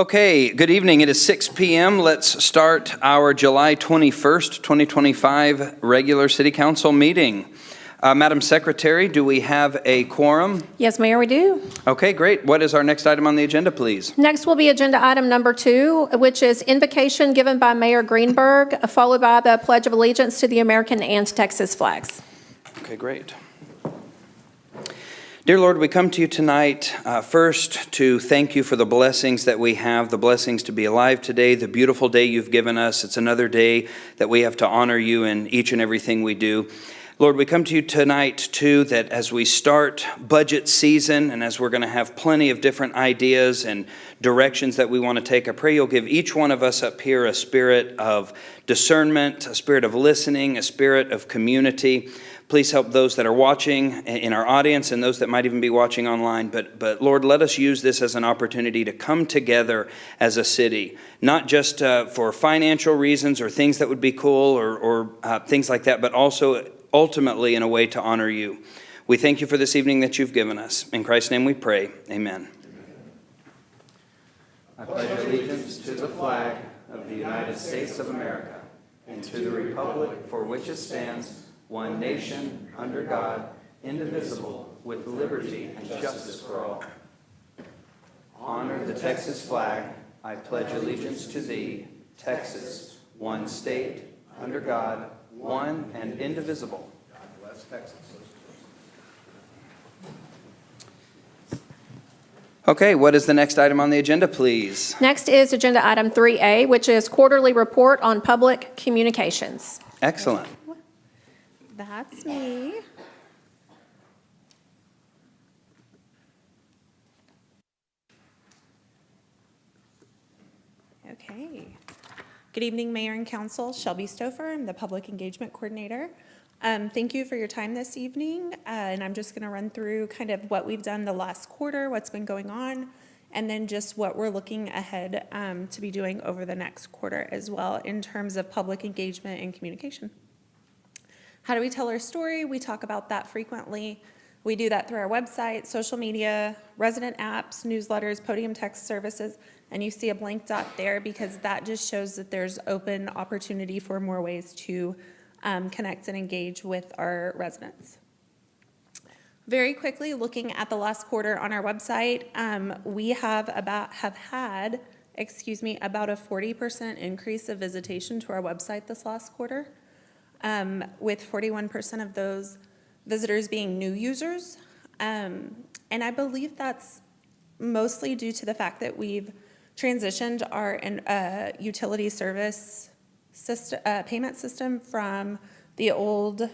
Okay, good evening. It is 6 p.m. Let's start our July 21st, 2025 regular City Council meeting. Madam Secretary, do we have a quorum? Yes, Mayor, we do. Okay, great. What is our next item on the agenda, please? Next will be agenda item number 2, which is invocation given by Mayor Greenberg, followed by the Pledge of Allegiance to the American and Texas flags. Okay, great. Dear Lord, we come to you tonight first to thank you for the blessings that we have, the blessings to be alive today, the beautiful day you've given us. It's another day that we have to honor you in each and everything we do. Lord, we come to you tonight, too, that as we start budget season and as we're going to have plenty of different ideas and directions that we want to take, I pray you'll give each one of us up here a spirit of discernment, a spirit of listening, a spirit of community. Please help those that are watching in our audience and those that might even be watching online. But Lord, let us use this as an opportunity to come together as a city, not just for financial reasons or things that would be cool or things like that, but also ultimately in a way to honor you. We thank you for this evening that you've given us. In Christ's name we pray. Amen. I pledge allegiance to the flag of the United States of America and to the republic for which it stands, one nation, under God, indivisible, with liberty and justice for all. Honor the Texas flag. I pledge allegiance to thee, Texas, one state, under God, one and indivisible. God bless Texas. Okay, what is the next item on the agenda, please? Next is agenda item 3A, which is quarterly report on public communications. Excellent. That's me. Okay. Good evening, Mayor and Council. Shelby Stouffer, I'm the Public Engagement Coordinator. Thank you for your time this evening, and I'm just going to run through kind of what we've done the last quarter, what's been going on, and then just what we're looking ahead to be doing over the next quarter as well in terms of public engagement and communication. How do we tell our story? We talk about that frequently. We do that through our website, social media, resident apps, newsletters, podium text services, and you see a blank dot there because that just shows that there's open opportunity for more ways to connect and engage with our residents. Very quickly, looking at the last quarter on our website, we have had about a 40% increase of visitation to our website this last quarter, with 41% of those visitors being new users. And I believe that's mostly due to the fact that we've transitioned our utility service system, payment system from the old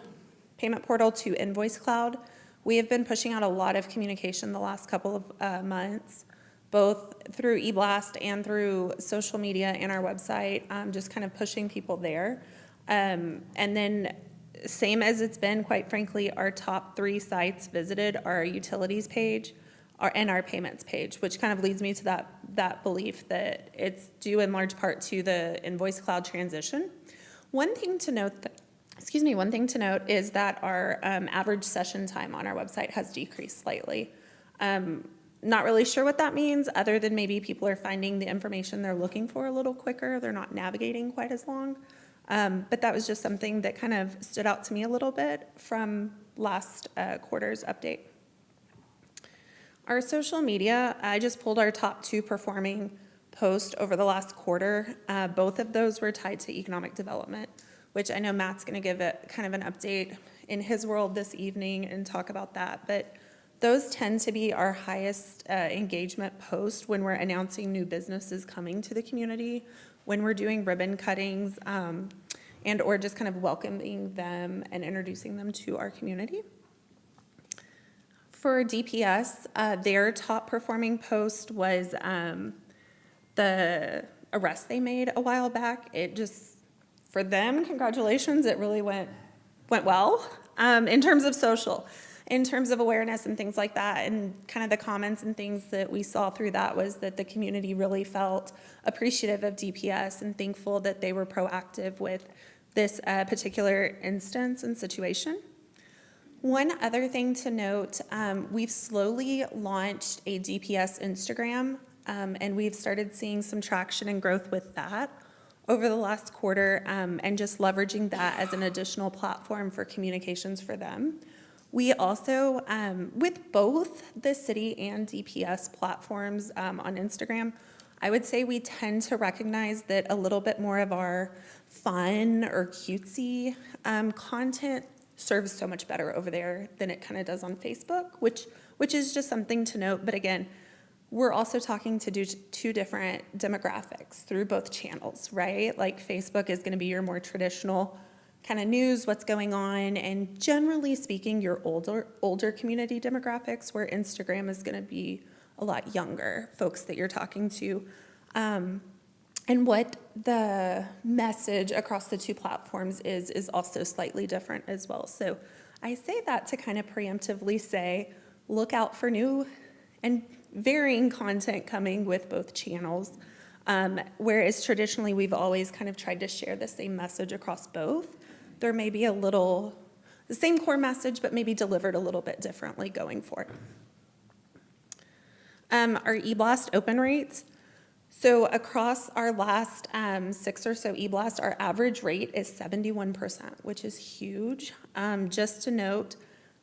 payment portal to Invoice Cloud. We have been pushing out a lot of communication the last couple of months, both through eBlast and through social media and our website, just kind of pushing people there. And then same as it's been, quite frankly, our top 3 sites visited are our utilities page and our payments page, which kind of leads me to that belief that it's due in large part to the Invoice Cloud transition. One thing to note is that our average session time on our website has decreased slightly. Not really sure what that means, other than maybe people are finding the information they're looking for a little quicker. They're not navigating quite as long. But that was just something that kind of stood out to me a little bit from last quarter's update. Our social media, I just pulled our top 2 performing posts over the last quarter. Both of those were tied to economic development, which I know Matt's going to give it kind of an update in his world this evening and talk about that. But those tend to be our highest engagement posts when we're announcing new businesses coming to the community, when we're doing ribbon cuttings, and or just kind of welcoming them and introducing them to our community. For DPS, their top performing post was the arrest they made a while back. It just, for them, congratulations, it really went well in terms of social. In terms of awareness and things like that, and kind of the comments and things that we saw through that was that the community really felt appreciative of DPS and thankful that they were proactive with this particular instance and situation. One other thing to note, we've slowly launched a DPS Instagram And we've started seeing some traction and growth with that over the last quarter, and just leveraging that as an additional platform for communications for them. We also, with both the city and DPS platforms on Instagram, I would say we tend to recognize that a little bit more of our fun or cutesy content serves so much better over there than it kind of does on Facebook, which is just something to note. But again, we're also talking to two different demographics through both channels, right? Like Facebook is going to be your more traditional kind of news, what's going on, and generally speaking, your older community demographics, where Instagram is going to be a lot younger folks that you're talking to. And what the message across the two platforms is also slightly different as well. So I say that to kind of preemptively say, look out for new and varying content coming with both channels. Whereas traditionally we've always kind of tried to share the same message across both. There may be the same core message, but maybe delivered a little bit differently going forward. Our eBlast open rates. So across our last 6 or so eBlasts, our average rate is 71%, which is huge. Just to note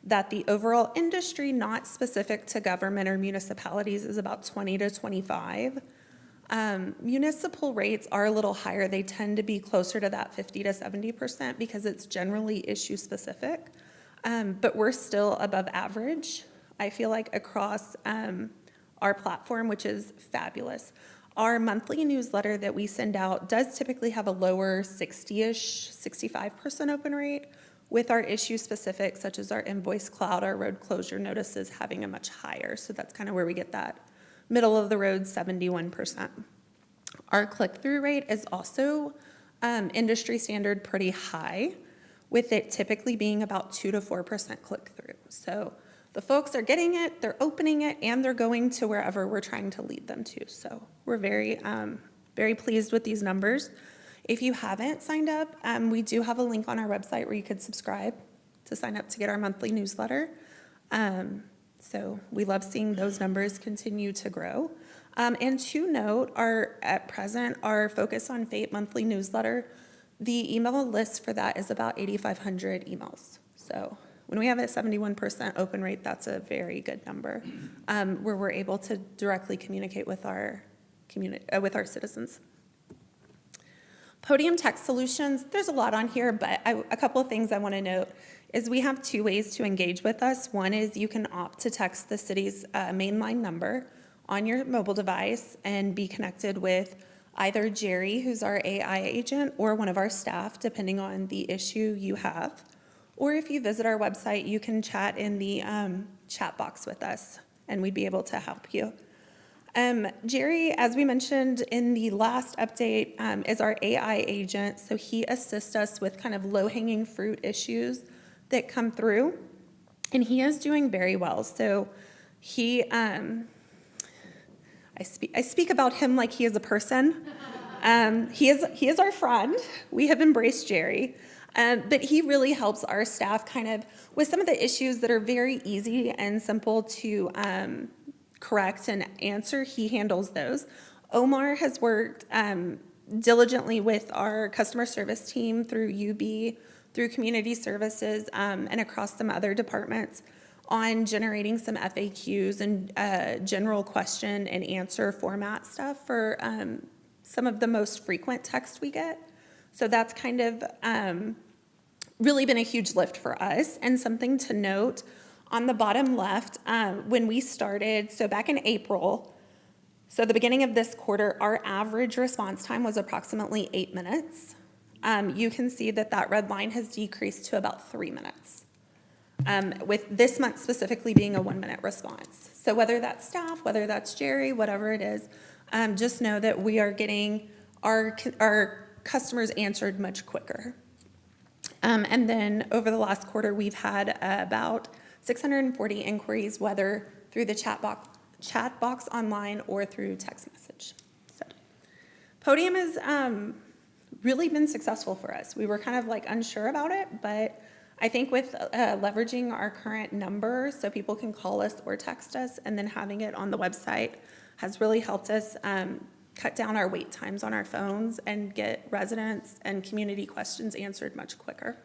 that the overall industry, not specific to government or municipalities, is about 20 to 25. Municipal rates are a little higher. They tend to be closer to that 50 to 70% because it's generally issue specific. But we're still above average, I feel like, across our platform, which is fabulous. Our monthly newsletter that we send out does typically have a lower 60-ish, 65% open rate, with our issue specific, such as our invoice cloud, our road closure notices having a much higher. So that's kind of where we get that middle of the road 71%. Our click-through rate is also industry standard pretty high, with it typically being about 2 to 4% click-through. So the folks are getting it, they're opening it, and they're going to wherever we're trying to lead them to. So we're very, very pleased with these numbers. If you haven't signed up, we do have a link on our website where you could subscribe to sign up to get our monthly newsletter. So we love seeing those numbers continue to grow. And to note, at present, our Focus on Fate monthly newsletter, the email list for that is about 8,500 emails. So when we have a 71% open rate, that's a very good number, where we're able to directly communicate with our community, with our citizens. Podium Text Solutions, there's a lot on here, but a couple of things I want to note is we have 2 ways to engage with us. One is you can opt to text the city's mainline number on your mobile device and be connected with either Jerry, who's our AI agent, or one of our staff, depending on the issue you have. Or if you visit our website, you can chat in the chat box with us, and we'd be able to help you. Jerry, as we mentioned in the last update, is our AI agent, so he assists us with kind of low-hanging fruit issues that come through, and he is doing very well. So he, I speak about him like he is a person. He is our friend. We have embraced Jerry. But he really helps our staff kind of with some of the issues that are very easy and simple to correct and answer. He handles those. Omar has worked diligently with our customer service team through UB, through community services, and across some other departments on generating some FAQs and general question and answer format stuff for some of the most frequent text we get. So that's kind of really been a huge lift for us. And something to note, on the bottom left, when we started, so back in April, so the beginning of this quarter, our average response time was approximately 8 minutes. You can see that red line has decreased to about 3 minutes, with this month specifically being a 1-minute response. So whether that's staff, whether that's Jerry, whatever it is, just know that we are getting our customers answered much quicker. And then over the last quarter, we've had about 640 inquiries, whether through the chat box online or through text message. So Podium has really been successful for us. We were kind of like unsure about it, but I think with leveraging our current number so people can call us or text us and then having it on the website, has really helped us cut down our wait times on our phones and get residents and community questions answered much quicker.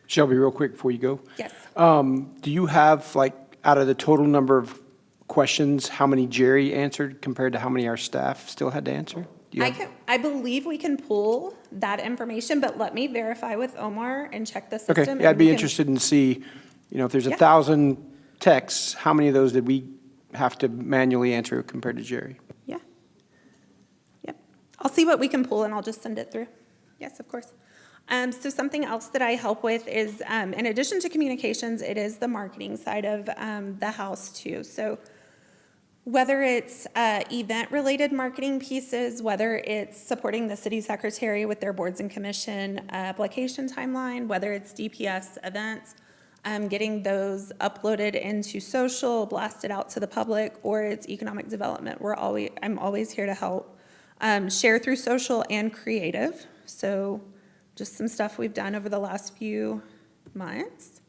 Shelby, real quick before you go. Yes. Do you have, like, out of the total number of questions, how many Jerry answered compared to how many our staff still had to answer? Do you have- I believe we can pull that information, but let me verify with Omar and check the system. Okay, yeah, and I'd be we can- interested in see, if there's Yeah. 1,000 texts, how many of those did we have to manually answer compared to Jerry? Yeah. Yep. I'll see what we can pull and I'll just send it through. Yes, of course. So something else that I help with is, in addition to communications, it is the marketing side of the house too. So whether it's event-related marketing pieces, whether it's supporting the city secretary with their boards and commission application timeline, whether it's DPS events, getting those uploaded into social, blasted out to the public, or it's economic development. I'm always here to help. Share through social and creative. So just some stuff we've done over the last few months.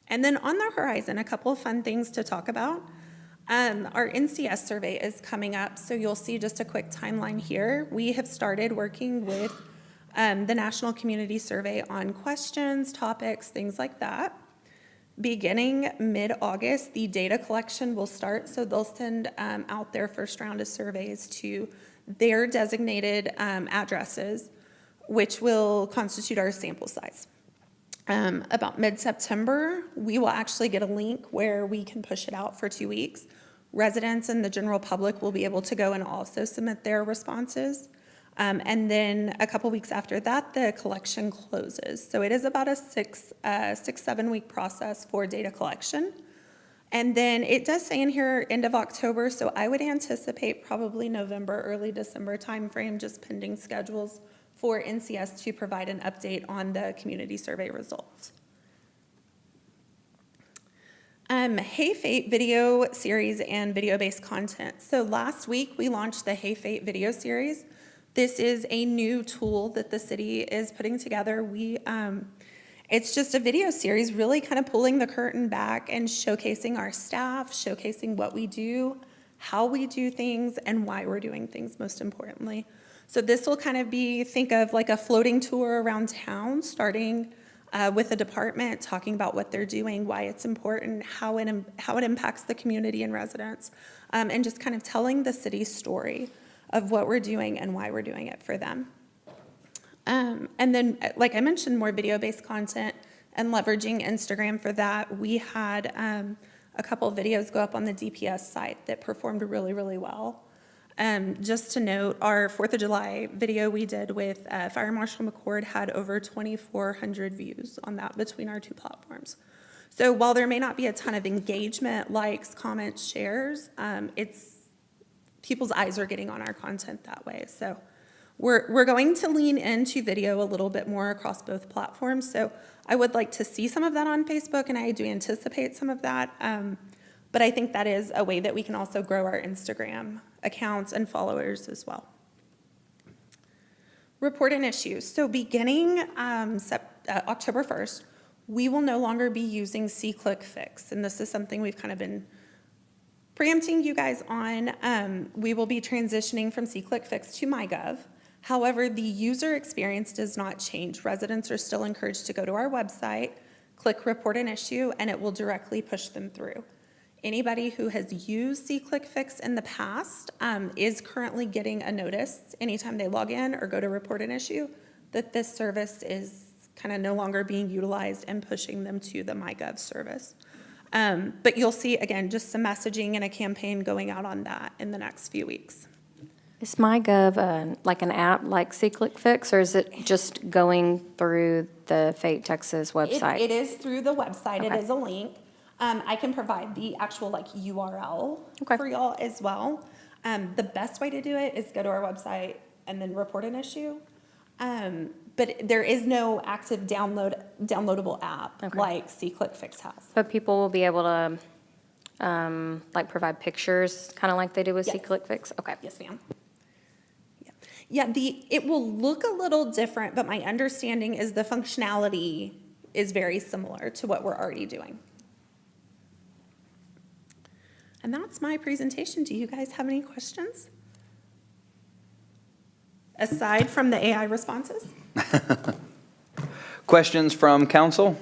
And then on the horizon, a couple of fun things to talk about. Our NCS survey is coming up, so you'll see just a quick timeline here. We have started working with the National Community Survey on questions, topics, things like that. Beginning mid-August, the data collection will start, so they'll send out their first round of surveys to their designated addresses, which will constitute our sample size. About mid-September, we will actually get a link where we can push it out for 2 weeks. Residents and the general public will be able to go and also submit their responses. And then a couple weeks after that, the collection closes. So it is about a 7 week process for data collection. And then it does say in here end of October, so I would anticipate probably November, early December timeframe, just pending schedules for NCS to provide an update on the community survey results. Hey Fate video series and video-based content. So last week we launched the Hey Fate video series. This is a new tool that the city is putting together. It's just a video series really kind of pulling the curtain back and showcasing our staff, showcasing what we do, how we do things, and why we're doing things most importantly. So this will kind of be, think of like a floating tour around town, starting with the department, talking about what they're doing, why it's important, how it impacts the community and residents, and just kind of telling the city's story of what we're doing and why we're doing it for them. And then, like I mentioned, more video-based content and leveraging Instagram for that. We had a couple videos go up on the DPS site that performed really, really well. Just to note, our 4th of July video we did with Fire Marshal McCord had over 2,400 views on that between our two platforms. So while there may not be a ton of engagement, likes, comments, shares, people's eyes are getting on our content that way. So we're going to lean into video a little bit more across both platforms. So I would like to see some of that on Facebook, and I do anticipate some of that. But I think that is a way that we can also grow our Instagram accounts and followers as well. Report and issues. So beginning October 1st, we will no longer be using C-Click-Fix, and this is something we've kind of been preempting you guys on. We will be transitioning from C-Click-Fix to MyGov. However, the user experience does not change. Residents are still encouraged to go to our website, click Report an Issue, and it will directly push them through. Anybody who has used C-Click-Fix in the past is currently getting a notice anytime they log in or go to report an issue that this service is kind of no longer being utilized and pushing them to the MyGov service. But you'll see, again, just some messaging and a campaign going out on that in the next few weeks. Is MyGov like an app like C-Click-Fix, or is it just going through the Fate Texas website? It is through the website. Okay. It is a link. I can provide the actual URL Okay. for y'all as well. The best way to do it is go to our website and then report an issue. But there is no active downloadable app Okay. like C-Click-Fix has. But people will be able to provide pictures, kind of like they do with Yes. C-Click-Fix? Okay. Yes, ma'am. Yeah, it will look a little different, but my understanding is the functionality is very similar to what we're already doing. And that's my presentation. Do you guys have any questions? Aside from the AI responses? Questions from council?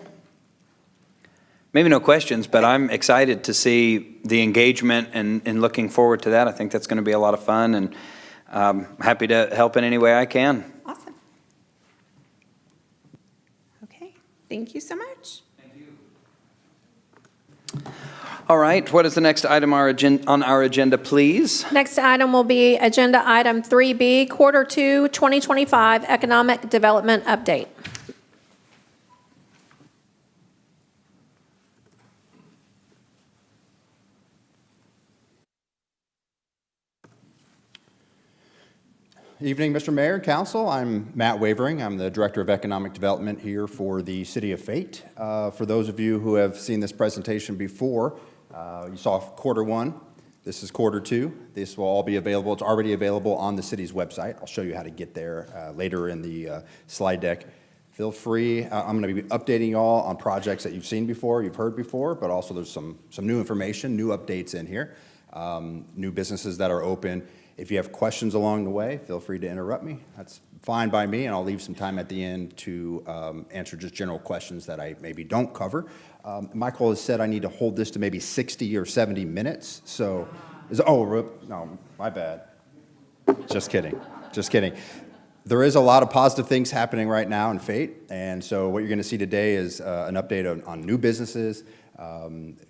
Maybe no questions, but I'm excited to see the engagement and looking forward to that. I think that's going to be a lot of fun, and happy to help in any way I can. Awesome. Okay, thank you so much. All right, what is the next item on our agenda, please? Next item will be Agenda Item 3B, Quarter 2, 2025 Economic Development Update. Evening, Mr. Mayor, Council. I'm Matt Wavering. I'm the Director of Economic Development here for the City of Fate. For those of you who have seen this presentation before, you saw quarter 1. This is quarter 2. This will all be available. It's already available on the city's website. I'll show you how to get there later in the slide deck. Feel free. I'm going to be updating you all on projects that you've seen before, you've heard before, but also there's some new information, new updates in here, new businesses that are open. If you have questions along the way, feel free to interrupt me. That's fine by me, and I'll leave some time at the end to answer just general questions that I maybe don't cover. Michael has said I need to hold this to maybe 60 or 70 minutes. So, no, my bad. Just kidding. Just kidding. There is a lot of positive things happening right now in Fate, and so what you're going to see today is an update on new businesses,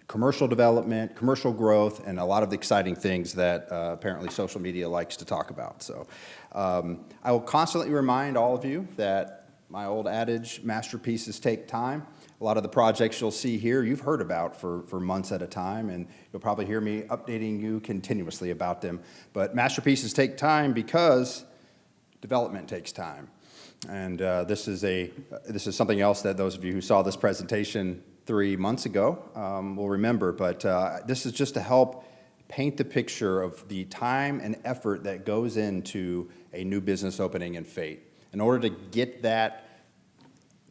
commercial development, commercial growth, and a lot of the exciting things that apparently social media likes to talk about. So I will constantly remind all of you that my old adage, masterpieces take time. A lot of the projects you'll see here, you've heard about for months at a time, and you'll probably hear me updating you continuously about them. But masterpieces take time because development takes time. And this is something else that those of you who saw this presentation 3 months ago will remember, but this is just to help paint the picture of the time and effort that goes into a new business opening in Fate. In order to get that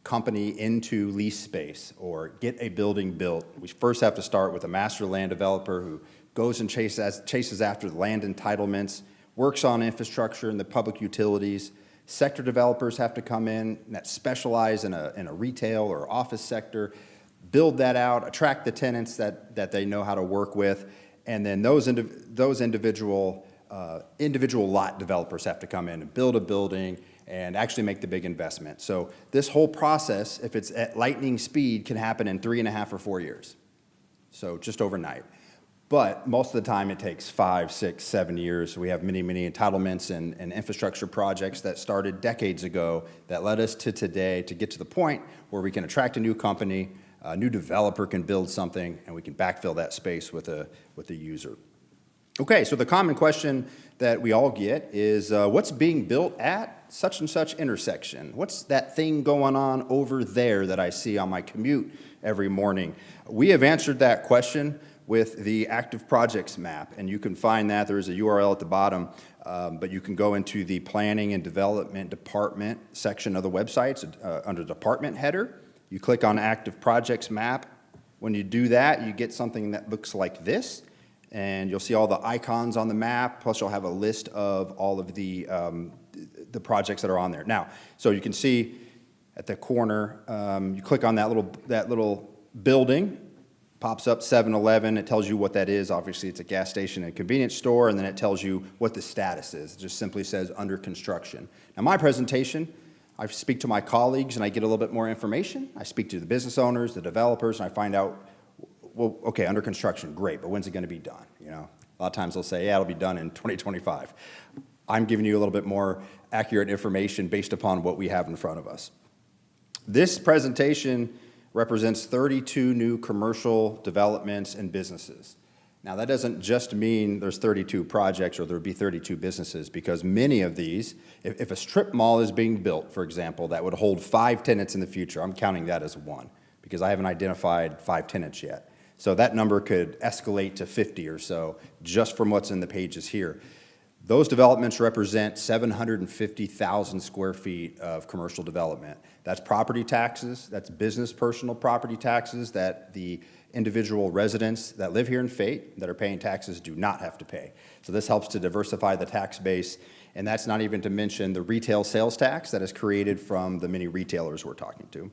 company into lease space or get a building built, we first have to start with a master land developer who goes and chases after the land entitlements, works on infrastructure and the public utilities. Sector developers have to come in that specialize in a retail or office sector, build that out, attract the tenants that they know how to work with, and then those individual lot developers have to come in and build a building and actually make the big investment. So this whole process, if it's at lightning speed, can happen in 3.5 or 4 years. So just overnight. But most of the time it takes 5, 6, 7 years. We have many entitlements and infrastructure projects that started decades ago that led us to today to get to the point where we can attract a new company, a new developer can build something, and we can backfill that space with a user. Okay, so the common question that we all get is what's being built at such and such intersection? What's that thing going on over there that I see on my commute every morning? We have answered that question with the active projects map, and you can find that. There is a URL at the bottom, but you can go into the Planning and Development Department section of the website under Department header. You click on Active Projects Map. When you do that, you get something that looks like this, and you'll see all the icons on the map, plus you'll have a list of all of the projects that are on there. Now, so you can see at the corner, you click on that little building, pops up 7-Eleven. It tells you what that is. Obviously, it's a gas station and convenience store, and then it tells you what the status is. It just simply says under construction. Now, my presentation, I speak to my colleagues and I get a little bit more information. I speak to the business owners, the developers, and I find out, well, okay, under construction, great, but when's it going to be done? You know, a lot of times they'll say, yeah, it'll be done in 2025. I'm giving you a little bit more accurate information based upon what we have in front of us. This presentation represents 32 new commercial developments and businesses. Now, that doesn't just mean there's 32 projects or there would be 32 businesses, because many of these, if a strip mall is being built, for example, that would hold 5 tenants in the future, I'm counting that as 1, because I haven't identified 5 tenants yet. So that number could escalate to 50 or so, just from what's in the pages here. Those developments represent 750,000 square feet of commercial development. That's property taxes, that's business personal property taxes that the individual residents that live here in Fate that are paying taxes do not have to pay. So this helps to diversify the tax base, and that's not even to mention the retail sales tax that is created from the many retailers we're talking to.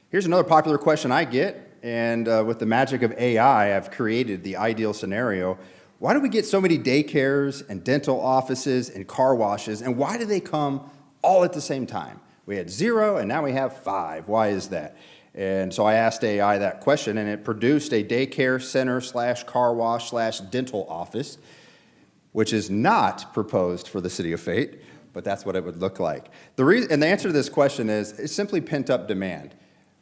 Here's another popular question I get, and with the magic of AI, I've created the ideal scenario. Why do we get so many daycares and dental offices and car washes, and why do they come all at the same time? We had 0, and now we have 5. Why is that? And so I asked AI that question, and it produced a daycare center / car wash / dental office, which is not proposed for the city of Fate, but that's what it would look like. And the answer to this question is it's simply pent-up demand.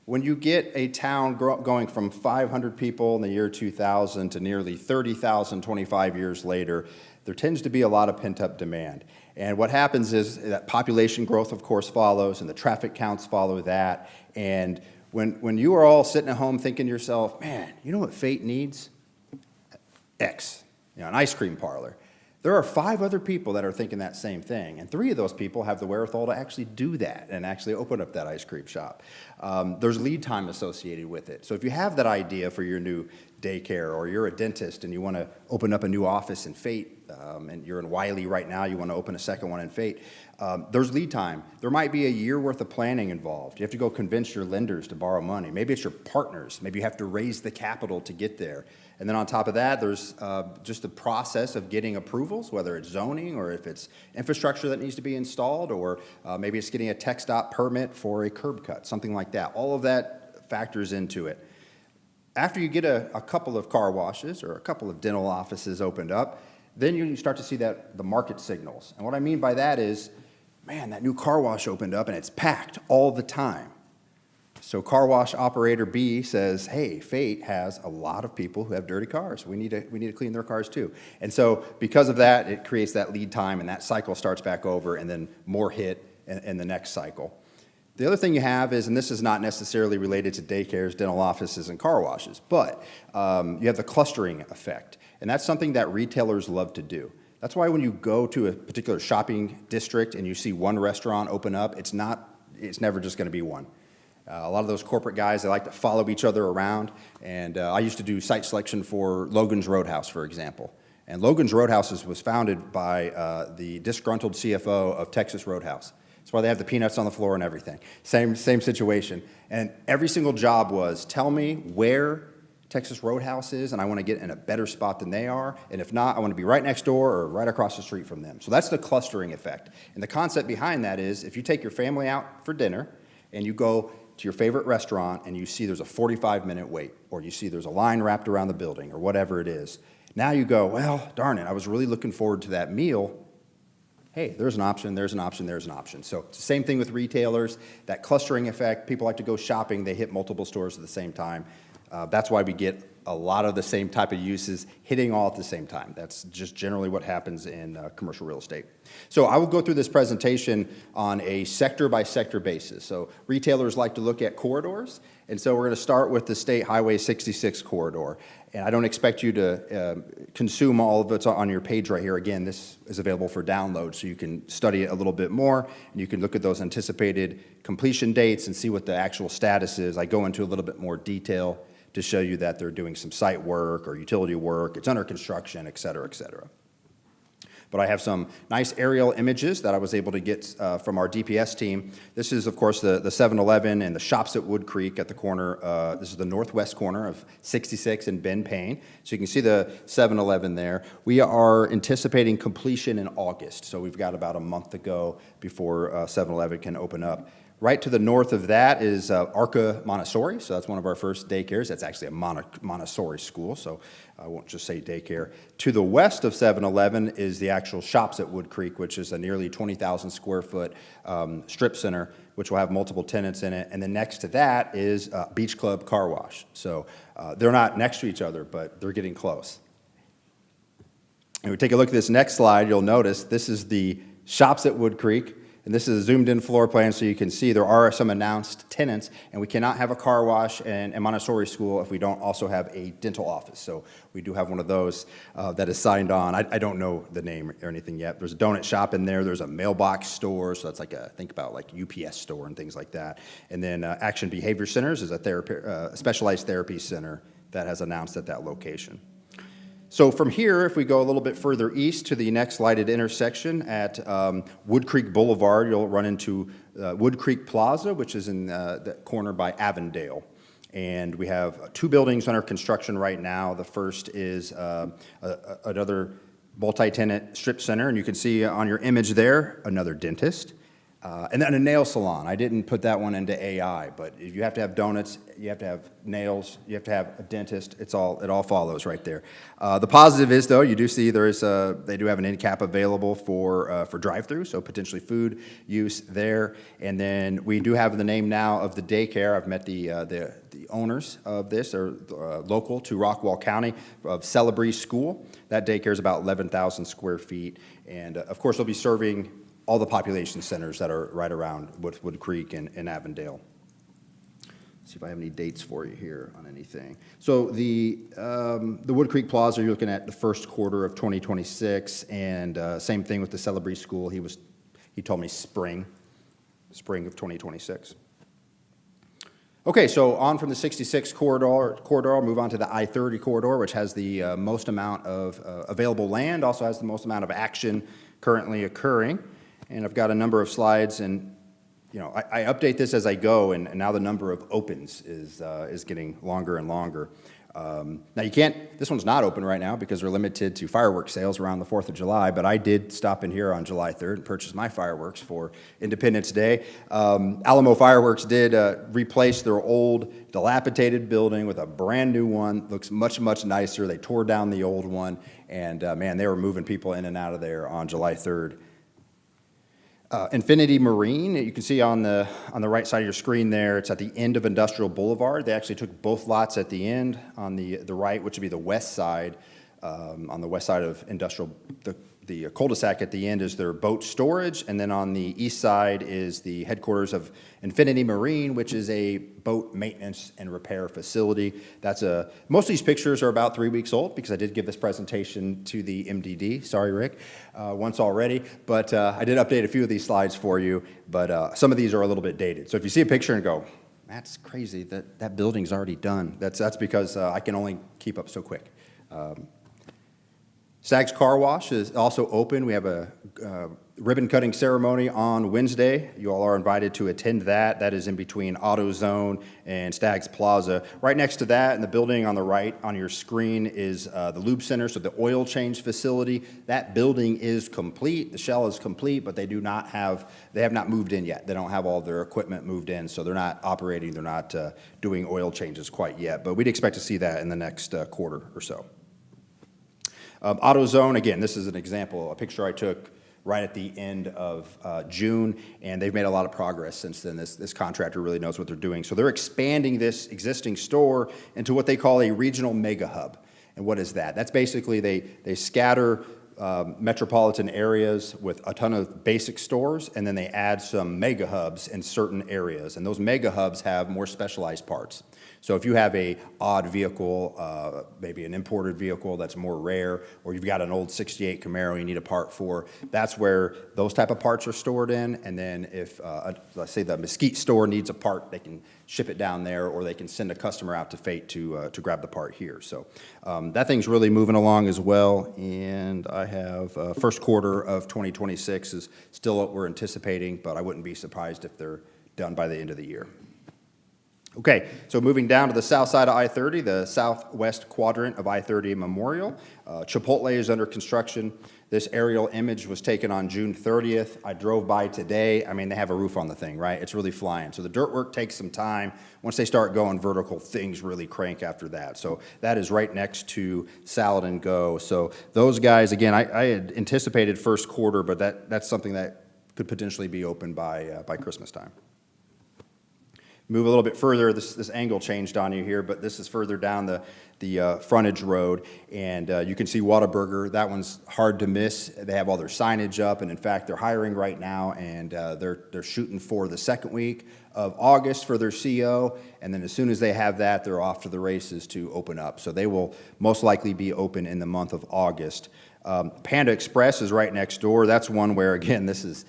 When you get a town going from 500 people in the year 2000 to nearly 30,000 25 years later, there tends to be a lot of pent-up demand. And what happens is that population growth, of course, follows, and the traffic counts follow that. And when you are all sitting at home thinking to yourself, man, you know what Fate needs? X, an ice cream parlor. There are 5 other people that are thinking that same thing, and 3 of those people have the wherewithal to actually do that and actually open up that ice cream shop. There's lead time associated with it. So if you have that idea for your new daycare, or you're a dentist and you want to open up a new office in Fate, and you're in Wiley right now, you want to open a second one in Fate, there's lead time. There might be a year worth of planning involved. You have to go convince your lenders to borrow money. Maybe it's your partners. Maybe you have to raise the capital to get there. And then on top of that, there's just the process of getting approvals, whether it's zoning or if it's infrastructure that needs to be installed, or maybe it's getting a TxDOT permit for a curb cut, something like that. All of that factors into it. After you get a couple of car washes or a couple of dental offices opened up, then you start to see that the market signals. And what I mean by that is, man, that new car wash opened up and it's packed all the time. So car wash operator B says, hey, Fate has a lot of people who have dirty cars. We need to clean their cars too. And so because of that, it creates that lead time, and that cycle starts back over, and then more hit in the next cycle. The other thing you have is, and this is not necessarily related to daycares, dental offices, and car washes, but you have the clustering effect. And that's something that retailers love to do. That's why when you go to a particular shopping district and you see one restaurant open up, it's never just going to be one. A lot of those corporate guys, they like to follow each other around. And I used to do site selection for Logan's Roadhouse, for example. And Logan's Roadhouse was founded by the disgruntled CFO of Texas Roadhouse. That's why they have the peanuts on the floor and everything. Same situation. And every single job was, tell me where Texas Roadhouse is, and I want to get in a better spot than they are. And if not, I want to be right next door or right across the street from them. So that's the clustering effect. And the concept behind that is, if you take your family out for dinner and you go to your favorite restaurant and you see there's a 45-minute wait, or you see there's a line wrapped around the building, or whatever it is, now you go, well, darn it, I was really looking forward to that meal. Hey, there's an option, there's an option, there's an option. So it's the same thing with retailers, that clustering effect. People like to go shopping, they hit multiple stores at the same time. That's why we get a lot of the same type of uses hitting all at the same time. That's just generally what happens in commercial real estate. So I will go through this presentation on a sector-by-sector basis. So retailers like to look at corridors, and so we're going to start with the State Highway 66 corridor. And I don't expect you to consume all of it on your page right here. Again, this is available for download, so you can study it a little bit more, and you can look at those anticipated completion dates and see what the actual status is. I go into a little bit more detail to show you that they're doing some site work or utility work, it's under construction, et cetera, et cetera. But I have some nice aerial images that I was able to get from our DPS team. This is, of course, the 7-Eleven and the shops at Wood Creek at the corner. This is the northwest corner of 66 and Ben Payne. So you can see the 7-Eleven there. We are anticipating completion in August, so we've got about a month to go before 7-Eleven can open up. Right to the north of that is Arca Montessori, so that's one of our first daycares. That's actually a Montessori school, so I won't just say daycare. To the west of 7-Eleven is the actual shops at Wood Creek, which is a nearly 20,000 square foot strip center, which will have multiple tenants in it. And then next to that is Beach Club Car Wash. So they're not next to each other, but they're getting close. And we take a look at this next slide, you'll notice this is the shops at Wood Creek. And this is a zoomed-in floor plan, so you can see there are some announced tenants, and we cannot have a car wash and a Montessori school if we don't also have a dental office. So we do have one of those that is signed on. I don't know the name or anything yet. There's a donut shop in there. There's a mailbox store, so that's like think about like UPS store and things like that. And then Action Behavior Centers is a specialized therapy center that has announced at that location. So from here, if we go a little bit further east to the next lighted intersection at Wood Creek Boulevard, you'll run into Wood Creek Plaza, which is in the corner by Avondale. And we have 2 buildings under construction right now. The first is another multi-tenant strip center, and you can see on your image there, another dentist. And then a nail salon. I didn't put that one into AI, but if you have to have donuts, you have to have nails, you have to have a dentist, it all follows right there. The positive is, though, you do see they do have an end cap available for drive-through, so potentially food use there. And then we do have the name now of the daycare. I've met the owners of this. They're local to Rockwall County, of Celebree School. That daycare is about 11,000 square feet. And of course, they'll be serving all the population centers that are right around Wood Creek and Avondale. Let's see if I have any dates for you here on anything. So the Wood Creek Plaza, you're looking at the first quarter of 2026, and same thing with the Celebree School. He told me spring of 2026. Okay, so on from the 66 corridor, I'll move on to the I-30 corridor, which has the most amount of available land, also has the most amount of action currently occurring. And I've got a number of slides, and I update this as I go, and now the number of opens is getting longer and longer. Now this one's not open right now because we're limited to fireworks sales around the 4th of July, but I did stop in here on July 3rd and purchase my fireworks for Independence Day. Alamo Fireworks did replace their old dilapidated building with a brand new one. Looks much, much nicer. They tore down the old one, and man, they were moving people in and out of there on July 3rd. Infinity Marine, you can see on the right side of your screen there, it's at the end of Industrial Boulevard. They actually took both lots at the end. On the right, which would be the west side, on the west side of Industrial, the cul-de-sac at the end is their boat storage, and then on the east side is the headquarters of Infinity Marine, which is a boat maintenance and repair facility. Most of these pictures are about 3 weeks old because I did give this presentation to the MDD, sorry Rick, once already, but I did update a few of these slides for you, but some of these are a little bit dated. So if you see a picture and go, that's crazy, that building's already done, that's because I can only keep up so quick. Stag's Car Wash is also open. We have a ribbon-cutting ceremony on Wednesday. You all are invited to attend that. That is in between AutoZone and Stag's Plaza. Right next to that, in the building on the right on your screen, is the Lube Center, so the oil change facility. That building is complete. The shell is complete, but they have not moved in yet. They don't have all their equipment moved in, so they're not operating. They're not doing oil changes quite yet, but we'd expect to see that in the next quarter or so. AutoZone, again, this is an example, a picture I took right at the end of June, and they've made a lot of progress since then. This contractor really knows what they're doing. So they're expanding this existing store into what they call a regional mega hub. And what is that? That's basically they scatter metropolitan areas with a ton of basic stores, and then they add some mega hubs in certain areas. And those mega hubs have more specialized parts. So if you have a odd vehicle, maybe an imported vehicle that's more rare, or you've got an old 68 Camaro you need a part for, that's where those type of parts are stored in. And then if, let's say the Mesquite store needs a part, they can ship it down there, or they can send a customer out to Fate to grab the part here. So that thing's really moving along as well. And I have first quarter of 2026 is still what we're anticipating, but I wouldn't be surprised if they're done by the end of the year. Okay, so moving down to the south side of I-30, the southwest quadrant of I-30 Memorial. Chipotle is under construction. This aerial image was taken on June 30th. I drove by today. I mean, they have a roof on the thing, right? It's really flying. So the dirt work takes some time. Once they start going vertical, things really crank after that. So that is right next to Salad and Go. So those guys, again, I had anticipated first quarter, but that's something that could potentially be open by Christmas time. Move a little bit further, this angle changed on you here, but this is further down the frontage road, and you can see Whataburger. That one's hard to miss. They have all their signage up, and in fact, they're hiring right now, and they're shooting for the second week of August for their CO, and then as soon as they have that, they're off to the races to open up. So they will most likely be open in the month of August. Panda Express is right next door. That's one where, again, this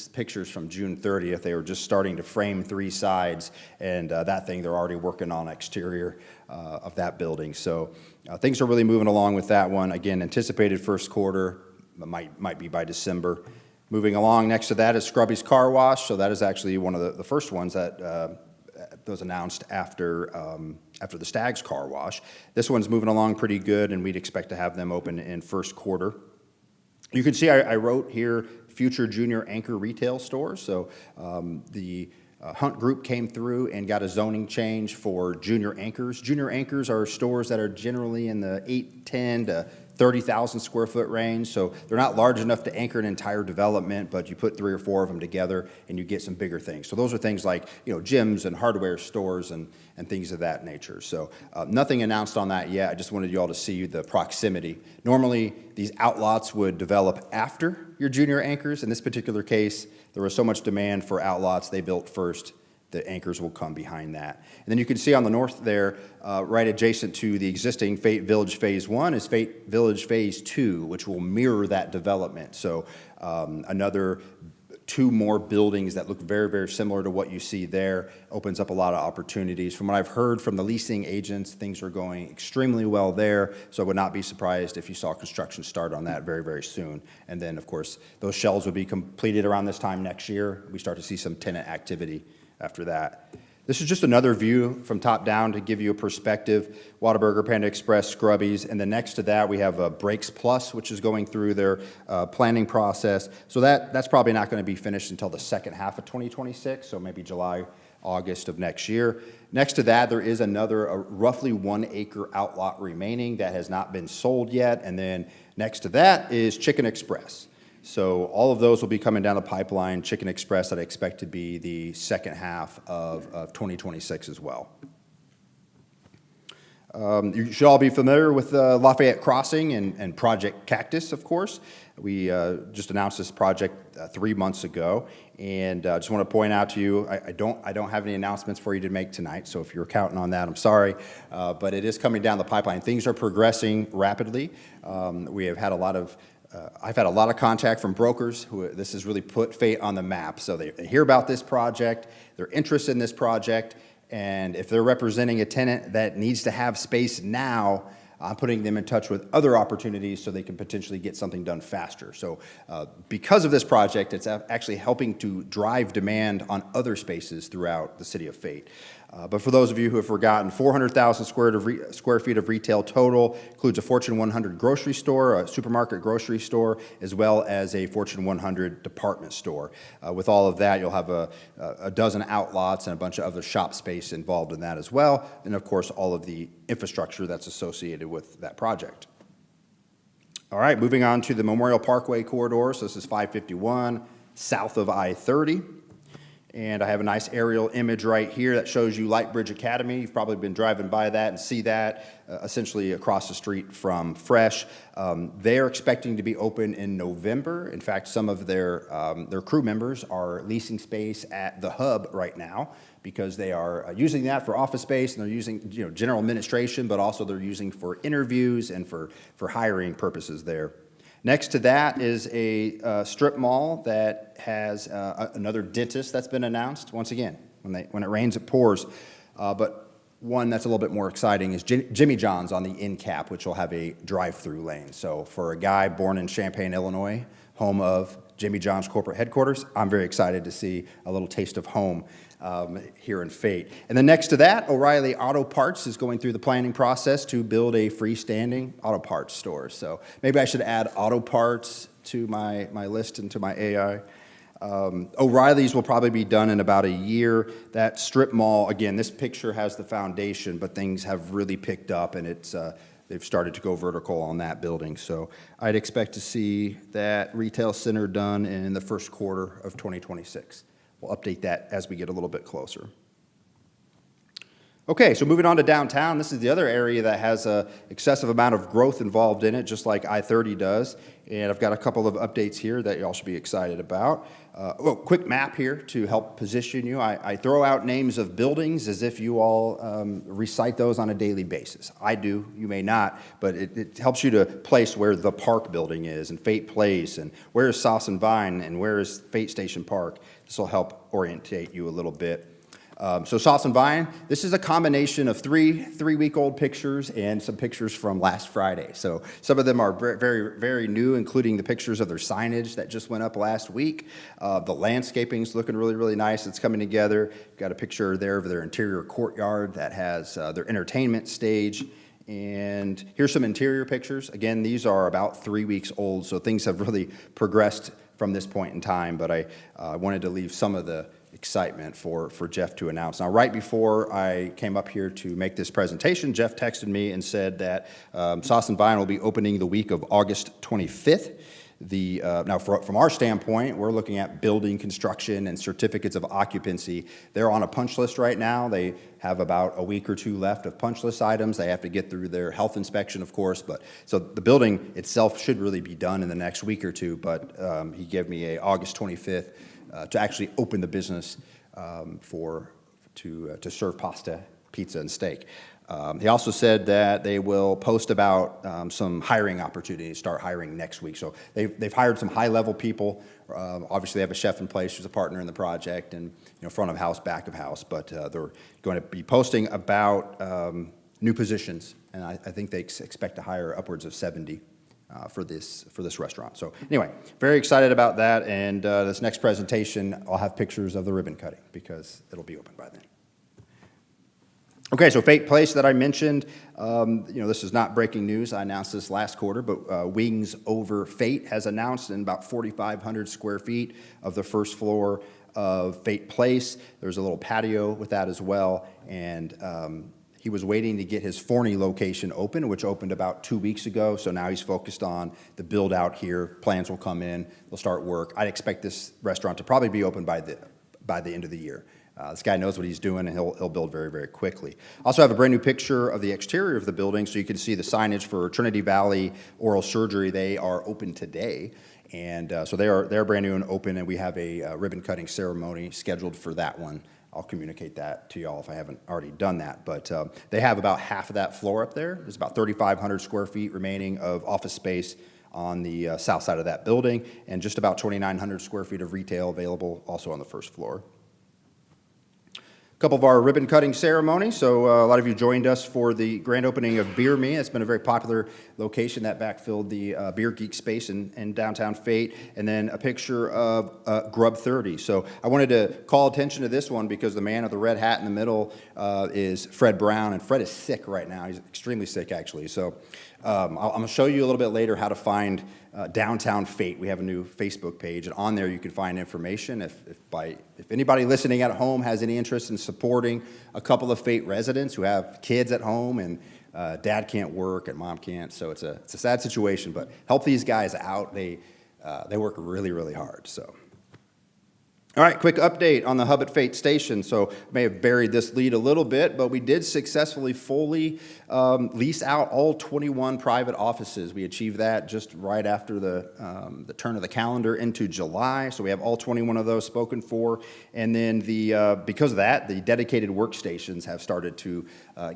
picture's from June 30th. They were just starting to frame 3 sides, and that thing, they're already working on exterior of that building. So things are really moving along with that one. Again, anticipated first quarter, might be by December. Moving along, next to that is Scrubby's Car Wash. So that is actually one of the first ones that was announced after the Stag's Car Wash. This one's moving along pretty good, and we'd expect to have them open in first quarter. You can see I wrote here future junior anchor retail stores. So the Hunt Group came through and got a zoning change for junior anchors. Junior anchors are stores that are generally in the 810 to 30,000 square foot range. So they're not large enough to anchor an entire development, but you put 3 or 4 of them together and you get some bigger things. So those are things like, gyms and hardware stores and things of that nature. So nothing announced on that yet. I just wanted you all to see the proximity. Normally, these outlots would develop after your junior anchors. In this particular case, there was so much demand for outlots, they built first. The anchors will come behind that. And then you can see on the north there, right adjacent to the existing Fate Village Phase 1 is Fate Village Phase 2, which will mirror that development. So another 2 more buildings that look very, very similar to what you see there. Opens up a lot of opportunities. From what I've heard from the leasing agents, things are going extremely well there, so I would not be surprised if you saw construction start on that very, very soon. And then, of course, those shells would be completed around this time next year. We start to see some tenant activity after that. This is just another view from top down to give you a perspective. Whataburger, Panda Express, Scrubbies, and then next to that we have Breaks Plus, which is going through their planning process. So that's probably not going to be finished until the second half of 2026, so maybe July, August of next year. Next to that, there is another roughly 1 acre outlot remaining that has not been sold yet, and then next to that is Chicken Express. So all of those will be coming down the pipeline. Chicken Express that I expect to be the second half of 2026 as well. You should all be familiar with Lafayette Crossing and Project Cactus, of course. We just announced this project 3 months ago, and I just want to point out to you, I don't have any announcements for you to make tonight, so if you're counting on that, I'm sorry, but it is coming down the pipeline. Things are progressing rapidly. We have had a lot of I've had a lot of contact from brokers who this has really put Fate on the map. So they hear about this project, they're interested in this project, and if they're representing a tenant that needs to have space now, I'm putting them in touch with other opportunities so they can potentially get something done faster. So because of this project, it's actually helping to drive demand on other spaces throughout the city of Fate. But for those of you who have forgotten, 400,000 square feet of retail total, includes a Fortune 100 grocery store, a supermarket grocery store, as well as a Fortune 100 department store. With all of that, you'll have a dozen outlots and a bunch of other shop space involved in that as well, and of course, all of the infrastructure that's associated with that project. All right, moving on to the Memorial Parkway corridor. So this is 551 south of I-30. And I have a nice aerial image right here that shows you Lightbridge Academy. You've probably been driving by that and see that essentially across the street from Fresh. They're expecting to be open in November. In fact, some of their crew members are leasing space at the hub right now because they are using that for office space, and they're using general administration, but also they're using for interviews and for hiring purposes there. Next to that is a strip mall that has another dentist that's been announced. Once again, when it rains, it pours. But one that's a little bit more exciting is Jimmy John's on the end cap, which will have a drive-through lane. So for a guy born in Champaign, Illinois, home of Jimmy John's corporate headquarters, I'm very excited to see a little taste of home here in Fate. And then next to that, O'Reilly Auto Parts is going through the planning process to build a freestanding auto parts store. So maybe I should add auto parts to my list and to my AI. O'Reilly's will probably be done in about a year. That strip mall, again, this picture has the foundation, but things have really picked up, and they've started to go vertical on that building. So I'd expect to see that retail center done in the first quarter of 2026. We'll update that as we get a little bit closer. Okay, so moving on to downtown, this is the other area that has a excessive amount of growth involved in it, just like I-30 does. And I've got a couple of updates here that y'all should be excited about. Quick map here to help position you. I throw out names of buildings as if you all recite those on a daily basis. I do, you may not, but it helps you to place where the Park building is, and Fate Place, and where is Sauce and Vine, and where is Fate Station Park. This will help orientate you a little bit. So Sauce and Vine, this is a combination of three-week-old pictures and some pictures from last Friday. So some of them are very, very new, including the pictures of their signage that just went up last week. The landscaping's looking really, really nice. It's coming together. Got a picture there of their interior courtyard that has their entertainment stage. And here's some interior pictures. Again, these are about 3 weeks old, so things have really progressed from this point in time, but I wanted to leave some of the excitement for Jeff to announce. Now, right before I came up here to make this presentation, Jeff texted me and said that Sauce and Vine will be opening the week of August 25th. Now, from our standpoint, we're looking at building construction and certificates of occupancy. They're on a punch list right now. They have about a week or two left of punch list items. They have to get through their health inspection, of course. So the building itself should really be done in the next week or two, but he gave me a August 25th to actually open the business to serve pasta, pizza, and steak. He also said that they will post about some hiring opportunities, start hiring next week. So they've hired some high-level people. Obviously, they have a chef in place who's a partner in the project, and front of house, back of house. But they're going to be posting about new positions, and I think they expect to hire upwards of 70 for this restaurant. So anyway, very excited about that. And this next presentation, I'll have pictures of the ribbon cutting because it'll be open by then. Okay, so Fate Place that I mentioned, this is not breaking news. I announced this last quarter, but Wings Over Fate has announced in about 4,500 square feet of the first floor of Fate Place. There's a little patio with that as well, and he was waiting to get his Forney location open, which opened about 2 weeks ago, so now he's focused on the build-out here. Plans will come in, they'll start work. I'd expect this restaurant to probably be open by the end of the year. This guy knows what he's doing, and he'll build very, very quickly. Also have a brand new picture of the exterior of the building, so you can see the signage for Trinity Valley Oral Surgery. They are open today, and so they're brand new and open, and we have a ribbon-cutting ceremony scheduled for that one. I'll communicate that to y'all if I haven't already done that. But they have about half of that floor up there. There's about 3,500 square feet remaining of office space on the south side of that building, and just about 2,900 square feet of retail available also on the first floor. A couple of our ribbon cutting ceremonies. So a lot of you joined us for the grand opening of Beer Me. It's been a very popular location that backfilled the Beer Geek space in downtown Fate. And then a picture of Grub 30. So I wanted to call attention to this one because the man with the red hat in the middle is Fred Brown. And Fred is sick right now. He's extremely sick, actually. So I'm going to show you a little bit later how to find Downtown Fate. We have a new Facebook page, and on there you can find information. If anybody listening at home has any interest in supporting a couple of Fate residents who have kids at home and dad can't work and mom can't, so it's a sad situation, but help these guys out. They work really, really hard. So. All right, quick update on the hub at Fate Station. So I may have buried this lead a little bit, but we did successfully fully lease out all 21 private offices. We achieved that just right after the turn of the calendar into July. So we have all 21 of those spoken for. And then because of that, the dedicated workstations have started to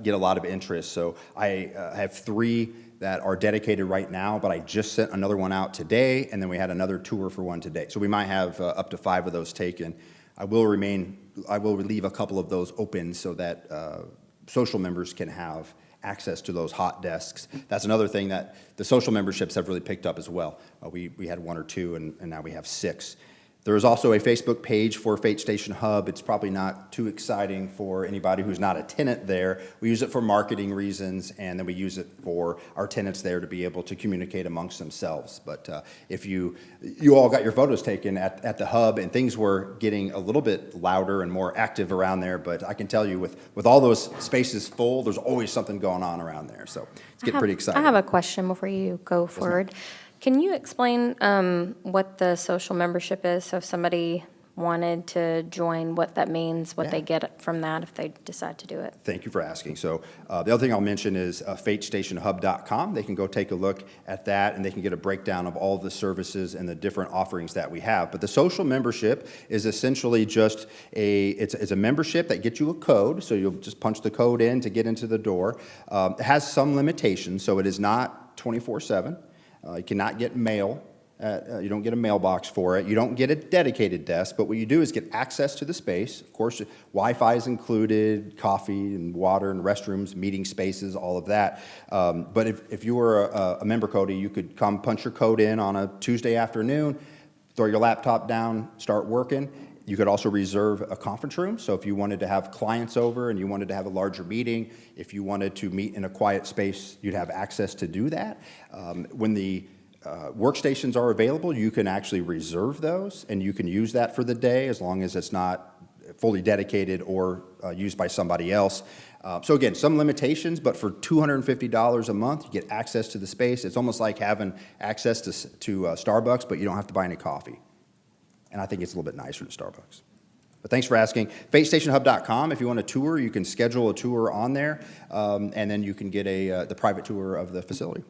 get a lot of interest. So I have 3 that are dedicated right now, but I just sent another one out today, and then we had another tour for one today. So we might have up to 5 of those taken. I will leave a couple of those open so that social members can have access to those hot desks. That's another thing that the social memberships have really picked up as well. We had 1 or 2, and now we have 6. There is also a Facebook page for Fate Station Hub. It's probably not too exciting for anybody who's not a tenant there. We use it for marketing reasons, and then we use it for our tenants there to be able to communicate amongst themselves. But if you all got your photos taken at the hub, and things were getting a little bit louder and more active around there, but I can tell you with all those spaces full, there's always something going on around there. So it's getting pretty exciting. I have a question before you go forward. Can you explain what the social membership is? So if somebody wanted to join, what that means, what they Yeah. get from that if they decide to do it. Thank you for asking. So the other thing I'll mention is FateStationHub.com. They can go take a look at that, and they can get a breakdown of all the services and the different offerings that we have. But the social membership is essentially just it's a membership that gets you a code, so you'll just punch the code in to get into the door. It has some limitations, so it is not 24/7. You cannot get mail. You don't get a mailbox for it. You don't get a dedicated desk, but what you do is get access to the space. Of course, Wi-Fi is included, coffee and water and restrooms, meeting spaces, all of that. But if you were a member, Cody, you could come punch your code in on a Tuesday afternoon, throw your laptop down, start working. You could also reserve a conference room. So if you wanted to have clients over and you wanted to have a larger meeting, if you wanted to meet in a quiet space, you'd have access to do that. When the workstations are available, you can actually reserve those, and you can use that for the day as long as it's not fully dedicated or used by somebody else. So again, some limitations, but for $250 a month, you get access to the space. It's almost like having access to Starbucks, but you don't have to buy any coffee. And I think it's a little bit nicer than Starbucks. But thanks for asking. FateStationHub.com. If you want a tour, you can schedule a tour on there, and then you can get the private tour of the facility.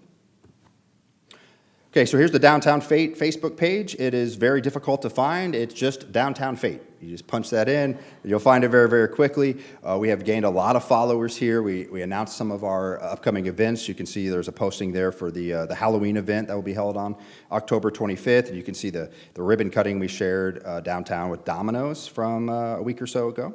Okay, so here's the Downtown Fate Facebook page. It is very difficult to find. It's just Downtown Fate. You just punch that in. You'll find it very, very quickly. We have gained a lot of followers here. We announced some of our upcoming events. You can see there's a posting there for the Halloween event that will be held on October 25th. And you can see the ribbon cutting we shared downtown with Domino's from a week or so ago.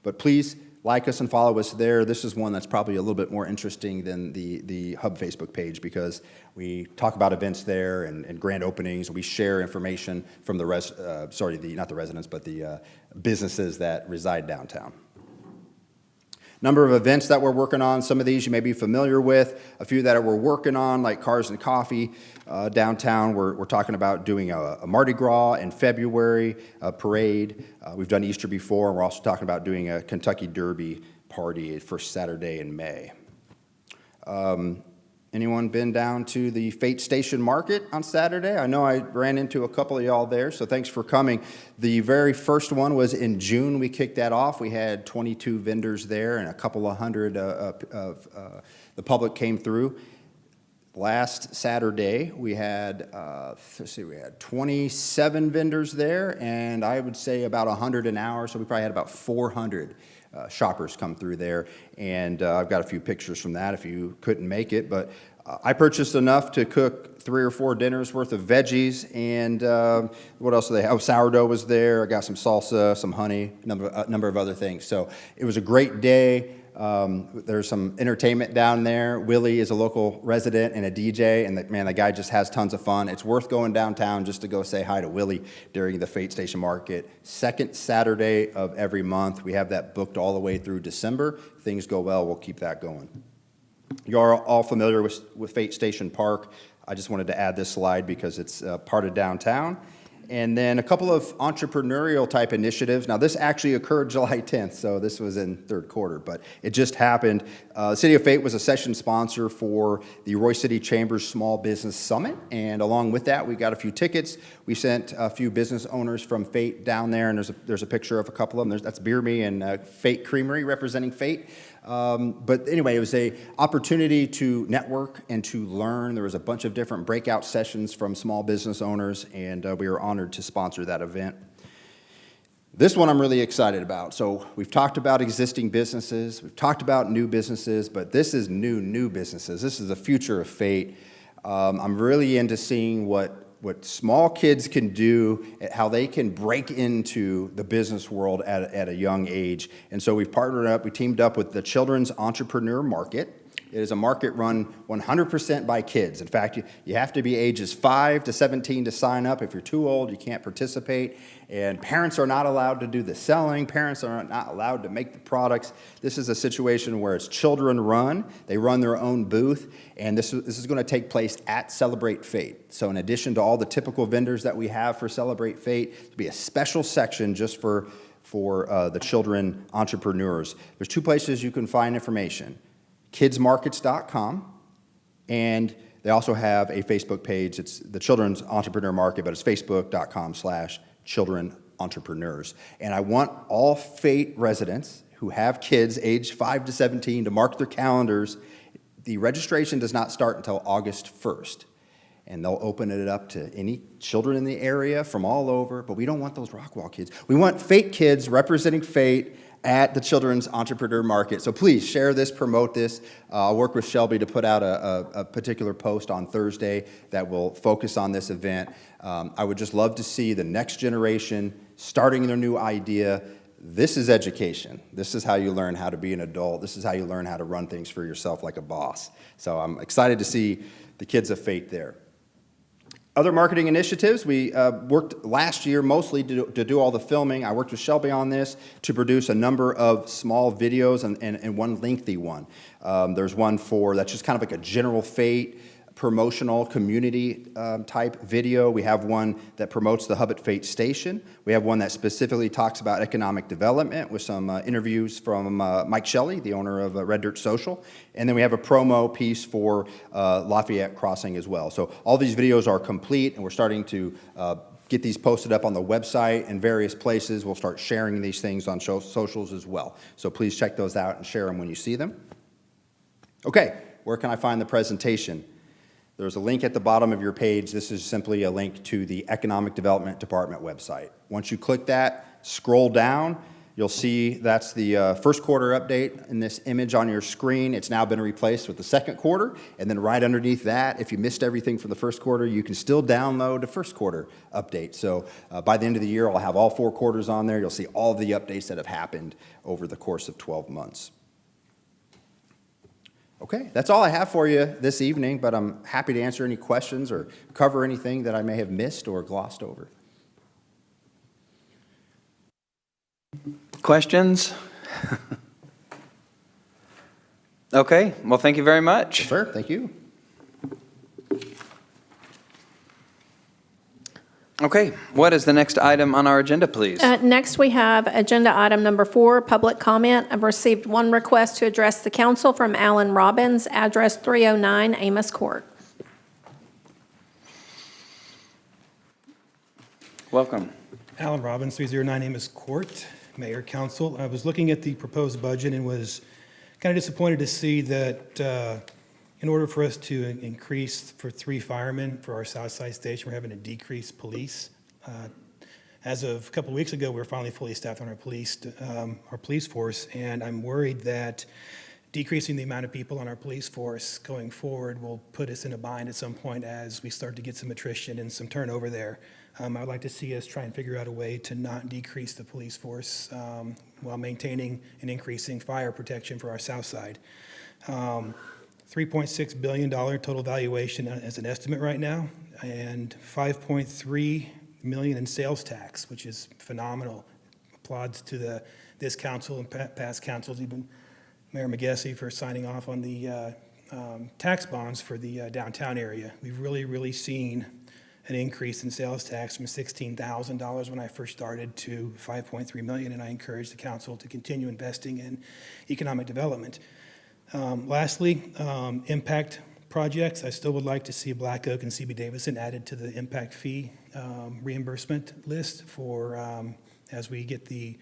But please like us and follow us there. This is one that's probably a little bit more interesting than the Hub Facebook page because we talk about events there and grand openings. We share information from the not the residents, but the businesses that reside downtown. Number of events that we're working on. Some of these you may be familiar with. A few that we're working on, like Cars and Coffee downtown. We're talking about doing a Mardi Gras in February, a parade. We've done Easter before, and we're also talking about doing a Kentucky Derby party first Saturday in May. Anyone been down to the Fate Station Market on Saturday? I know I ran into a couple of y'all there, so thanks for coming. The very first one was in June. We kicked that off. We had 22 vendors there, and a couple of hundred of the public came through. Last Saturday, we had, we had 27 vendors there, and I would say about 100 an hour, so we probably had about 400 shoppers come through there, and I've got a few pictures from that if you couldn't make it, but I purchased enough to cook 3 or 4 dinners worth of veggies, and what else do they have? Oh, sourdough was there. I got some salsa, some honey, a number of other things. So it was a great day. There's some entertainment down there. Willie is a local resident and a DJ, and the guy just has tons of fun. It's worth going downtown just to go say hi to Willie during the Fate Station Market. Second Saturday of every month. We have that booked all the way through December. If things go well, we'll keep that going. You're all familiar with Fate Station Park. I just wanted to add this slide because it's part of downtown. And then a couple of entrepreneurial type initiatives. Now this actually occurred July 10th, so this was in third quarter, but it just happened. City of Fate was a session sponsor for the Roy City Chambers Small Business Summit, and along with that, we got a few tickets. We sent a few business owners from Fate down there, and there's a picture of a couple of them. That's Beer Me and Fate Creamery representing Fate. But anyway, it was an opportunity to network and to learn. There was a bunch of different breakout sessions from small business owners, and we were honored to sponsor that event. This one I'm really excited about. So we've talked about existing businesses, we've talked about new businesses, but this is new businesses. This is the future of Fate. I'm really into seeing what small kids can do, how they can break into the business world at a young age. And so we've partnered up, we teamed up with the Children's Entrepreneur Market. It is a market run 100% by kids. In fact, you have to be ages 5 to 17 to sign up. If you're too old, you can't participate. And parents are not allowed to do the selling. Parents are not allowed to make the products. This is a situation where it's children run. They run their own booth. And this is going to take place at Celebrate Fate. So in addition to all the typical vendors that we have for Celebrate Fate, there'll be a special section just for the children entrepreneurs. There's 2 places you can find information. kidsmarkets.com, and they also have a Facebook page. It's the Children's Entrepreneur Market, but it's facebook.com/Children entrepreneurs. And I want all Fate residents who have kids aged 5 to 17 to mark their calendars. The registration does not start until August 1st. And they'll open it up to any children in the area from all over, but we don't want those Rockwall kids. We want Fate kids representing Fate at the Children's Entrepreneur Market. So please share this, promote this. I'll work with Shelby to put out a particular post on Thursday that will focus on this event. I would just love to see the next generation starting their new idea. This is education. This is how you learn how to be an adult. This is how you learn how to run things for yourself like a boss. So I'm excited to see the kids of Fate there. Other marketing initiatives, we worked last year mostly to do all the filming. I worked with Shelby on this to produce a number of small videos and one lengthy one. There's one that's just kind of like a general Fate promotional community type video. We have one that promotes the Hub at Fate Station. We have one that specifically talks about economic development with some interviews from Mike Shelley, the owner of Red Dirt Social. And then we have a promo piece for Lafayette Crossing as well. So all these videos are complete, and we're starting to get these posted up on the website and various places. We'll start sharing these things on socials as well. So please check those out and share them when you see them. Okay, where can I find the presentation? There's a link at the bottom of your page. This is simply a link to the Economic Development Department website. Once you click that, scroll down, you'll see that's the first quarter update in this image on your screen. It's now been replaced with the second quarter, and then right underneath that, if you missed everything from the first quarter, you can still download a first quarter update. So by the end of the year, I'll have all 4 quarters on there. You'll see all the updates that have happened over the course of 12 months. Okay, that's all I have for you this evening, but I'm happy to answer any questions or cover anything that I may have missed or glossed over. Questions? Okay, well, thank you very much. Yes, sir, thank you. Okay, what is the next item on our agenda, please? Next, we have agenda item number 4, public comment. I've received one request to address the council from Alan Robbins, address 309 Amos Court. Welcome. Alan Robbins, 309 Amos Court, Mayor, Council. I was looking at the proposed budget and was kind of disappointed to see that in order for us to increase for 3 firemen for our Southside Station, we're having to decrease police. As of a couple of weeks ago, we were finally fully staffed on our police force, and I'm worried that decreasing the amount of people on our police force going forward will put us in a bind at some point as we start to get some attrition and some turnover there. I'd like to see us try and figure out a way to not decrease the police force while maintaining and increasing fire protection for our south side. $3.6 billion total valuation as an estimate right now, and $5.3 million in sales tax, which is phenomenal. Applauds to this council and past councils, even Mayor McGessie for signing off on the tax bonds for the downtown area. We've really seen an increase in sales tax from $16,000 when I first started to $5.3 million, and I encourage the council to continue investing in economic development. Lastly, impact projects. I still would like to see Black Oak and CB Davison added to the impact fee reimbursement list for as we get the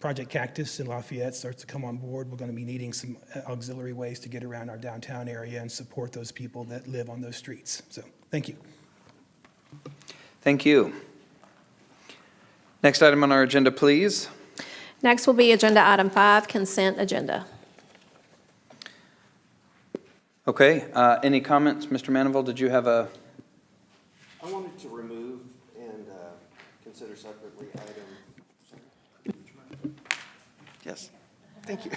Project Cactus in Lafayette starts to come on board. We're going to be needing some auxiliary ways to get around our downtown area and support those people that live on those streets. So, thank you. Thank you. Next item on our agenda, please. Next will be agenda item 5, consent agenda. Okay, any comments? Mr. Manival, did you have a? I wanted to remove and consider separately item. Yes, thank you.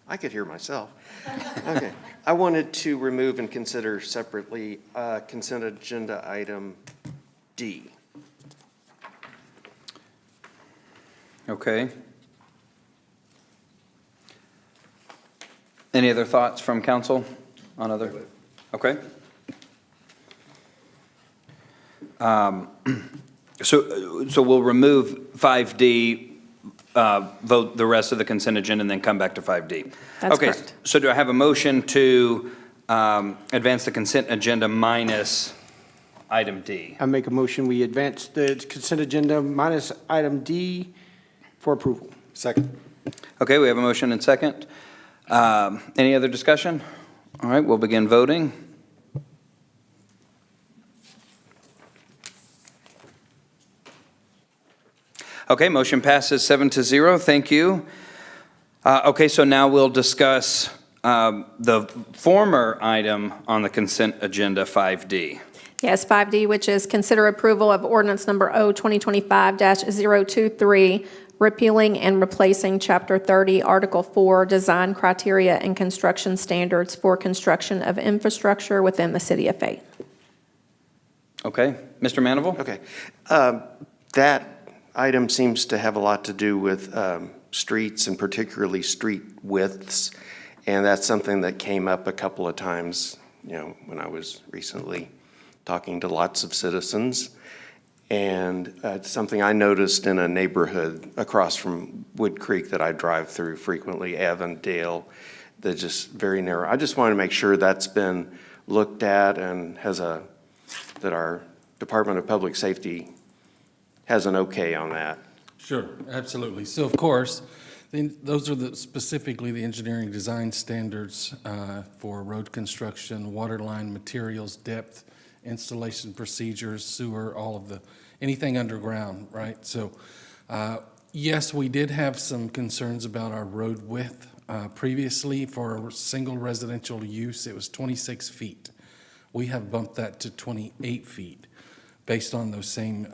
I could hear myself. Okay, I wanted to remove and consider separately consent agenda item D. Okay. Any other thoughts from council on other? Okay. So we'll remove 5D, vote the rest of the consent agenda, and then come back to 5D. That's okay, correct. So do I have a motion to advance the consent agenda minus item D. I make a motion, we advance the consent agenda minus item D for approval. Second. Okay, we have a motion and second. Any other discussion? All right, we'll begin voting. Okay, motion passes 7-0. Thank you. Okay, so now we'll discuss the former item on the consent agenda, 5D. Yes, 5D, which is consider approval of ordinance number O 2025-023, repealing and replacing Chapter 30, Article 4, Design Criteria and Construction Standards for Construction of Infrastructure within the City of Fayette. Okay, Mr. Manival? Okay. That item seems to have a lot to do with streets and particularly street widths. And that's something that came up a couple of times, when I was recently talking to lots of citizens. And it's something I noticed in a neighborhood across from Wood Creek that I drive through frequently, Avondale, that's just very narrow. I just want to make sure that's been looked at and that our Department of Public Safety has an okay on that. Sure, absolutely. So of course, those are specifically the engineering design standards for road construction, water line materials, depth, installation procedures, sewer, anything underground, right? So yes, we did have some concerns about our road width. Previously, for a single residential use, it was 26 feet. We have bumped that to 28 feet based on those same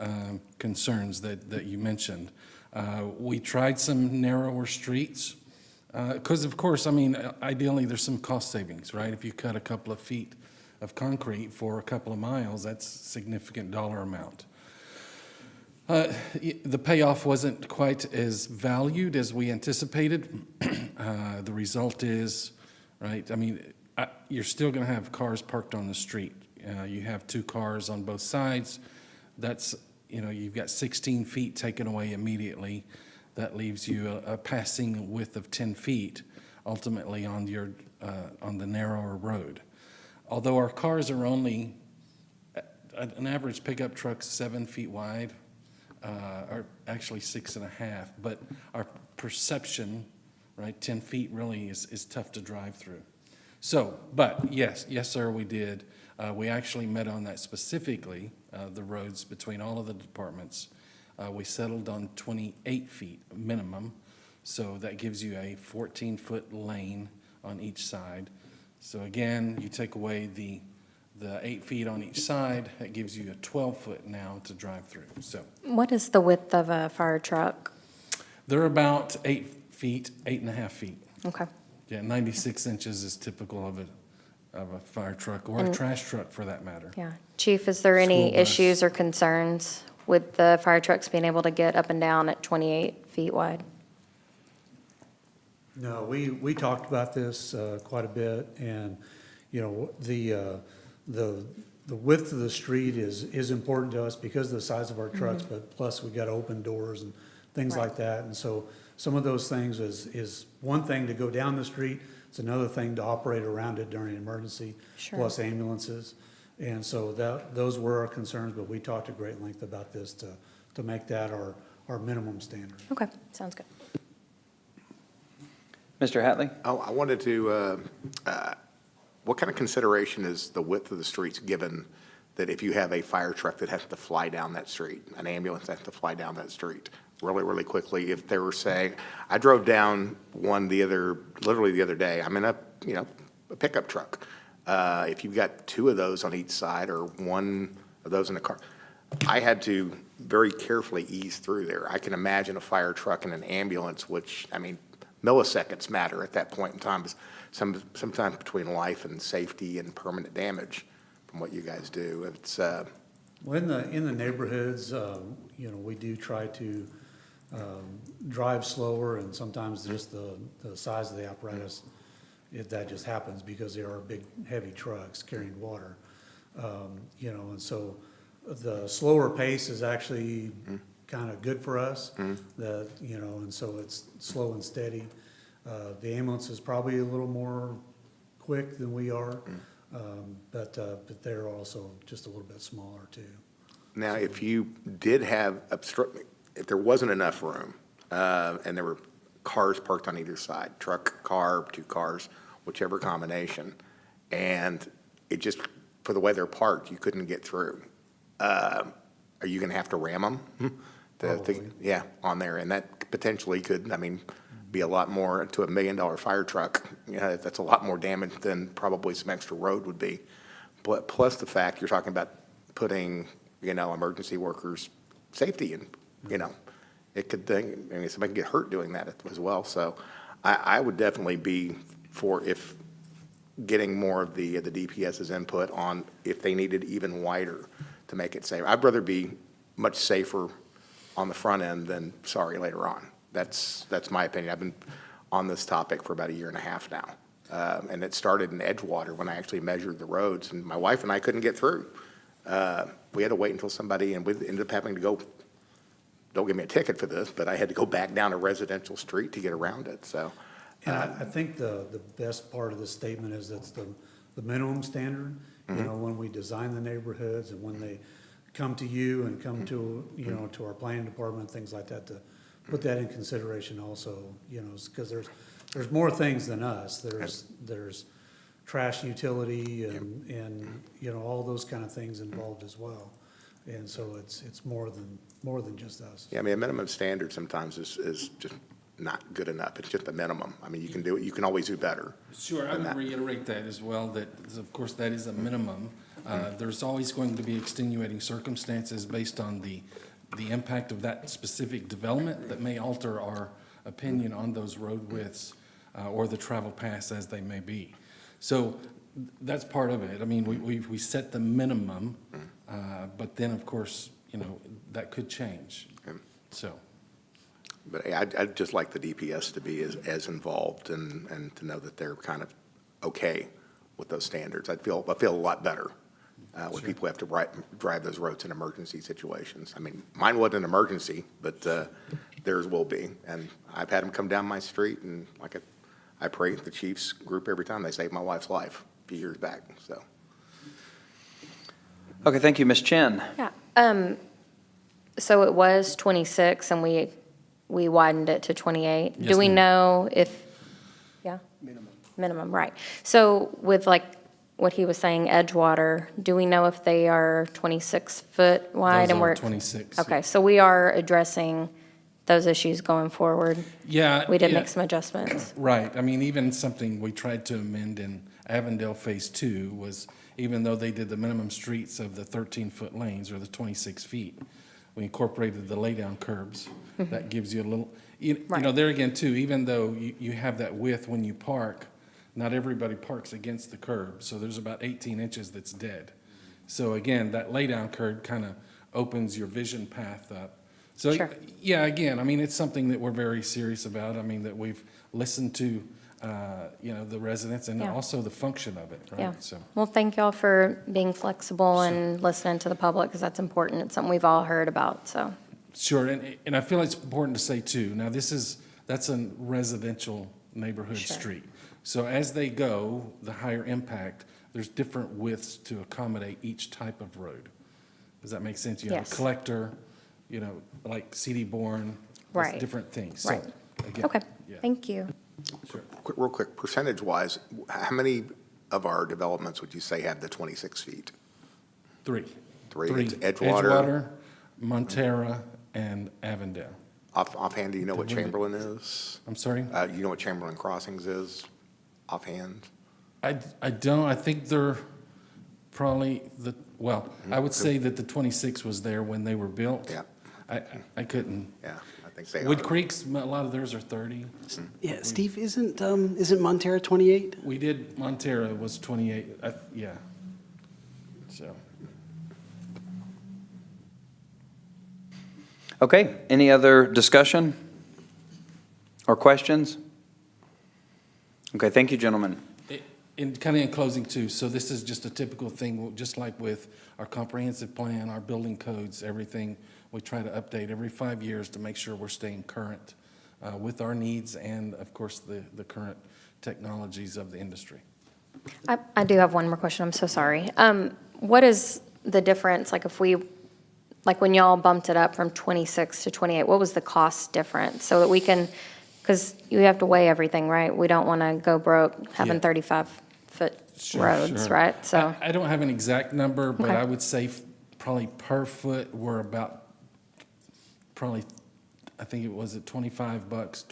concerns that you mentioned. We tried some narrower streets because, of course, ideally there's some cost savings, right? If you cut a couple of feet of concrete for a couple of miles, that's a significant dollar amount. The payoff wasn't quite as valued as we anticipated. The result is, right, you're still going to have cars parked on the street. You have 2 cars on both sides. That's, you've got 16 feet taken away immediately. That leaves you a passing width of 10 feet, ultimately on the narrower road. Although our cars are only, an average pickup truck's 7 feet wide, or actually 6.5, but our perception, right, 10 feet really is tough to drive through. So, but yes, sir, we did. We actually met on that specifically, the roads between all of the departments. We settled on 28 feet minimum, so that gives you a 14-foot lane on each side. So again, you take away the 8 feet on each side, that gives you a 12-foot now to drive through. So What is the width of a fire truck? they're about 8 feet, 8.5 feet. Okay. Yeah, 96 inches is typical of a fire truck or a trash truck for that matter. Yeah. Chief, is there any School bus. issues or concerns with the fire trucks being able to get up and down at 28 feet wide? No, we talked about this quite a bit, and, the width of the street is important to us because of the size of our trucks, but plus we got open doors and things like that. And so some of those things is one thing to go down the street, it's another thing to operate around it during an emergency, Sure. plus ambulances. And so those were our concerns, but we talked at great length about this to make that our minimum standard. Okay, sounds good. Mr. Hatley? I wanted to, what kind of consideration is the width of the streets, given that if you have a fire truck that has to fly down that street, an ambulance that has to fly down that street really, really quickly, if they were saying, I drove down one literally the other day, I'm in a pickup truck. If you've got 2 of those on each side or 1 of those in the car, I had to very carefully ease through there. I can imagine a fire truck and an ambulance, which, milliseconds matter at that point in time, sometimes between life and safety and permanent damage from what you guys do. It's Well, in the neighborhoods, we do try to drive slower, and sometimes just the size of the apparatus, that just happens because they are big, heavy trucks carrying water. And so the slower pace is actually kind of good for us. And so it's slow and steady. The ambulance is probably a little more quick than we are. But they're also just a little bit smaller too. Now, if you did have if there wasn't enough room, and there were cars parked on either side, truck, car, 2 cars, whichever combination, and it just, for the way they're parked, you couldn't get through, are you gonna have to ram them? Probably. Yeah, on there, and that potentially could, I mean, be a lot more to $1 million fire truck. Yeah, that's a lot more damage than probably some extra road would be. But plus the fact you're talking about putting, emergency workers' safety in, it could, somebody can get hurt doing that as well. So I would definitely be for if getting more of the DPS's input on if they needed even wider to make it safe. I'd rather be much safer on the front end than sorry later on. That's my opinion. I've been on this topic for about 1.5 years now. And it started in Edgewater when I actually measured the roads, and my wife and I couldn't get through. We had to wait until somebody, and we ended up having to go, don't give me a ticket for this, but I had to go back down a residential street to get around it, so. And I think the best part of this statement is that's the minimum standard. When we design the neighborhoods and when they come to you and come to, to our planning department, things like that, to put that in consideration also, because there's more things than us. There's trash utility and all those kind of things involved as well. And so it's more than just us. Yeah, I mean, a minimum standard sometimes is just not good enough. It's just a minimum. I mean, you can do it, you can always do better. Sure, I would reiterate that as well, that of course that is a minimum. There's always going to be extenuating circumstances based on the impact of that specific development that may alter our opinion on those road widths or the travel paths as they may be. So that's part of it. I mean, we set the minimum, but then of course, that could change. So. But I'd just like the DPS to be as involved and to know that they're kind of okay with those standards. I feel a lot better when people have to drive those roads in emergency situations. I mean, mine wasn't an emergency, but theirs will be. And I've had them come down my street, and I pray the chief's group every time. They saved my wife's life a few years back. So. Okay, thank you, Ms. Chen. Yeah. So it was 26 and we widened it to 28. Yes, Do we ma'am. know if, yeah? Minimum, right. So with what he was saying, Edgewater, do we know if they are 26 foot wide? Those And are we're 26. Okay, so we are addressing those issues going forward. Yeah. We did yeah. make some adjustments. Right. I mean, even something we tried to amend in Avondale Phase 2 was, even though they did the minimum streets of the 13-foot lanes or the 26 feet, we incorporated the lay-down curbs. That gives you a little, Right. there again too, even though you have that width when you park, not everybody parks against the curb. So there's about 18 inches that's dead. So again, that lay-down curb kind of opens your vision path up. So, Sure. yeah, again, I mean, it's something that we're very serious about. I mean, that we've listened to, the residents and Yeah. also the function of it, right? Yeah. So, Well, thank y'all for being flexible and listening to the public, because that's important. It's something we've all heard about, so. sure, and I feel it's important to say too, now that's a residential neighborhood Sure. street. So as they go, the higher impact, there's different widths to accommodate each type of road. Does that make sense? You have a Yes. collector, like CD Boren, Right. different things. So, Right. again, Okay, yeah. thank you. Real quick, percentage-wise, how many of our developments would you say have the 26 feet? Three. It's Edgewater. Montera, and Avondale. Offhand, do you know what Chamberlain is? I'm sorry? You know what Chamberlain Crossings is offhand? I don't, I think they're probably I would say that the 26 was there when they were built. Yeah. I couldn't. Yeah, I think they Wood are. Creek's, a lot of theirs are 30. Yeah, Steve, isn't Montera 28? We did, Montera was 28, yeah. So, Okay, any other discussion or questions? Okay, thank you, gentlemen. and kind of in closing too, so this is just a typical thing, just like with our comprehensive plan, our building codes, everything, we try to update every 5 years to make sure we're staying current with our needs and, of course, the current technologies of the industry. I do have one more question, I'm so sorry. What is the difference, like if we, like when y'all bumped it up from 26 to 28, what was the cost difference? So that we can, because you have to weigh everything, right? We don't want to go broke having Yeah. 35-foot Sure, roads, sure. right? So, I don't have an exact number, but Okay. I would say probably per foot, we're about, probably, I think it was at $25,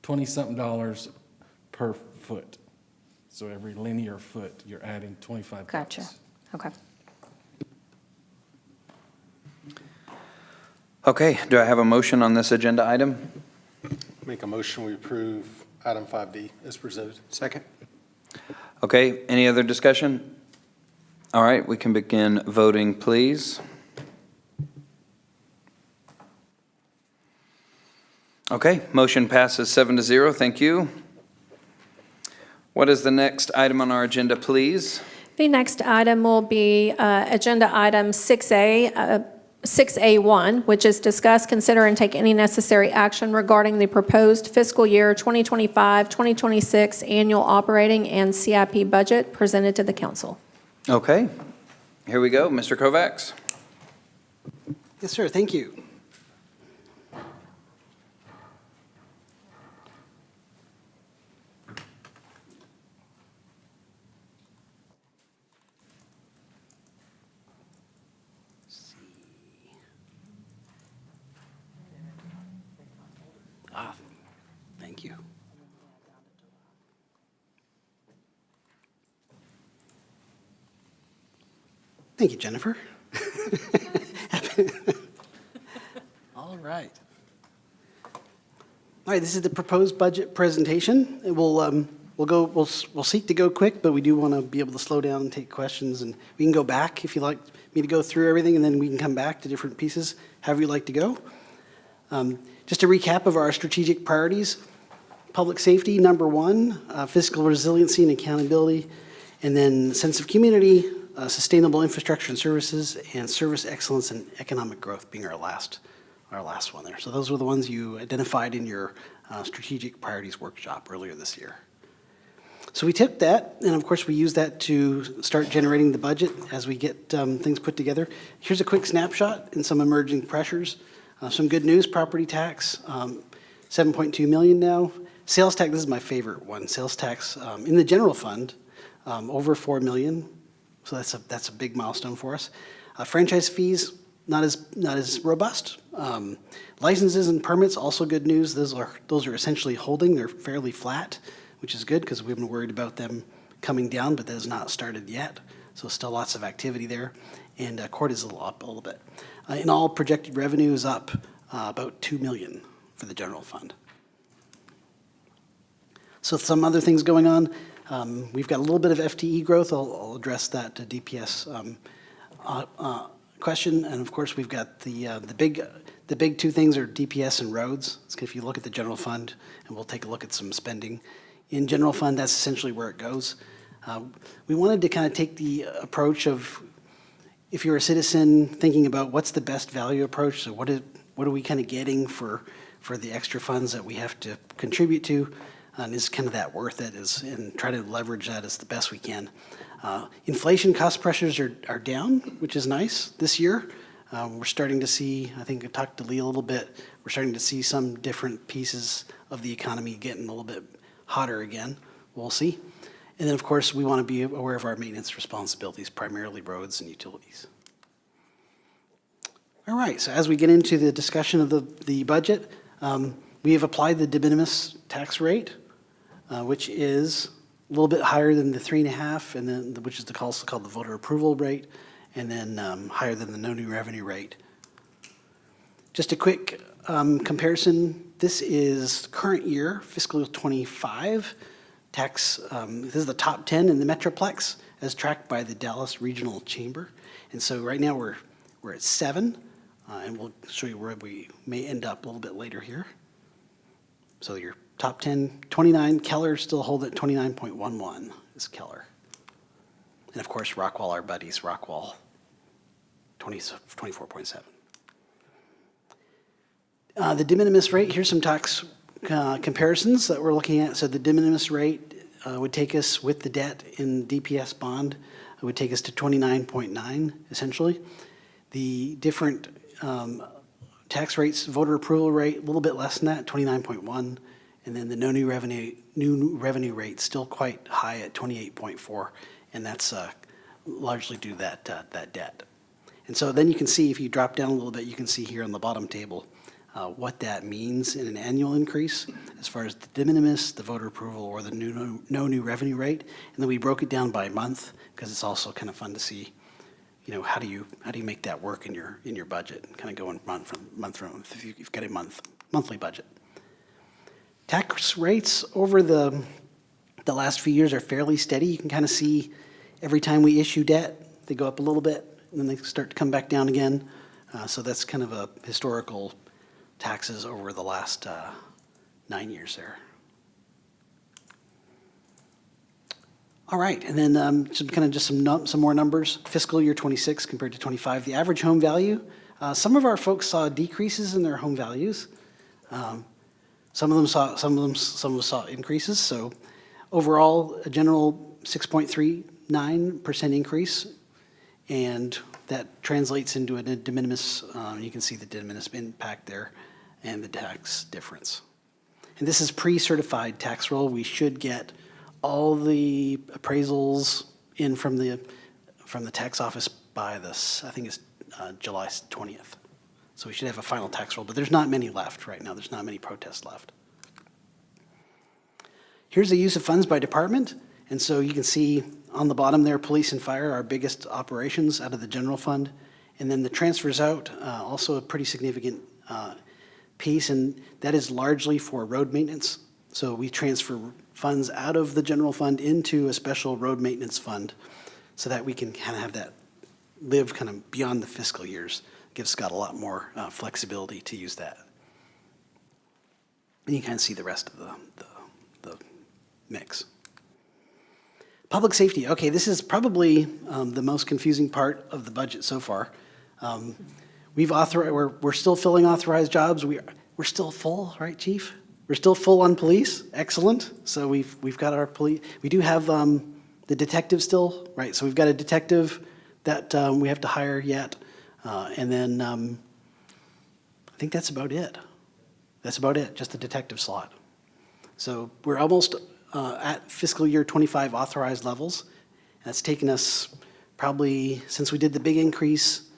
20-something dollars per foot. So every linear foot, you're adding $25. gotcha, okay. Okay, do I have a motion on this agenda item? Make a motion, we approve item 5D as presented. Second? Okay, any other discussion? All right, we can begin voting, please. Okay, motion passes 7-0, thank you. What is the next item on our agenda, please? The next item will be Agenda Item 6A1, which is discuss, consider, and take any necessary action regarding the proposed fiscal year 2025-2026 annual operating and CIP budget presented to the council. Okay, here we go, Mr. Kovacs. Yes, sir, thank you. Thank you. Thank you, Jennifer. All right. All right, this is the proposed budget presentation. It will, we'll seek to go quick, but we do want to be able to slow down and take questions, and we can go back if you'd like me to go through everything, and then we can come back to different pieces, however you'd like to go. Just a recap of our strategic priorities. Public safety, number one, fiscal resiliency and accountability, and then sense of community, sustainable infrastructure and services, and service excellence and economic growth being our last one there. So those were the ones you identified in your strategic priorities workshop earlier this year. So we took that, and of course we used that to start generating the budget as we get things put together. Here's a quick snapshot and some emerging pressures. Some good news, property tax, 7.2 million now. Sales tax, this is my favorite one. Sales tax in the general fund, over 4 million. So that's a big milestone for us. Franchise fees, not as robust. Licenses and permits, also good news. Those are essentially holding. They're fairly flat, which is good because we've been worried about them coming down, but that has not started yet. So still lots of activity there. And court is up a little bit. In all, projected revenue is up about 2 million for the general fund. So some other things going on. We've got a little bit of FTE growth. I'll address that to DPS question. And of course, we've got the big two things are DPS and roads. So if you look at the general fund, and we'll take a look at some spending. In general fund, that's essentially where it goes. We wanted to kind of take the approach of, if you're a citizen thinking about what's the best value approach, so what are we kind of getting for the extra funds that we have to contribute to, and is kind of that worth it, and try to leverage that as the best we can. Inflation cost pressures are down, which is nice this year. We're starting to see, I think I talked to Lee a little bit, we're starting to see some different pieces of the economy getting a little bit hotter again. We'll see. And then, of course, we want to be aware of our maintenance responsibilities, primarily roads and utilities. All right, so as we get into the discussion of the budget, we have applied the de minimis tax rate, which is a little bit higher than the 3.5, and then which is also called the voter approval rate, and then higher than the no new revenue rate. Just a quick comparison. This is current year, fiscal 25 tax. This is the top 10 in the Metroplex as tracked by the Dallas Regional Chamber. And so right now we're at 7, and we'll show you where we may end up a little bit later here. So your top 10, 29, Keller still hold at 29.11 is Keller. And of course, Rockwall, our buddies, Rockwall, 24.7. The de minimis rate, here's some tax comparisons that we're looking at. So the de minimis rate would take us, with the debt in DPS bond, it would take us to 29.9, essentially. The different tax rates, voter approval rate, a little bit less than that, 29.1, and then the no new revenue rate still quite high at 28.4, and that's largely due to that debt. And so then you can see, if you drop down a little bit, you can see here on the bottom table what that means in an annual increase as far as the de minimis, the voter approval, or the no new revenue rate. And then we broke it down by month because it's also kind of fun to see, you know, how do you make that work in your budget, and kind of going month from month if you've got a monthly budget. Tax rates over the last few years are fairly steady. You can kind of see every time we issue debt, they go up a little bit, and then they start to come back down again. So that's kind of a historical taxes over the last 9 years there. All right, and then some more numbers. Fiscal year 26 compared to 25. The average home value. Some of our folks saw decreases in their home values. Some of them saw increases. So overall, a general 6.39% increase, and that translates into a de minimis. You can see the de minimis impact there and the tax difference. And this is pre-certified tax roll. We should get all the appraisals in from the tax office by this, I think it's July 20th. So we should have a final tax roll, but there's not many left right now. There's not many protests left. Here's the use of funds by department. And so you can see on the bottom there, police and fire, our biggest operations out of the general fund. And then the transfers out, also a pretty significant piece, and that is largely for road maintenance. So we transfer funds out of the general fund into a special road maintenance fund so that we can kind of have that live kind of beyond the fiscal years. Gives Scott a lot more flexibility to use that. And you kind of see the rest of the mix. Public safety. Okay, this is probably the most confusing part of the budget so far. We're still filling authorized jobs. We're still full, right, Chief? We're still full on police. Excellent. So we've got our police. We do have the detective still, right? So we've got a detective that we have to hire yet, and then I think that's about it. That's about it. Just the detective slot. So we're almost at fiscal year 25 authorized levels. That's taken us probably since we did the big increase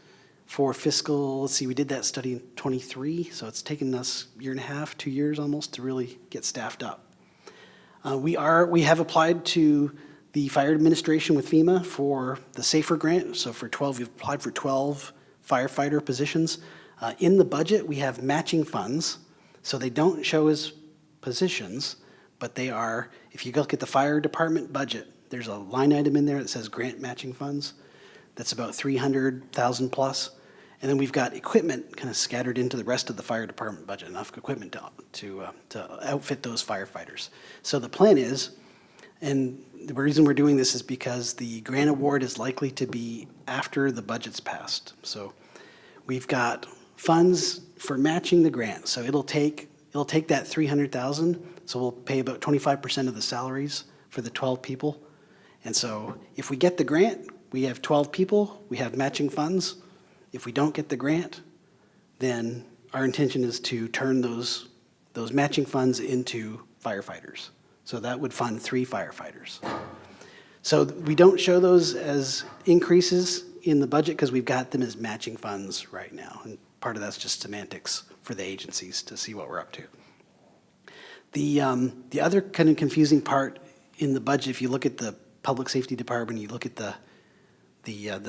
for fiscal, let's see, we did that study in 23, so it's taken us a year and a half, 2 years almost to really get staffed up. We have applied to the fire administration with FEMA for the SAFER grant. So for 12, we've applied for 12 firefighter positions. In the budget, we have matching funds, so they don't show as positions, but they are, if you look at the fire department budget, there's a line item in there that says grant matching funds. That's about 300,000 plus. And then we've got equipment kind of scattered into the rest of the fire department budget, enough equipment to outfit those firefighters. So the plan is, and the reason we're doing this is because the grant award is likely to be after the budget's passed. So we've got funds for matching the grant. So it'll take that 300,000. So we'll pay about 25% of the salaries for the 12 people. And so if we get the grant, we have 12 people, we have matching funds. If we don't get the grant, then our intention is to turn those matching funds into firefighters. So that would fund 3 firefighters. So we don't show those as increases in the budget because we've got them as matching funds right now. And part of that's just semantics for the agencies to see what we're up to. The other kind of confusing part in the budget, if you look at the public safety department, you look at the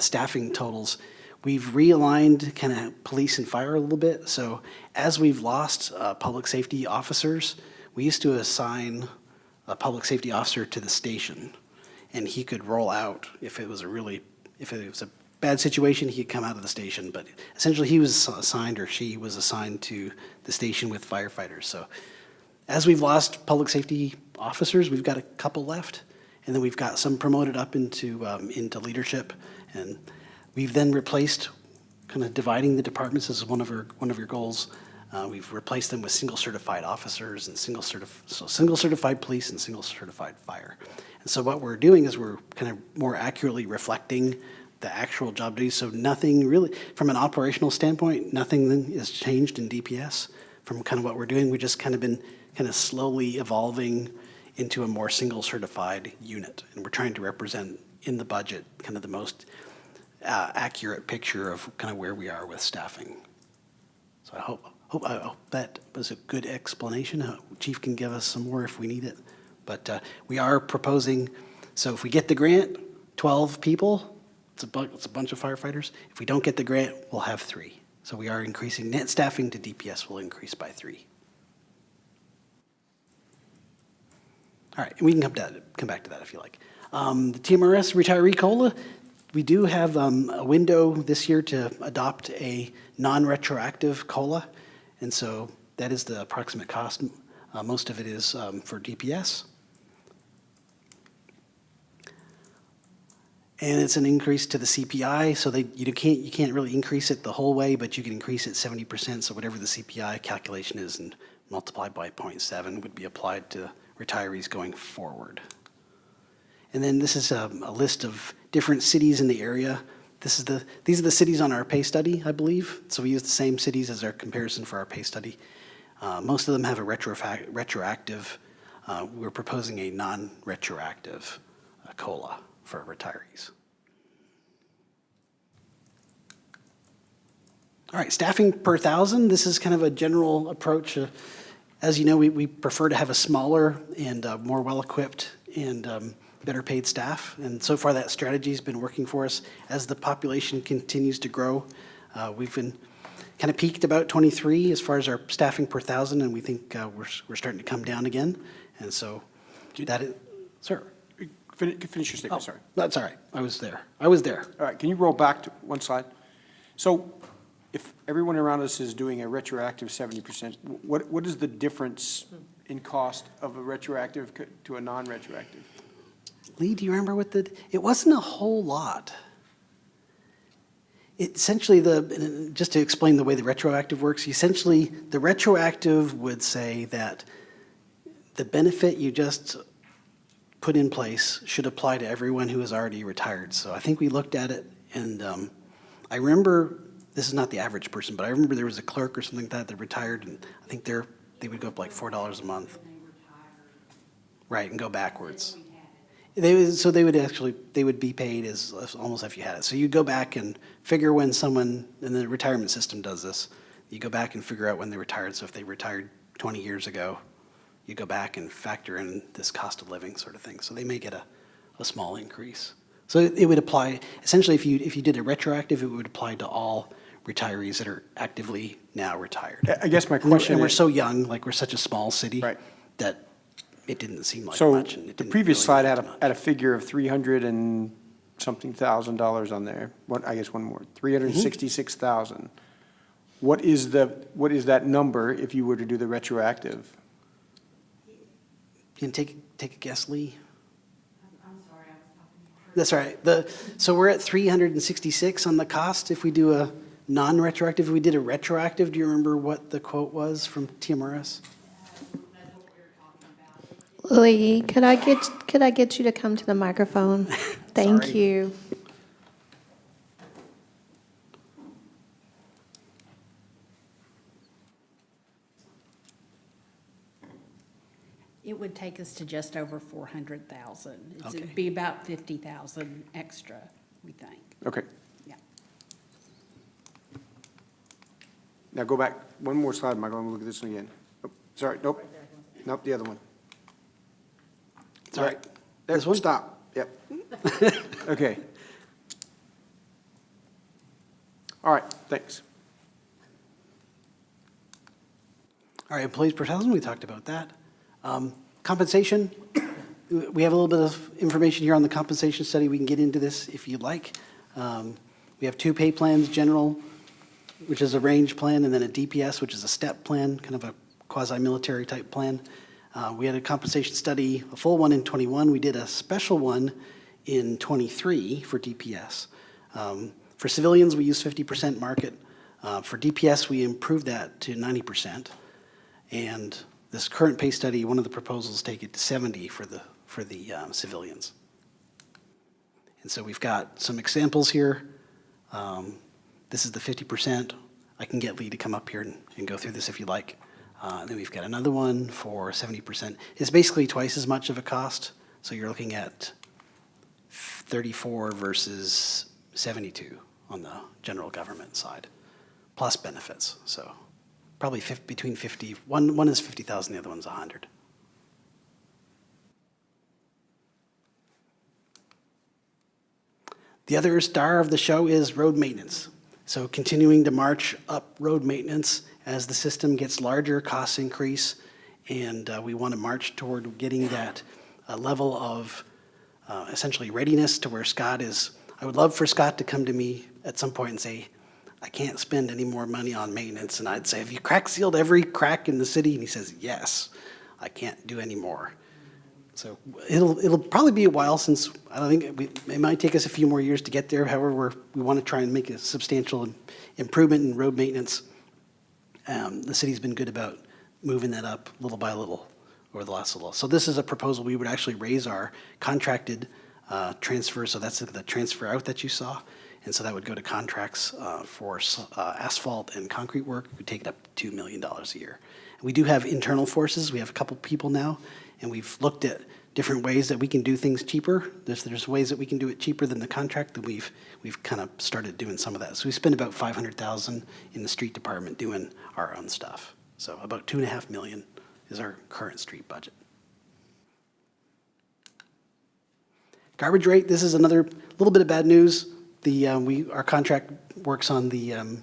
staffing totals, we've realigned kind of police and fire a little bit. So as we've lost public safety officers, we used to assign a public safety officer to the station, and he could roll out if it was a bad situation, he could come out of the station. But essentially he was assigned, or she was assigned to the station with firefighters. So as we've lost public safety officers, we've got a couple left. And then we've got some promoted up into leadership, and we've then replaced, kind of dividing the departments as one of your goals. We've replaced them with single certified officers and single certified police and single certified fire. And so what we're doing is we're kind of more accurately reflecting the actual job duties. So nothing really, from an operational standpoint, nothing then is changed in DPS from kind of what we're doing. We've just kind of been kind of slowly evolving into a more single certified unit. And we're trying to represent in the budget kind of the most accurate picture of kind of where we are with staffing. So I hope that was a good explanation. Chief can give us some more if we need it. But we are proposing, so if we get the grant, 12 people, it's a bunch of firefighters. If we don't get the grant, we'll have 3. So we are increasing, net staffing to DPS will increase by 3. All right, and we can come back to that if you like. The TMRS retiree COLA, we do have a window this year to adopt a non-retroactive COLA. And so that is the approximate cost. Most of it is for DPS. And it's an increase to the CPI, so you can't really increase it the whole way, but you can increase it 70%. So whatever the CPI calculation is and multiplied by 0.7 would be applied to retirees going forward. And then this is a list of different cities in the area. These are the cities on our pay study, I believe. So we use the same cities as our comparison for our pay study. Most of them have a retroactive. We're proposing a non-retroactive COLA for retirees. All right, staffing per 1,000. This is kind of a general approach. As you know, we prefer to have a smaller and more well-equipped and better paid staff. And so far that strategy has been working for us. As the population continues to grow, we've been kind of peaked about 23 as far as our staffing per 1,000, and we think we're starting to come down again. And so that is, sir. Finish your statement, sorry. That's all right. I was there. All right, can you roll back to one slide? So if everyone around us is doing a retroactive 70%, what is the difference in cost of a retroactive to a non-retroactive? Lee, do you remember it wasn't a whole lot. Essentially, just to explain the way the retroactive works, essentially the retroactive would say that the benefit you just put in place should apply to everyone who is already retired. So I think we looked at it, and I remember, this is not the average person, but I remember there was a clerk or something like that retired, and I think they would go up like $4 a month. Right, and go backwards. They would be paid as almost if you had it. So you go back and figure when someone, and the retirement system does this, you go back and figure out when they retired. So if they retired 20 years ago, you go back and factor in this cost of living sort of thing. So they may get a small increase. So it would apply, essentially if you did a retroactive, it would apply to all retirees that are actively now retired. I guess my question And we're is, so young, like we're such a small city, right, that it didn't seem like so much. And it the didn't previous really slide matter had much. a figure of $300 and something thousand on there. I guess one more, 366,000. What is that number if you were to do the retroactive? You can take a guess, Lee. I'm sorry, I was talking. That's all right. So we're at 366 on the cost if we do a non-retroactive. If we did a retroactive, do you remember what the quote was from TMRS? Lee, could I get you to come to the microphone? Thank Sorry. you. It would take us to just over 400,000. Okay. It'd be about 50,000 extra, we think. Okay. Yeah. Now go back one more slide, Michael, and look at this one again. Oh, sorry, nope. Nope, the other one. It's all right. There, This one? stop. Yep. Okay. All right, thanks. All right, employees per 1,000, we talked about that. Compensation, we have a little bit of information here on the compensation study. We can get into this if you'd like. We have 2 pay plans, general, which is a range plan, and then a DPS, which is a step plan, kind of a quasi-military type plan. We had a compensation study, a full one in 21. We did a special one in 23 for DPS. For civilians, we use 50% market. For DPS, we improved that to 90%. And this current pay study, one of the proposals take it to 70 for the civilians. And so we've got some examples here. This is the 50%. I can get Lee to come up here and go through this if you like. Then we've got another one for 70%. It's basically twice as much of a cost. So you're looking at 34 versus 72 on the general government side, plus benefits. So probably between 50, one is 50,000, the other one's 100. The other star of the show is road maintenance. So continuing to march up road maintenance as the system gets larger, costs increase, and we want to march toward getting that level of essentially readiness to where Scott is. I would love for Scott to come to me at some point and say, I can't spend any more money on maintenance. And I'd say, have you crack sealed every crack in the city? And he says, yes, I can't do any more. So it'll probably be a while since, I don't think, it might take us a few more years to get there. However, we want to try and make a substantial improvement in road maintenance. The city's been good about moving that up little by little over the last little. So this is a proposal. We would actually raise our contracted transfer. So that's the transfer out that you saw. And so that would go to contracts for asphalt and concrete work. We would take it up to $2 million a year. And we do have internal forces. We have a couple people now. And we've looked at different ways that we can do things cheaper. There's ways that we can do it cheaper than the contract, and we've kind of started doing some of that. So we spend about $500,000 in the street department doing our own stuff. So about $2.5 million is our current street budget. Garbage rate. This is another little bit of bad news. Our contract works on the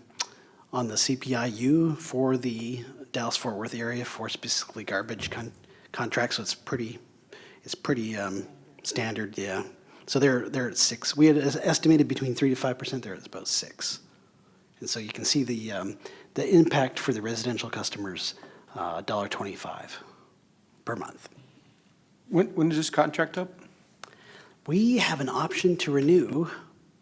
CPIU for the Dallas-Fort Worth area for specifically garbage contracts, so it's pretty standard, yeah. So they're at 6. We had estimated between 3 to 5%. They're at about 6, and so you can see the impact for the residential customers, $1.25 per month. When is this contract up? We have an option to renew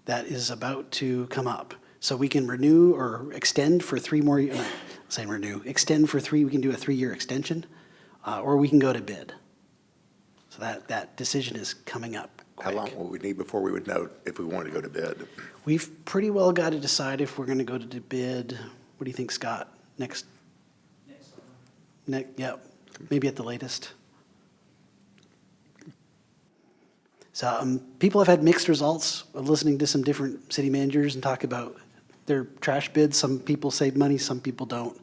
that is about to come up. So we can renew or extend for 3 more, extend for 3, we can do a 3-year extension, or we can go to bid. So that decision is coming up quick. How long will we need before we would know if we wanted to go to bid? We've pretty well got to decide if we're going to go to bid. What do you think, Scott? Next yep, maybe at the latest. So people have had mixed results of listening to some different city managers and talk about their trash bids. Some people save money, some people don't.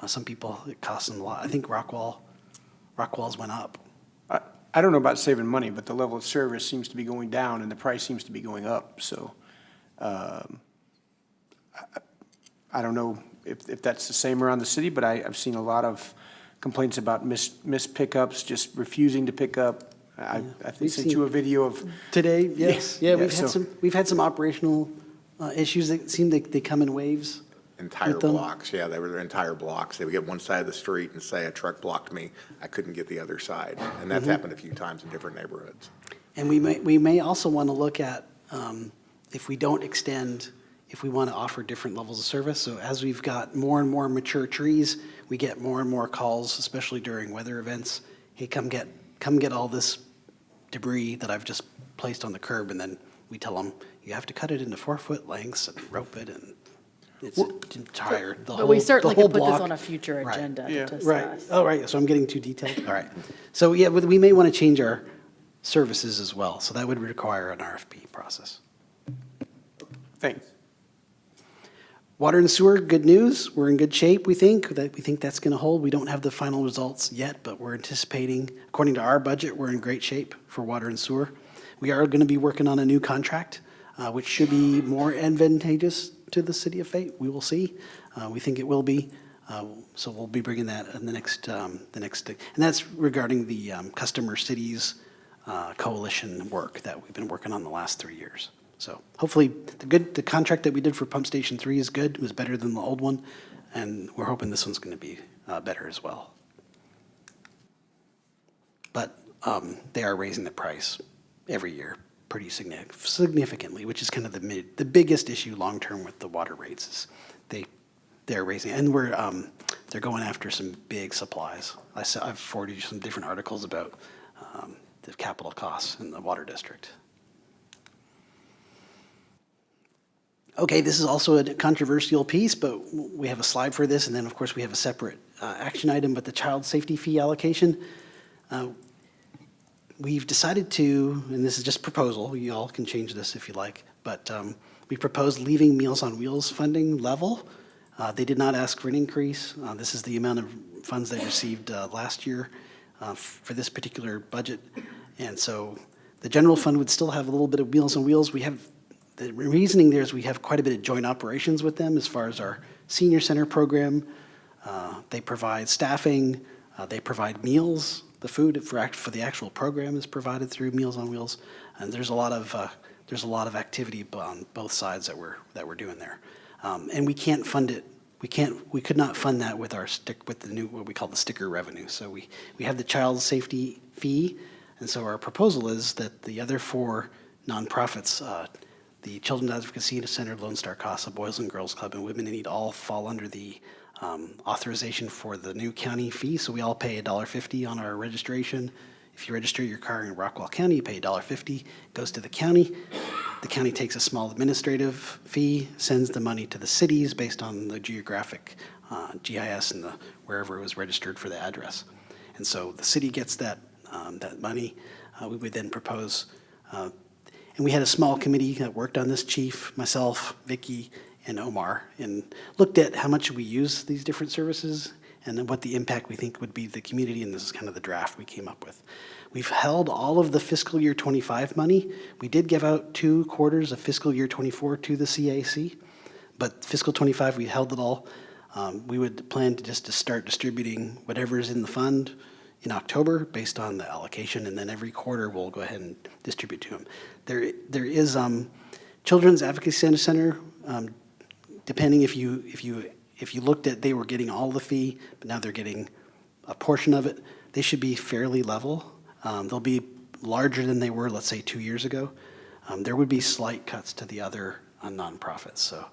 Some people, it costs them a lot. I think Rockwall's went up. I don't know about saving money, but the level of service seems to be going down and the price seems to be going up. So I don't know if that's the same around the city, but I've seen a lot of complaints about missed pickups, just refusing to pick up. I sent you a video of today. Yes, yeah, yeah, we've had some operational issues that seem they come in waves. Entire blocks, yeah, they were entire blocks. They would get one side of the street and say a truck blocked me. I couldn't get the other side, and that's happened a few times in different neighborhoods. And we may also want to look at if we don't extend, if we want to offer different levels of service. So as we've got more and more mature trees, we get more and more calls, especially during weather events. Hey, come get all this debris that I've just placed on the curb, and then we tell them you have to cut it into 4-foot lengths and rope it, and it's entire. But we certainly can put this block. on a future agenda to discuss. Right. Oh, right. So I'm getting too detailed. All right. So yeah, we may want to change our services as well. So that would require an RFP process. Thanks. Water and sewer, good news. We're in good shape, we think. We think that's going to hold. We don't have the final results yet, but we're anticipating, according to our budget, we're in great shape for water and sewer. We are going to be working on a new contract, which should be more advantageous to the city of Fayette. We will see. We think it will be. So we'll be bringing that in the next, and that's regarding the Customer Cities Coalition work that we've been working on the last 3 years. So hopefully the contract that we did for Pump Station 3 is good. It was better than the old one, and we're hoping this one's going to be better as well. But they are raising the price every year pretty significantly, which is kind of the biggest issue long term with the water rates is they're raising, and they're going after some big supplies. I've forwarded you some different articles about the capital costs in the water district. Okay, this is also a controversial piece, but we have a slide for this, and then, of course, we have a separate action item, but the child safety fee allocation. We've decided to, and this is just proposal, you all can change this if you like, but we proposed leaving Meals on Wheels funding level. They did not ask for an increase. This is the amount of funds they received last year for this particular budget. And so the general fund would still have a little bit of Meals on Wheels. The reasoning there is we have quite a bit of joint operations with them as far as our senior center program. They provide staffing, they provide meals. The food for the actual program is provided through Meals on Wheels, and there's a lot of activity on both sides that we're doing there. And we can't fund it. We could not fund that with the new, what we call the sticker revenue. So we have the child safety fee, and so our proposal is that the other 4 nonprofits, the Children's Advocacy Center, Lone Star CASA, Boys and Girls Club, and Women in Need all fall under the authorization for the new county fee. So we all pay $1.50 on our registration. If you register your car in Rockwall County, you pay $1.50. It goes to the county. The county takes a small administrative fee, sends the money to the cities based on the geographic GIS and wherever it was registered for the address. And so the city gets that money. We would then propose, and we had a small committee that worked on this, Chief, myself, Vicki, and Omar, and looked at how much we use these different services and then what the impact we think would be the community, and this is kind of the draft we came up with. We've held all of the fiscal year 25 money. We did give out 2 quarters of fiscal year 24 to the CAC, but fiscal 25, we held it all. We would plan to start distributing whatever's in the fund in October based on the allocation, and then every quarter we'll go ahead and distribute to them. There is Children's Advocacy Center, depending if you looked at, they were getting all the fee, but now they're getting a portion of it. They should be fairly level. They'll be larger than they were, let's say, 2 years ago. There would be slight cuts to the other nonprofits. So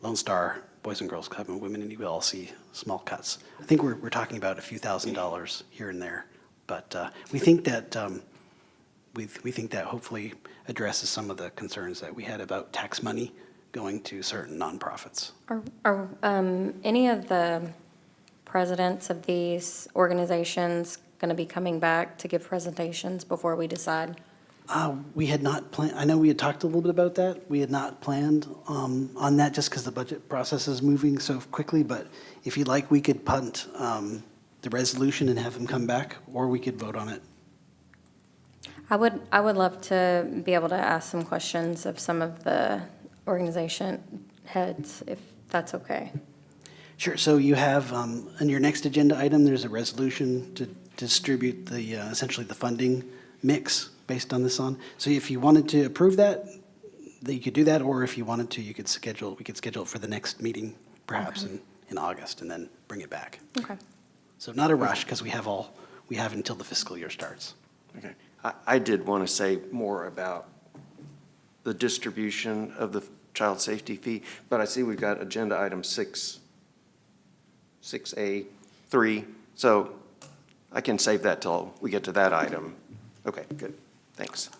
Lone Star, Boys and Girls Club, and Women in Need will all see small cuts. I think we're talking about a few $1,000s here and there, but we think that we think that hopefully addresses some of the concerns that we had about tax money going to certain nonprofits. Are any of the presidents of these organizations going to be coming back to give presentations before we decide? We had not planned, I know we had talked a little bit about that. We had not planned on that just because the budget process is moving so quickly, but if you'd like, we could punt the resolution and have them come back, or we could vote on it. I would love to be able to ask some questions of some of the organization heads, if that's okay. Sure, so you have, on your next agenda item, there's a resolution to distribute the, essentially the funding mix based on this on. So if you wanted to approve that, you could do that, or if you wanted to, we could schedule it for the next meeting, perhaps in August, and then bring it back. Okay. So not a rush, because we have until the fiscal year starts. Okay. I did want to say more about the distribution of the child safety fee, but I see we've got agenda item 6A3, so I can save that till we get to that item. Okay, good, thanks.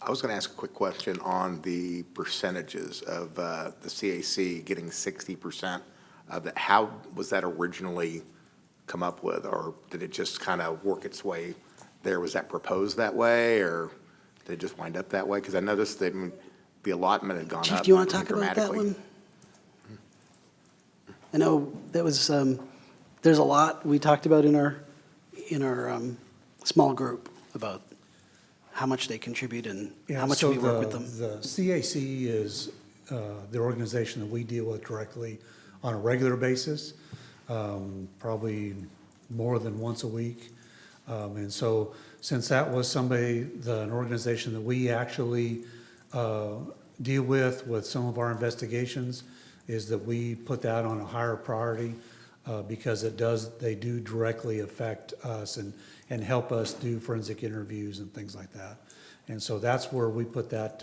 I was going to ask a quick question on the percentages of the CAC getting 60% of that. How was that originally come up with, or did it just kind of work its way there? Was that proposed that way, or did it just wind up that way? Because I noticed that the allotment had gone up Chief, do you want to talk about that dramatically. one? I know that was, there's a lot we talked about in our small group about how much they contribute and how much we work with them. The CAC is the organization that we deal with directly on a regular basis, probably more than once a week. And so since that was an organization that we actually deal with some of our investigations, is that we put that on a higher priority because they do directly affect us and help us do forensic interviews and things like that. And so that's where we put that,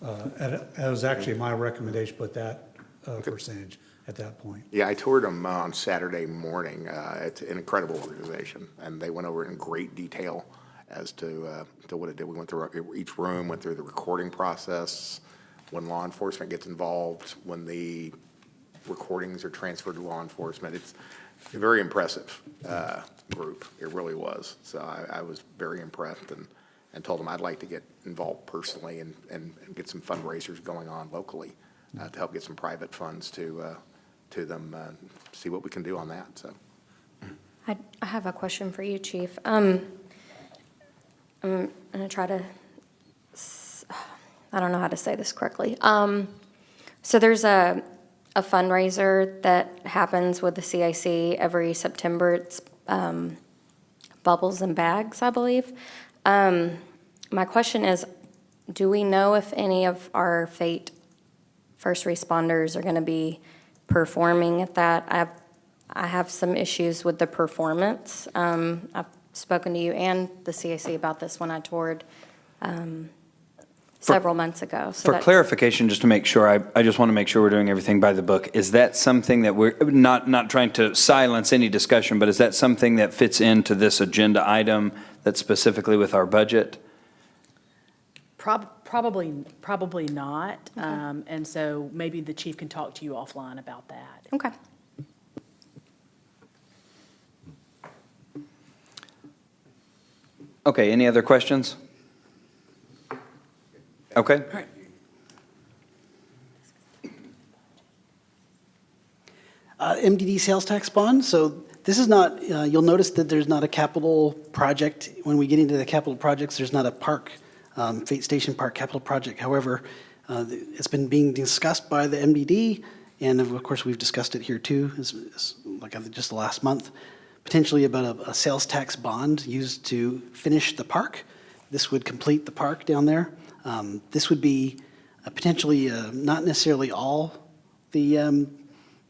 that was actually my recommendation, put that percentage at that point. Yeah, I toured them on Saturday morning. It's an incredible organization, and they went over it in great detail as to what it did. We went through each room, went through the recording process, when law enforcement gets involved, when the recordings are transferred to law enforcement. It's a very impressive group. It really was. So I was very impressed and told them I'd like to get involved personally and get some fundraisers going on locally to help get some private funds to them, see what we can do on that, so. I have a question for you, Chief. I'm going to try to, I don't know how to say this correctly. So there's a fundraiser that happens with the CIC every September. It's Bubbles and Bags, I believe. My question is, do we know if any of our FATE first responders are going to be performing at that? I have some issues with the performance. I've spoken to you and the CAC about this when I toured several months ago. So For clarification, just to make sure, I just want to make sure we're doing everything by the book. Is that something that we're not trying to silence any discussion, but is that something that fits into this agenda item that's specifically with our budget? Probably not. And so maybe the chief can talk to you offline about that. Okay. Okay, any other questions? Okay. MDD sales tax bond. So this is not, you'll notice that there's not a capital project. When we get into the capital projects, there's not a park, Fate Station Park capital project. However, it's been being discussed by the MDD, and of course, we've discussed it here too, like I think just the last month, potentially about a sales tax bond used to finish the park. This would complete the park down there. This would be potentially not necessarily all the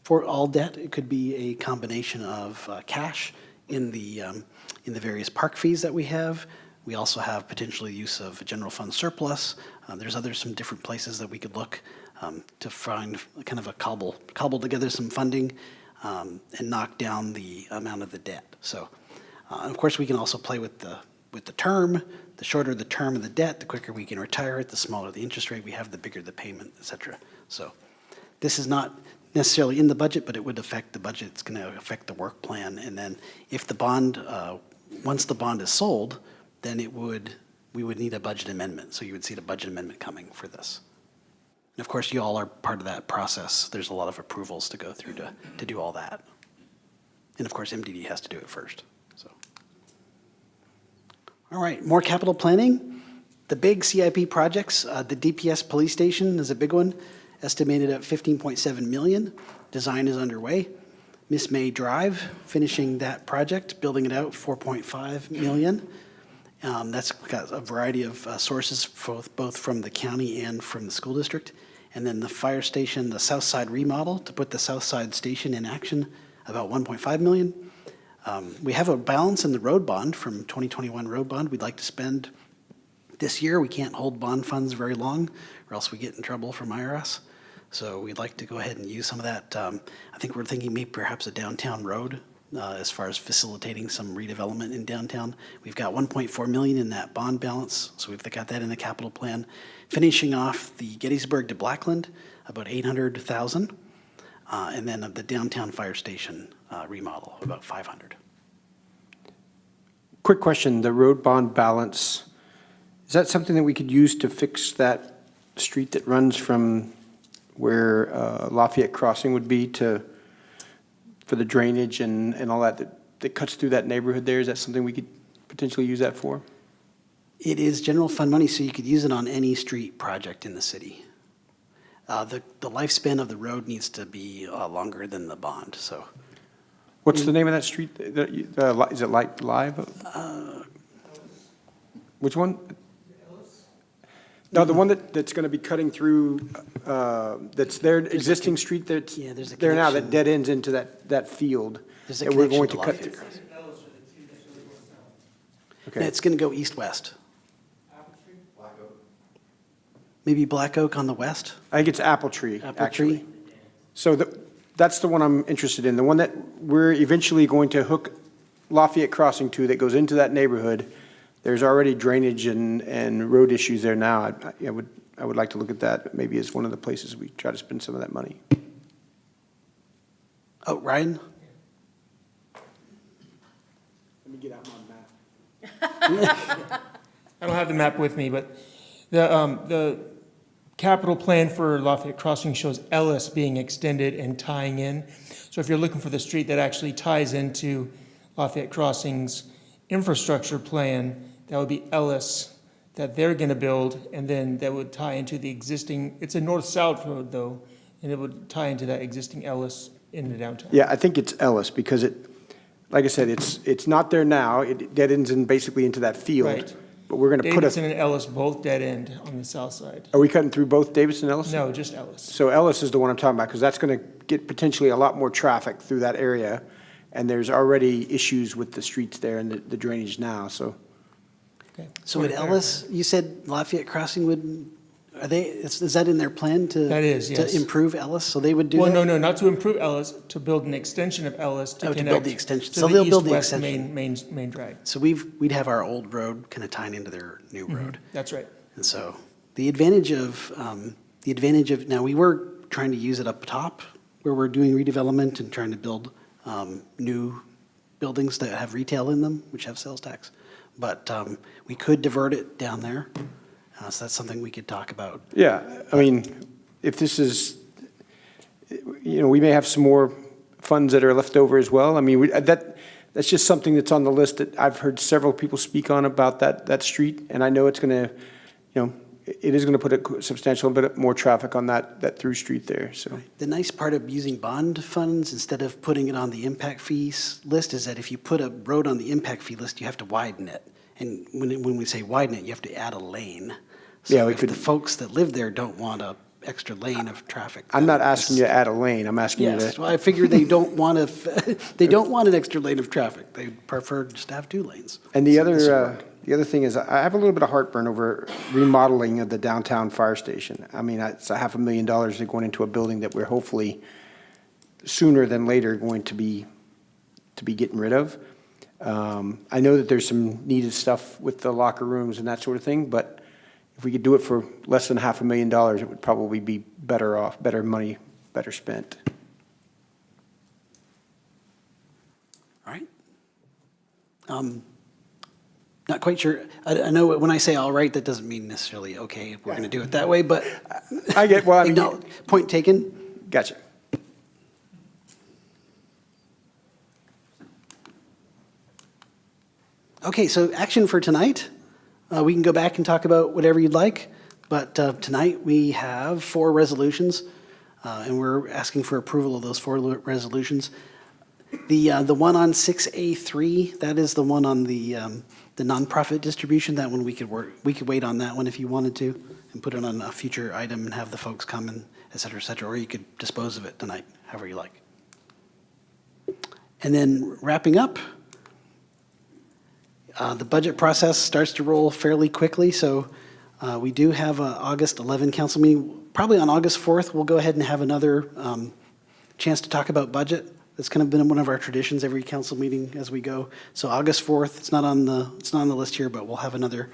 for all debt. It could be a combination of cash in the various park fees that we have. We also have potentially use of general fund surplus. There's some different places that we could look to find kind of a cobble together some funding and knock down the amount of the debt. So, and of course, we can also play with the term. The shorter the term of the debt, the quicker we can retire it, the smaller the interest rate we have, the bigger the payment, et cetera. So this is not necessarily in the budget, but it would affect the budget. It's going to affect the work plan. And then if the bond, once the bond is sold, then we would need a budget amendment. So you would see the budget amendment coming for this. And of course, you all are part of that process. There's a lot of approvals to go through to do all that. And of course, MDD has to do it first. So. All right, more capital planning. The big CIP projects, the DPS police station is a big one, estimated at $15.7 million. Design is underway. Miss May Drive, finishing that project, building it out, $4.5 million. That's got a variety of sources, both from the county and from the school district. And then the fire station, the South Side remodel, to put the South Side station in action, about $1.5 million. We have a balance in the road bond from 2021 road bond we'd like to spend this year. We can't hold bond funds very long or else we get in trouble from IRS. So we'd like to go ahead and use some of that. I think we're thinking maybe perhaps a downtown road as far as facilitating some redevelopment in downtown. We've got $1.4 million in that bond balance, so we've got that in the capital plan. Finishing off the Gettysburg to Blackland, about $800,000. And then the downtown fire station remodel, about $500,000. Quick question, the road bond balance, is that something that we could use to fix that street that runs from where Lafayette Crossing would be for the drainage and all that cuts through that neighborhood there? Is that something we could potentially use that for? It is general fund money, so you could use it on any street project in the city. The lifespan of the road needs to be longer than the bond, so. What's the name of that street? Is it Live? Which one? No, the one that's going to be cutting through, that's their existing street that's Yeah, there's a there now, that connection. dead ends into that field. There's a that we're connection going to to cut Lafayette through. Crossing. Okay. It's going to go east-west. Maybe Black Oak on the west? I think it's Apple Tree, Apple actually. Tree? So That's the one I'm interested in, the one that we're eventually going to hook Lafayette Crossing to, that goes into that neighborhood. There's already drainage and road issues there now. I would like to look at that, maybe as one of the places we try to spend some of that money. Oh, Ryan? Let me get out my map. I don't have the map with me, but the capital plan for Lafayette Crossing shows Ellis being extended and tying in. So if you're looking for the street that actually ties into Lafayette Crossing's infrastructure plan, that would be Ellis, that they're going to build, and then that would tie into the existing, it's a north-south road though, and it would tie into that existing Ellis in the downtown. Yeah, I think it's Ellis, because like I said, it's not there now. It dead ends in basically into that field. Right. But we're going to put Davidson and Ellis both dead end on the south side. Are we cutting through both Davidson and Ellis? No, just Ellis. So Ellis is the one I'm talking about, because that's going to get potentially a lot more traffic through that area. And there's already issues with the streets there and the drainage now, so. Okay. So at Ellis, you said Lafayette Crossing would, is that in their plan to? That is, yes. To improve Ellis, so they would do that? Well, no, not to improve Ellis, to build an extension of Ellis to Oh, to connect. build the extension. to So they'll build the east-west extension. main drag. So we'd have our old road kind of tying into their new road. That's right. And so the advantage of, now we were trying to use it up top where we're doing redevelopment and trying to build new buildings that have retail in them, which have sales tax. But we could divert it down there. So that's something we could talk about. Yeah, I mean, if this is, we may have some more funds that are left over as well. I mean, that's just something that's on the list that I've heard several people speak on about that street. And I know it's going to, it is going to put a substantial bit more traffic on that through street there, so. The nice part of using bond funds instead of putting it on the impact fees list is that if you put a road on the impact fee list, you have to widen it. And when we say widen it, you have to add a lane. So Yeah, we if could- the folks that live there don't want a extra lane of traffic. I'm not asking you to add a lane, I'm asking you Yes, to, well, I figure they don't want they don't want an extra lane of traffic. They prefer just to have 2 lanes. and the So this will other, work. the other thing is, I have a little bit of heartburn over remodeling of the downtown fire station. I mean, it's $500,000 going into a building that we're hopefully sooner than later going to be getting rid of. I know that there's some needed stuff with the locker rooms and that sort of thing, but if we could do it for less than $500,000, it would probably be better off, better money, better spent. All right. Not quite sure. I know when I say all right, that doesn't mean necessarily, okay, we're going to do it that way, but. I get, well, I mean, Point taken. gotcha. Okay, so action for tonight. We can go back and talk about whatever you'd like, but tonight we have 4 resolutions, and we're asking for approval of those 4 resolutions. The one on 6A3, that is the one on the nonprofit distribution. That one we could wait on that one if you wanted to, and put it on a future item and have the folks come and et cetera, or you could dispose of it tonight, however you like. And then wrapping up, the budget process starts to roll fairly quickly, so we do have an August 11 council meeting. Probably on August 4th, we'll go ahead and have another chance to talk about budget. That's kind of been one of our traditions every council meeting as we go. So August 4th, it's not on the list here, but we'll have another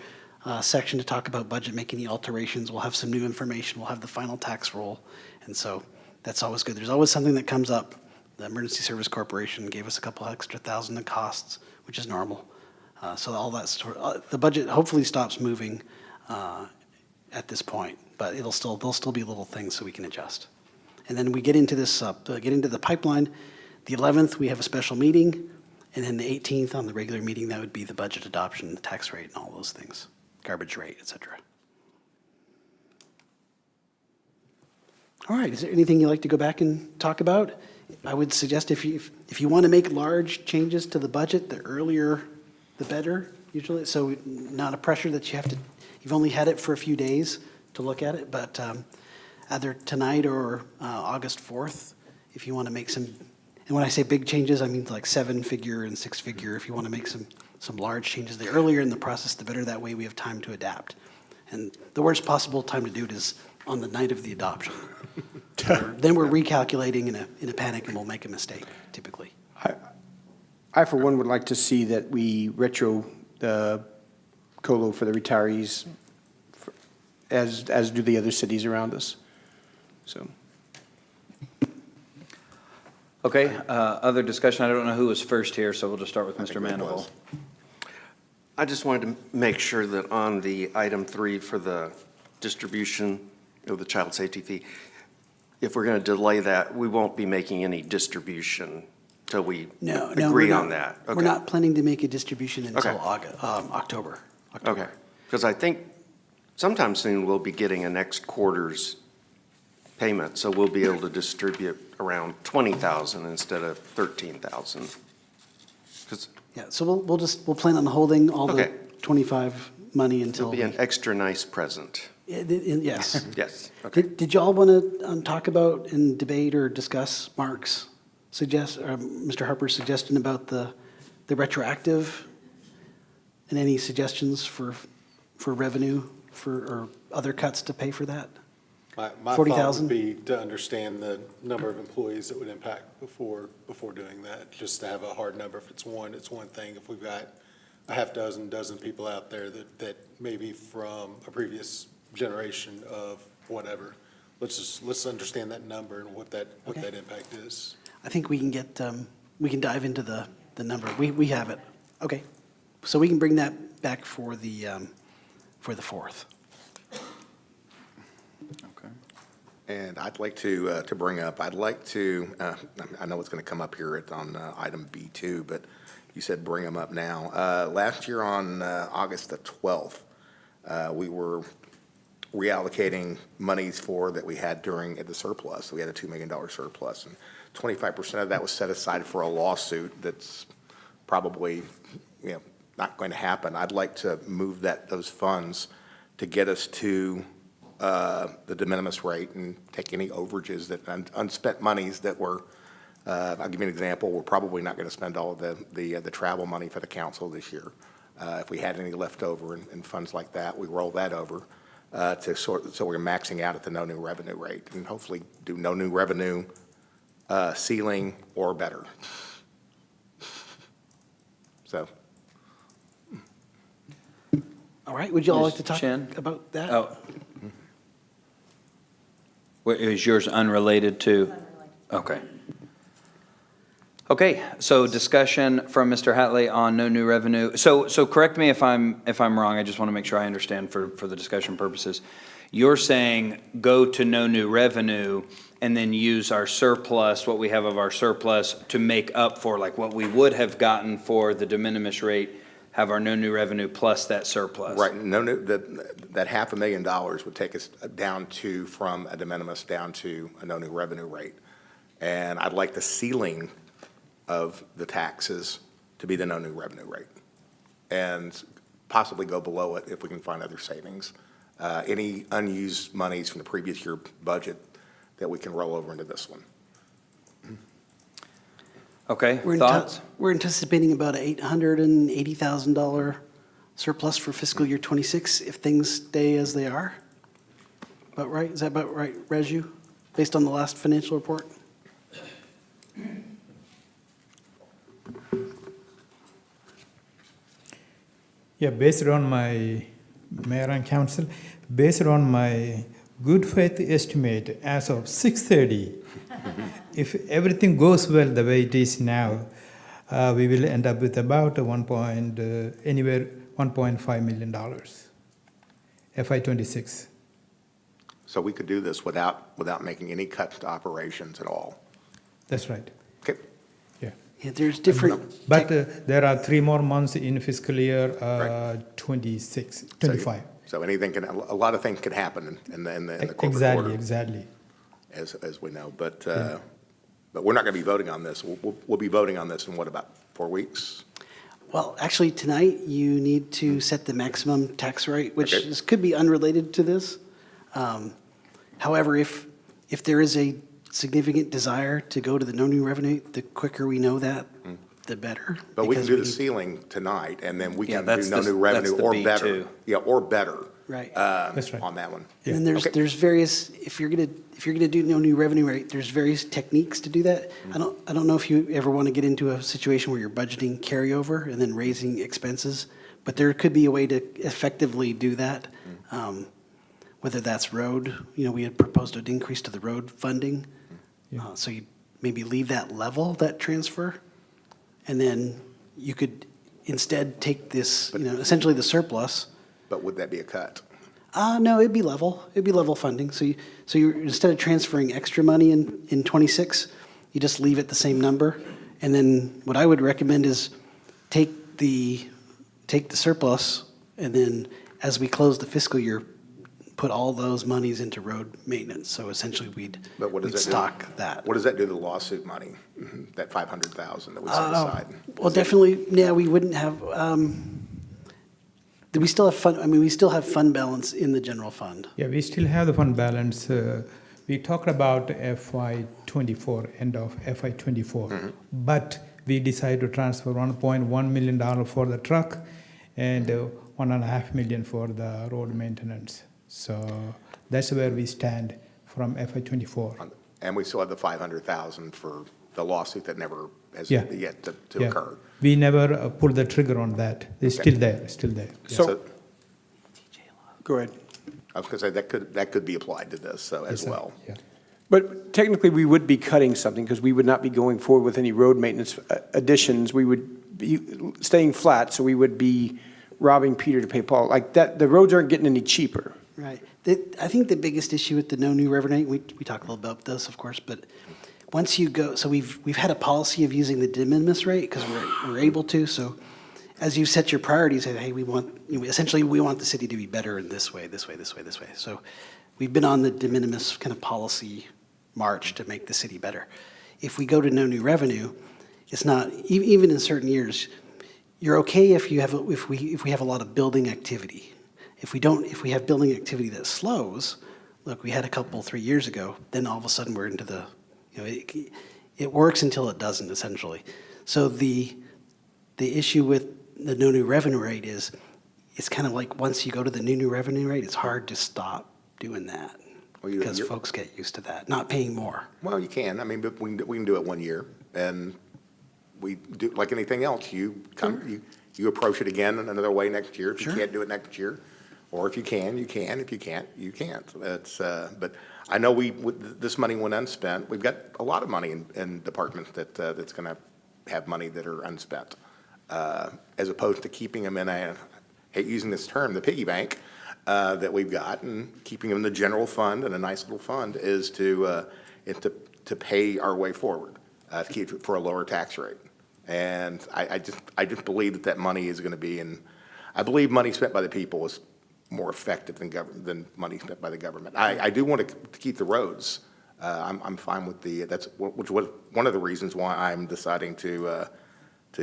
section to talk about budget, make any alterations. We'll have some new information. We'll have the final tax roll, and so that's always good. There's always something that comes up. The Emergency Service Corporation gave us a couple extra thousand in costs, which is normal. So all that the budget hopefully stops moving at this point, but there'll still be little things so we can adjust. And then we get into the pipeline. The 11th, we have a special meeting, and then the 18th on the regular meeting, that would be the budget adoption, the tax rate, and all those things, garbage rate, et cetera. All right, is there anything you'd like to go back and talk about? I would suggest if you want to make large changes to the budget, the earlier the better, usually. So not a pressure that you've only had it for a few days to look at it, but either tonight or August 4th, if you want to make some, and when I say big changes, I mean like 7-figure and 6-figure. If you want to make some large changes, the earlier in the process, the better. That way we have time to adapt. And the worst possible time to do it is on the night of the adoption. Then we're recalculating in a panic and we'll make a mistake typically. I, for one, would like to see that we retro the COLO for the retirees as do the other cities around us. So, Okay, other discussion? I don't know who was first here, so we'll just start with Mr. Manival. I just wanted to make sure that on the item 3 for the distribution of the child safety fee, if we're going to delay that, we won't be making any distribution till we agree on that. We're Okay. not planning to make a distribution until Okay. October. Okay, because I think sometime soon we'll be getting a next quarter's payment, so we'll be able to distribute around 20,000 instead of 13,000. 'Cause Yeah, so we'll plan on holding all the Okay. 25 money it'll until. be an extra nice present. Yes. Yes, okay. Did y'all want to talk about and debate or discuss Mark's Mr. Harper's suggestion about the retroactive? And any suggestions for revenue or other cuts to pay for that? My thought 40,000? would be to understand the number of employees that would impact before doing that, just to have a hard number. If it's one thing. If we've got a half dozen people out there that maybe from a previous generation of whatever, let's understand that number and what that impact is. I think we can we can dive into the number. We have it. Okay. So we can bring that back for the 4th. And I'd like to bring up, I know it's going to come up here on item B2, but you said bring them up now. Last year on August the 12th, we were reallocating monies that we had during the surplus. We had a $2 million surplus, and 25% of that was set aside for a lawsuit that's probably, not going to happen. I'd like to move those funds to get us to the de minimis rate and take any overages that unspent monies that were. I'll give you an example. We're probably not going to spend all of the travel money for the council this year. If we had any left over and funds like that, we roll that over so we're maxing out at the no new revenue rate and hopefully do no new revenue ceiling or better. So. All right. Would you all like to Ms. talk Chen? about that? Oh. Is yours unrelated to? Okay. Okay, so discussion from Mr. Hatley on no new revenue. So correct me if I'm wrong. I just want to make sure I understand for the discussion purposes. You're saying go to no new revenue and then use our surplus, what we have of our surplus, to make up for like what we would have gotten for the de minimis rate, have our no new revenue plus that surplus. Right, that $500,000 would take us from a de minimis down to a no new revenue rate. And I'd like the ceiling of the taxes to be the no new revenue rate and possibly go below it if we can find other savings. Any unused monies from the previous year budget that we can roll over into this one. Okay, thoughts? We're anticipating about an $880,000 surplus for fiscal year 26 if things stay as they are. About right? Is that about right, Reju, based on the last financial report? Yeah, based on my mayor and council, based on my good faith estimate as of 6:30, if everything goes well the way it is now, we will end up with about $1.5 million, FY26. So we could do this without making any cuts to operations at all. That's right. Okay. Yeah. Yeah, there's different. But there are 3 more months in fiscal year 25. So a lot of things can happen in the corporate quarter. Exactly. As we know, but we're not going to be voting on this. We'll be voting on this in what, about 4 weeks? Well, actually, tonight you need to set the maximum tax rate, which could be unrelated to this. However, if there is a significant desire to go to the no new revenue, the quicker we know that, the better. But we can because do the need- ceiling tonight, and then we Yeah, can that's do no the- new that's revenue the or B2. better. Yeah, or better. Right. That's right. On that one. And then Okay. there's various, if you're gonna do no new revenue rate, there's various techniques to do that. I don't know if you ever want to get into a situation where you're budgeting carryover and then raising expenses, but there could be a way to effectively do that. Whether that's road, we had proposed an increase to the road funding. So you maybe leave that level, that transfer, and then you could instead take this, essentially the surplus. But would that be a cut? No, it'd be level. It'd be level funding. So you're instead of transferring extra money in 26, you just leave it the same number. And then what I would recommend is take the surplus, and then as we close the fiscal year, put all those monies into road maintenance. So essentially, we'd stock that. What does that do to the lawsuit money? That 500,000 that we set aside? Well, definitely, yeah, we wouldn't have. We still have fund. I mean, we still have fund balance in the general fund. Yeah, we still have the fund balance. We talked about FY24, end of FY24, but we decided to transfer $1.1 million for the truck and $1.5 million for the road maintenance. So that's where we stand from FY24. And we still have the 500,000 for the lawsuit that never has Yeah. yet to occur. We never pulled the trigger on that. It's Okay. still there. So, go ahead. I was going to say, that could be applied to this, so as Yes, sir. well. Yeah. But technically, we would be cutting something because we would not be going forward with any road maintenance additions. We would be staying flat, so we would be robbing Peter to pay Paul. Like that, the roads aren't getting any cheaper. Right. I think the biggest issue with the no new revenue, we talked a little about this, of course, but once you go, so we've had a policy of using the de minimis rate because we're able to. So as you set your priorities, say, hey, essentially we want the city to be better in this way, this way, this way, this way. So we've been on the de minimis kind of policy march to make the city better. If we go to no new revenue, it's not, even in certain years, you're okay if we have a lot of building activity. If we have building activity that slows, look, we had a couple 3 years ago, then all of a sudden we're into the, it works until it doesn't, essentially. So the issue with the no new revenue rate is, it's kind of like once you go to the new revenue rate, it's hard to stop doing that. Because folks get used to that, not paying more. Well, you can. I mean, but we can do it 1 year, and we do, like anything else, you approach it again in another way next year. If you can't do it next year, or if you can, you can. If you can't, you can't. That's, but I know this money went unspent. We've got a lot of money in departments that's going to have money that are unspent, as opposed to keeping them in I hate using this term, the piggy bank that we've got, and keeping them in the general fund, and a nice little fund is to pay our way forward, to keep it for a lower tax rate. And I just believe that money is going to be I believe money spent by the people is more effective than money spent by the government. I do want to keep the roads. I'm fine with which was one of the reasons why I'm deciding to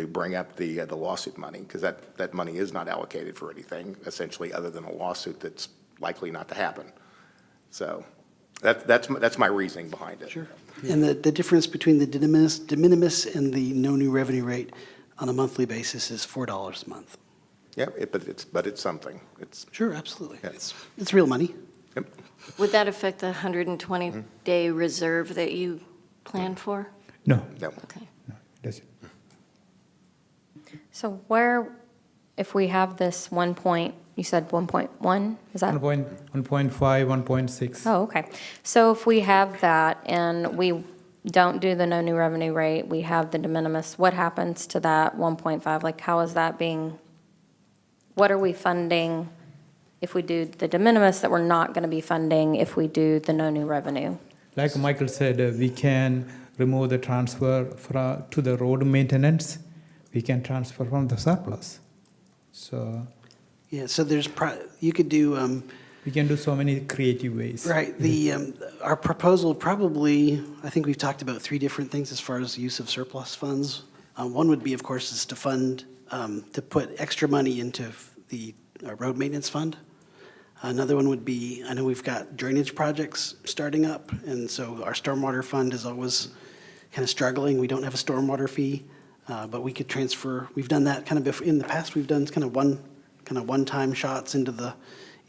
bring up the lawsuit money, because that money is not allocated for anything essentially other than a lawsuit that's likely not to happen. So that's my reasoning behind it. Sure. And the difference between the de minimis and the no new revenue rate on a monthly basis is $4 a month. Yeah, but it's something. Sure, absolutely. Yeah. It's real money. Yep. Would that affect the 120-day reserve that you planned for? No, No. Okay. does it? So if we have this you said 1.1, is that? 1.5, 1.6. Oh, okay. So if we have that and we don't do the no new revenue rate, we have the de minimis, what happens to that 1.5? Like, how is that what are we funding if we do the de minimis that we're not going to be funding if we do the no new revenue? Like Michael said, we can remove the transfer to the road maintenance. We can transfer from the surplus. So Yeah, so you could do, we can do so many creative ways. right, our proposal probably, I think we've talked about 3 different things as far as the use of surplus funds. One would be, of course, is to fund, to put extra money into the road maintenance fund. Another one would be, I know we've got drainage projects starting up, and so our stormwater fund is always kind of struggling. We don't have a stormwater fee. but we could transfer, we've done that kind of, in the past, we've done kind of one-time shots into the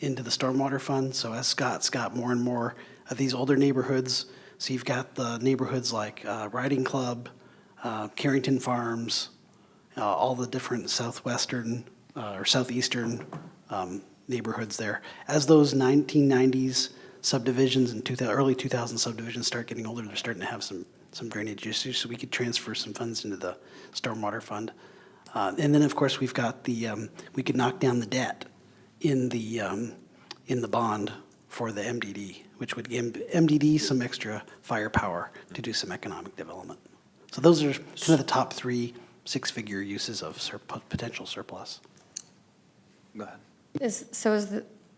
stormwater fund. So as Scott's got more and more of these older neighborhoods, so you've got the neighborhoods like Riding Club, Carrington Farms, all the different southwestern or southeastern neighborhoods there. As those 1990s subdivisions and early 2000 subdivisions start getting older, they're starting to have some drainage issues, so we could transfer some funds into the stormwater fund. And then, of course, we've got we could knock down the debt in the bond for the MDD, which would give MDD some extra firepower to do some economic development. So those are kind of the top 3 six-figure uses of potential surplus. Go ahead. Is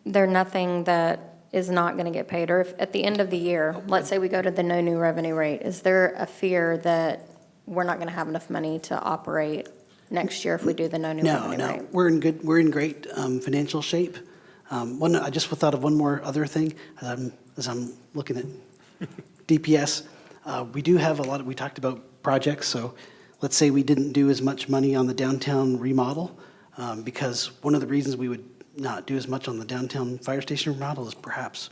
there nothing that is not going to get paid? Or if at the end of the year, let's say we go to the no new revenue rate, is there a fear that we're not going to have enough money to operate next year if we do the no new revenue rate? No, we're in great financial shape. I just thought of one more other thing as I'm looking at DPS. We do have we talked about projects, so let's say we didn't do as much money on the downtown remodel, because one of the reasons we would not do as much on the downtown fire station remodel is perhaps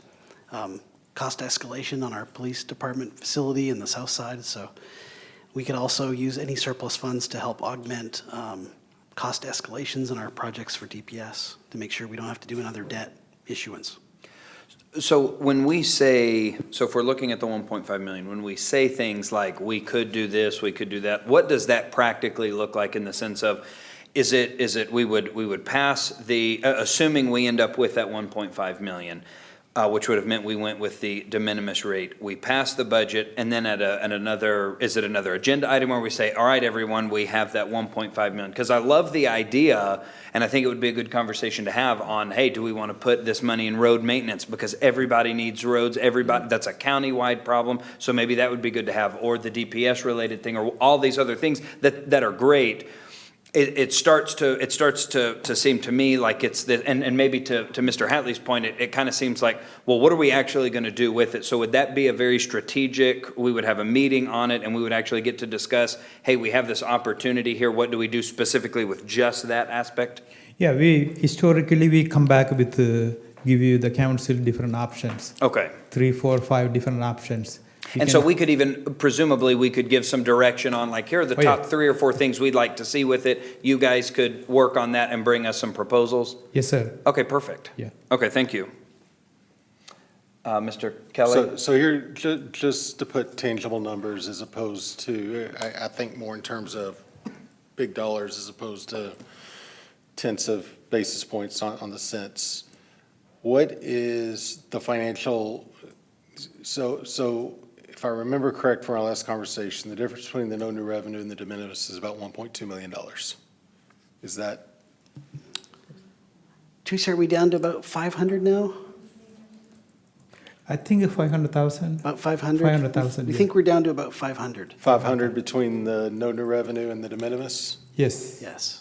cost escalation on our police department facility in the south side. So we could also use any surplus funds to help augment cost escalations in our projects for DPS to make sure we don't have to do another debt issuance. So when we say, so if we're looking at the 1.5 million, when we say things like we could do this, we could do that, what does that practically look like in the sense of, is it we would pass the, assuming we end up with that 1.5 million, which would have meant we went with the de minimis rate, we pass the budget, and then at another, is it another agenda item where we say, all right, everyone, we have that 1.5 million? Because I love the idea, and I think it would be a good conversation to have on, hey, do we want to put this money in road maintenance? Because everybody needs roads, that's a county-wide problem, so maybe that would be good to have, or the DPS-related thing, or all these other things that are great. It starts to seem to me like it's the, and maybe to Mr. Hatley's point, it kind of seems like, well, what are we actually going to do with it? So would that be a very strategic, we would have a meeting on it and we would actually get to discuss, hey, we have this opportunity here, what do we do specifically with just that aspect? Yeah, historically we come back with, give you the council different options. Okay. 3, 4, 5 different options. And so we could even, presumably, we could give some direction on, like, here are the top 3 or 4 things we'd like to see with it. You guys could work on that and bring us some proposals? Yes, sir. Okay, perfect. Yeah. Okay, thank you. Mr. Kelly? So here, just to put tangible numbers as opposed to, I think more in terms of big dollars as opposed to tenths of basis points on the cents. What is the financial, so if I remember correct from our last conversation, the difference between the no new revenue and the de minimis is about $1.2 million. Is that? Teresa, are we down to about 500 now? I think 500,000. About 500? 500,000, We yeah. think we're down to about 500. 500 between the no new revenue and the de minimis? Yes. Yes.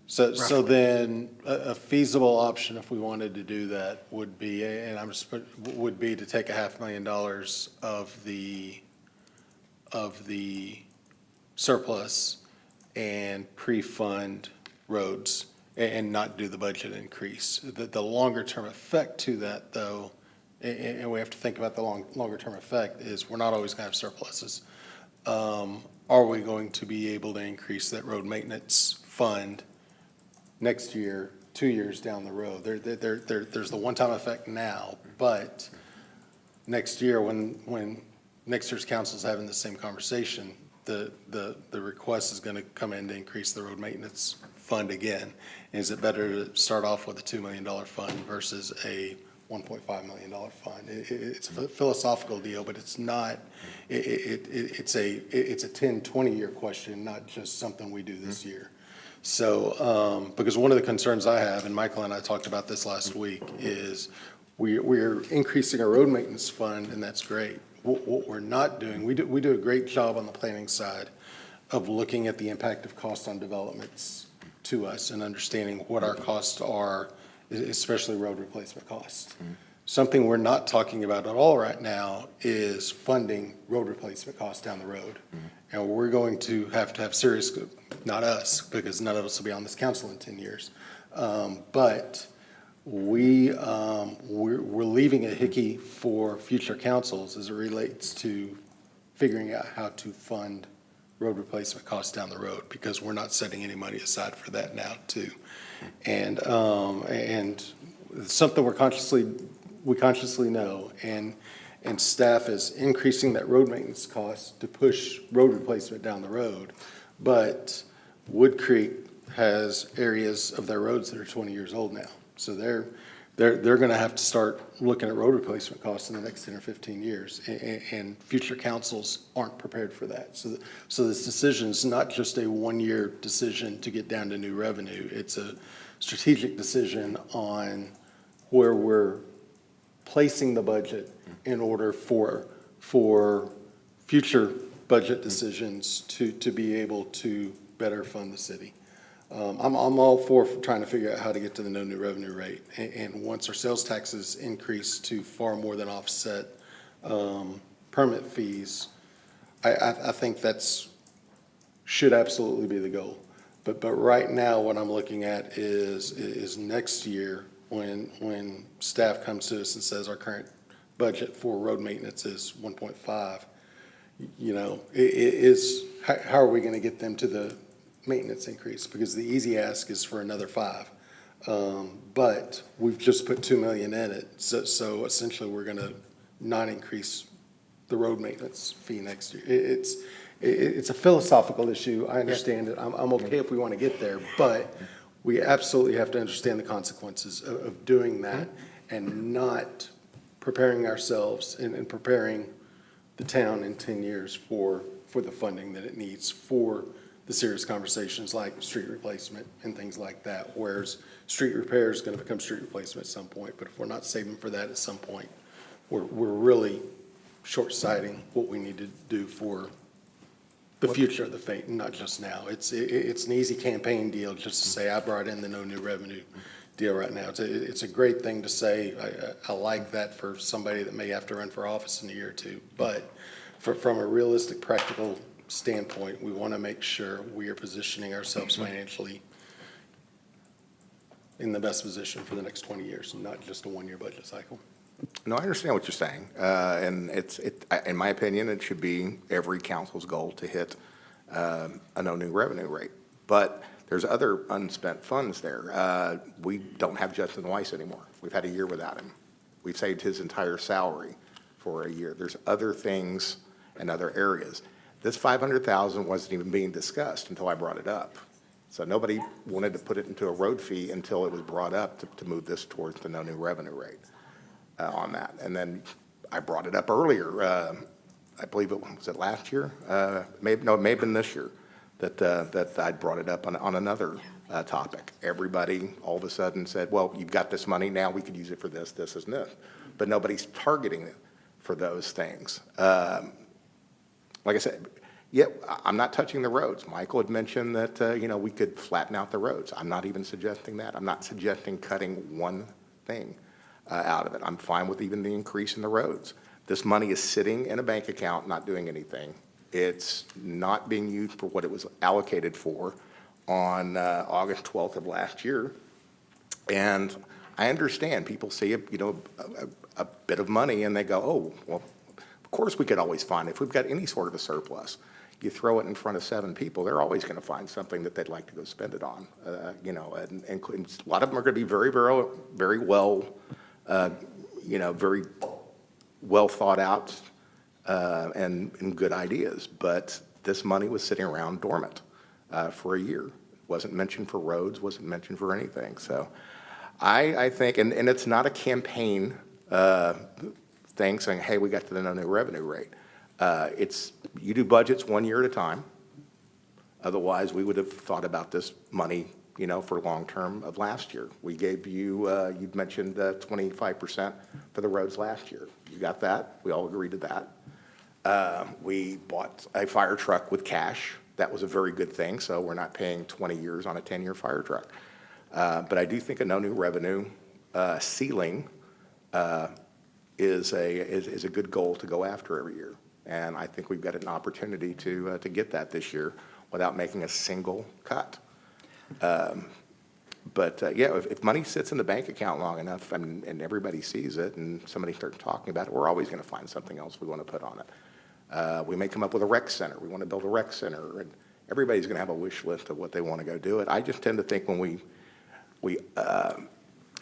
So then a feasible option if we wanted to do that would be, and would be to take $500,000 of the surplus and pre-fund roads and not do the budget increase. The longer term effect to that though, and we have to think about the longer term effect, is we're not always going to have surpluses. Are we going to be able to increase that road maintenance fund next year, 2 years down the road? There's the one-time effect now, but next year when next year's council's having the same conversation, the request is going to come in to increase the road maintenance fund again. Is it better to start off with a $2 million fund versus a $1.5 million fund? It's a philosophical deal, but it's not, it's a 10, 20-year question, not just something we do this year. So, because one of the concerns I have, and Michael and I talked about this last week, is we're increasing our road maintenance fund, and that's great. What we're not doing, we do a great job on the planning side of looking at the impact of cost on developments to us and understanding what our costs are, especially road replacement costs. Something we're not talking about at all right now is funding road replacement costs down the road. And we're going to have serious, not us, because none of us will be on this council in 10 years. But we're leaving a hickey for future councils as it relates to figuring out how to fund road replacement costs down the road, because we're not setting any money aside for that now too. And it's something we consciously know, and staff is increasing that road maintenance cost to push road replacement down the road. But Wood Creek has areas of their roads that are 20 years old now. So they're going to have to start looking at road replacement costs in the next 10 or 15 years, and future councils aren't prepared for that. So this decision is not just a one-year decision to get down to new revenue. It's a strategic decision on where we're placing the budget in order for future budget decisions to be able to better fund the city. I'm all for trying to figure out how to get to the no new revenue rate. And once our sales taxes increase to far more than offset permit fees, I think that's should absolutely be the goal. But right now, what I'm looking at is next year when staff comes to us and says our current budget for road maintenance is 1.5. You know, how are we going to get them to the maintenance increase? Because the easy ask is for another 5. But we've just put 2 million in it. So essentially we're going to not increase the road maintenance fee next year. It's a philosophical issue. I understand it. I'm okay if we want to get there, but we absolutely have to understand the consequences of doing that and not preparing ourselves and preparing the town in 10 years for the funding that it needs for the serious conversations like street replacement and things like that, whereas street repair is going to become street replacement at some point. But if we're not saving for that at some point, we're really short-sighting what we need to do for the future of the fate, and not just now. It's an easy campaign deal just to say, I brought in the no new revenue deal right now. It's a great thing to say. I like that for somebody that may have to run for office in a year or two. But from a realistic, practical standpoint, we want to make sure we are positioning ourselves financially in the best position for the next 20 years, and not just a one-year budget cycle. No, I understand what you're saying, and in my opinion, it should be every council's goal to hit a no new revenue rate. But there's other unspent funds there. We don't have Justin Weiss anymore. We've had a year without him. We've saved his entire salary for a year. There's other things and other areas. This $500,000 wasn't even being discussed until I brought it up. So nobody wanted to put it into a road fee until it was brought up to move this towards the no new revenue rate. On that. And then I brought it up earlier. I believe it was last year. It may have been this year that I brought it up on another topic. Everybody all of a sudden said, well, you've got this money now, we could use it for this, this, and this. But nobody's targeting it for those things. Like I said, yeah, I'm not touching the roads. Michael had mentioned that, we could flatten out the roads. I'm not even suggesting that. I'm not suggesting cutting one thing out of it. I'm fine with even the increase in the roads. This money is sitting in a bank account, not doing anything. It's not being used for what it was allocated for on August 12th of last year. And I understand people see a bit of money and they go, oh, well, of course we could always find it. If we've got any sort of a surplus, you throw it in front of 7 people, they're always going to find something that they'd like to go spend it on. And a lot of them are going to be very, very, very well very well thought out and good ideas. But this money was sitting around dormant for a year. Wasn't mentioned for roads, wasn't mentioned for anything. So I think, and it's not a campaign thing saying, hey, we got to the no new revenue rate. You do budgets 1 year at a time. Otherwise, we would have thought about this money for long-term of last year. We gave you, you'd mentioned 25% for the roads last year. You got that. We all agreed to that. We bought a fire truck with cash. That was a very good thing, so we're not paying 20 years on a 10-year fire truck. But I do think a no new revenue ceiling is a good goal to go after every year. And I think we've got an opportunity to get that this year without making a single cut. But yeah, if money sits in the bank account long enough and everybody sees it and somebody starts talking about it, we're always going to find something else we want to put on it. We may come up with a rec center. We want to build a rec center, and everybody's going to have a wish list of what they want to go do it. I just tend to think when we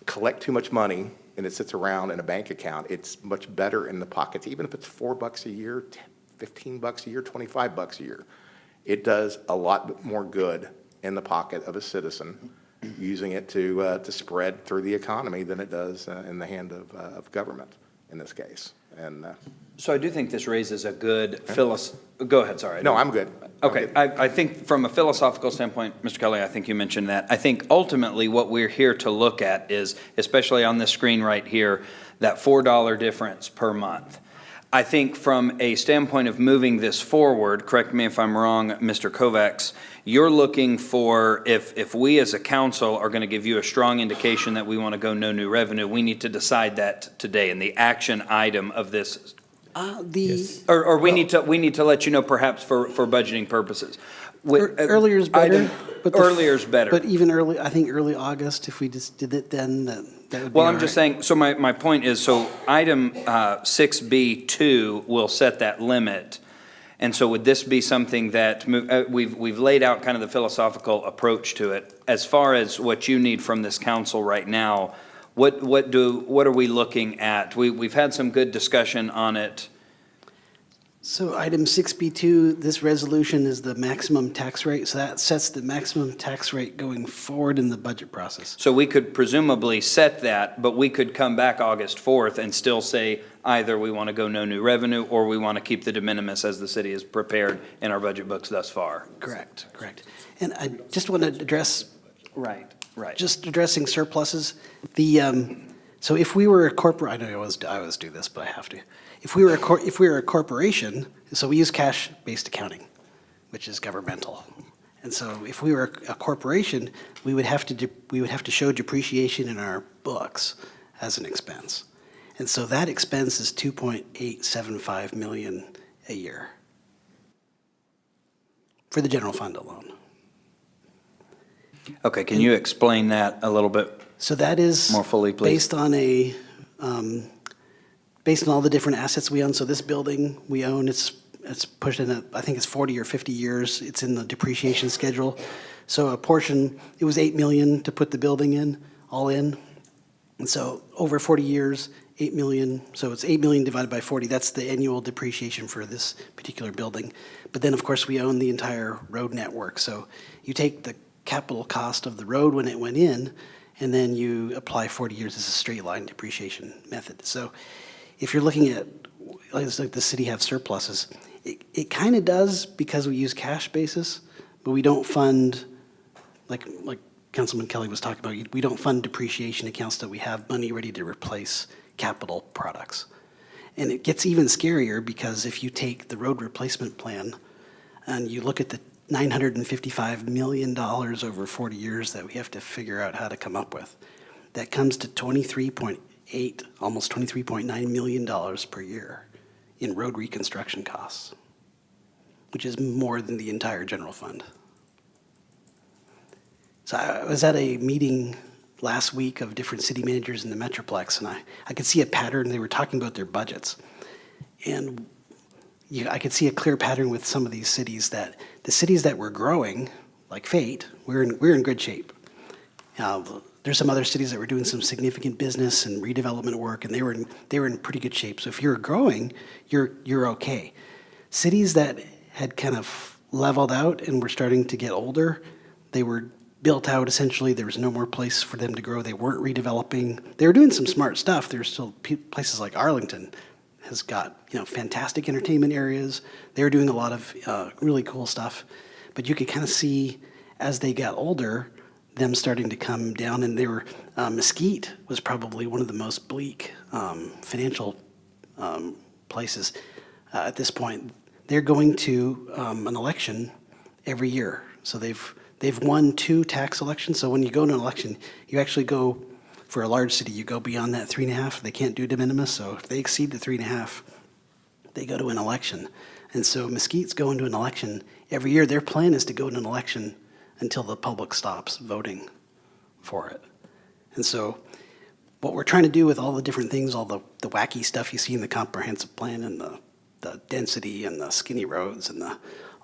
collect too much money and it sits around in a bank account, it's much better in the pockets, even if it's $4 a year, $15 a year, $25 a year. It does a lot more good in the pocket of a citizen using it to spread through the economy than it does in the hand of government in this case. And So I do think this raises a good go ahead, sorry. no, I'm good. Okay, I think from a philosophical standpoint, Mr. Kelly, I think you mentioned that. I think ultimately what we're here to look at is, especially on this screen right here, that $4 difference per month. I think from a standpoint of moving this forward, correct me if I'm wrong, Mr. Kovacs, you're looking for, if we as a council are going to give you a strong indication that we want to go no new revenue, we need to decide that today, and the action item of this. Or we need to let you know perhaps for budgeting purposes. Earlier is better. Earlier is better. But even early, I think early August, if we just did it then, that would be Well, all I'm just right. saying, so my point is, so item 6B2 will set that limit. And so would this be something that, we've laid out kind of the philosophical approach to it. As far as what you need from this council right now, what are we looking at? We've had some good discussion on it. So item 6B2, this resolution is the maximum tax rate, so that sets the maximum tax rate going forward in the budget process. So we could presumably set that, but we could come back August 4th and still say either we want to go no new revenue or we want to keep the de minimis as the city has prepared in our budget books thus far. Correct. And I just want to address. Right. Just addressing surpluses. So if we were a corporate, I know I always do this, but I have to. If we were a corporation, so we use cash-based accounting, which is governmental. And so if we were a corporation, we would have to show depreciation in our books as an expense. And so that expense is $2.875 million a year for the general fund alone. Okay, can you explain that a little bit? So that is more fully, please. Based on all the different assets we own. So this building we own, it's pushed in I think it's 40 or 50 years. It's in the depreciation schedule. So a portion, it was $8 million to put the building in, all in. And so over 40 years, $8 million. So it's $8 million divided by 40. That's the annual depreciation for this particular building. But then of course we own the entire road network. So you take the capital cost of the road when it went in, and then you apply 40 years as a straight line depreciation method. So if you're looking at, like the city have surpluses, it kind of does because we use cash basis, but we don't fund, like Councilman Kelly was talking about, we don't fund depreciation accounts that we have money ready to replace capital products. And it gets even scarier because if you take the road replacement plan and you look at the $955 million over 40 years that we have to figure out how to come up with, that comes to almost $23.9 million per year in road reconstruction costs, which is more than the entire general fund. So I was at a meeting last week of different city managers in the Metroplex, and I could see a pattern. They were talking about their budgets. And I could see a clear pattern with some of these cities that the cities that were growing, like Fate, we're in good shape. There's some other cities that were doing some significant business and redevelopment work, and they were in pretty good shape. So if you're growing, you're okay. Cities that had kind of leveled out and were starting to get older, they were built out essentially. There was no more place for them to grow. They weren't redeveloping. They were doing some smart stuff. There's still places like Arlington has got fantastic entertainment areas. They were doing a lot of really cool stuff, but you could kind of see as they got older, them starting to come down, and they were Mesquite was probably one of the most bleak financial places at this point. They're going to an election every year, so they've won 2 tax elections. So when you go to an election, you actually go for a large city, you go beyond that 3.5, they can't do de minimis, so if they exceed the 3.5, they go to an election. And so Mesquite's going to an election every year. Their plan is to go to an election until the public stops voting for it. And so what we're trying to do with all the different things, all the wacky stuff you see in the comprehensive plan and the density and the skinny roads and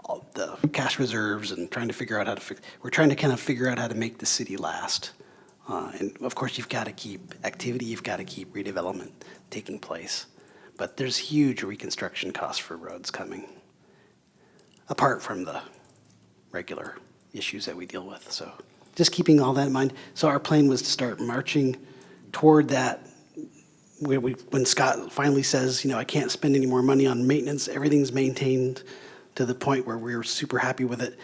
all the cash reserves and trying to figure out how to fix, we're trying to kind of figure out how to make the city last. And of course, you've got to keep activity, you've got to keep redevelopment taking place. But there's huge reconstruction costs for roads coming, apart from the regular issues that we deal with. So just keeping all that in mind. So our plan was to start marching toward that, when Scott finally says, I can't spend any more money on maintenance, everything's maintained to the point where we're super happy with it.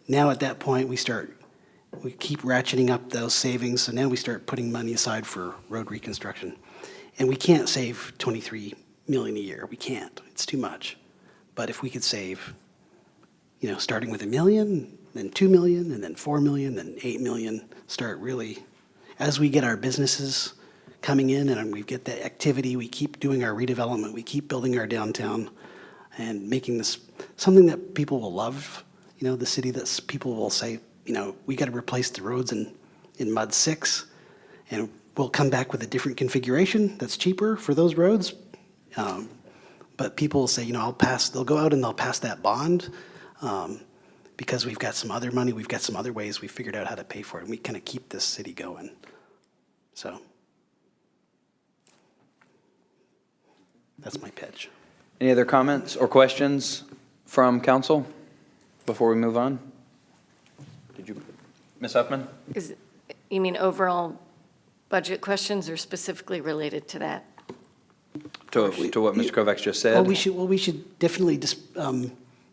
Now at that point, we keep ratcheting up those savings. So now we start putting money aside for road reconstruction. And we can't save $23 million a year. We can't. It's too much. But if we could save, starting with $1 million, then $2 million, and then $4 million, then $8 million, start really, as we get our businesses coming in and we get the activity, we keep doing our redevelopment, we keep building our downtown and making this something that people will love, the city that people will say, we got to replace the roads in Mud 6, and we'll come back with a different configuration that's cheaper for those roads. But people will say, they'll go out and they'll pass that bond because we've got some other money, we've got some other ways, we figured out how to pay for it, and we kind of keep this city going. So that's my pitch. Any other comments or questions from council before we move on? Ms. Huffman? You mean overall budget questions or specifically related to that? To what Mr. Kovacs just said? Well, we should definitely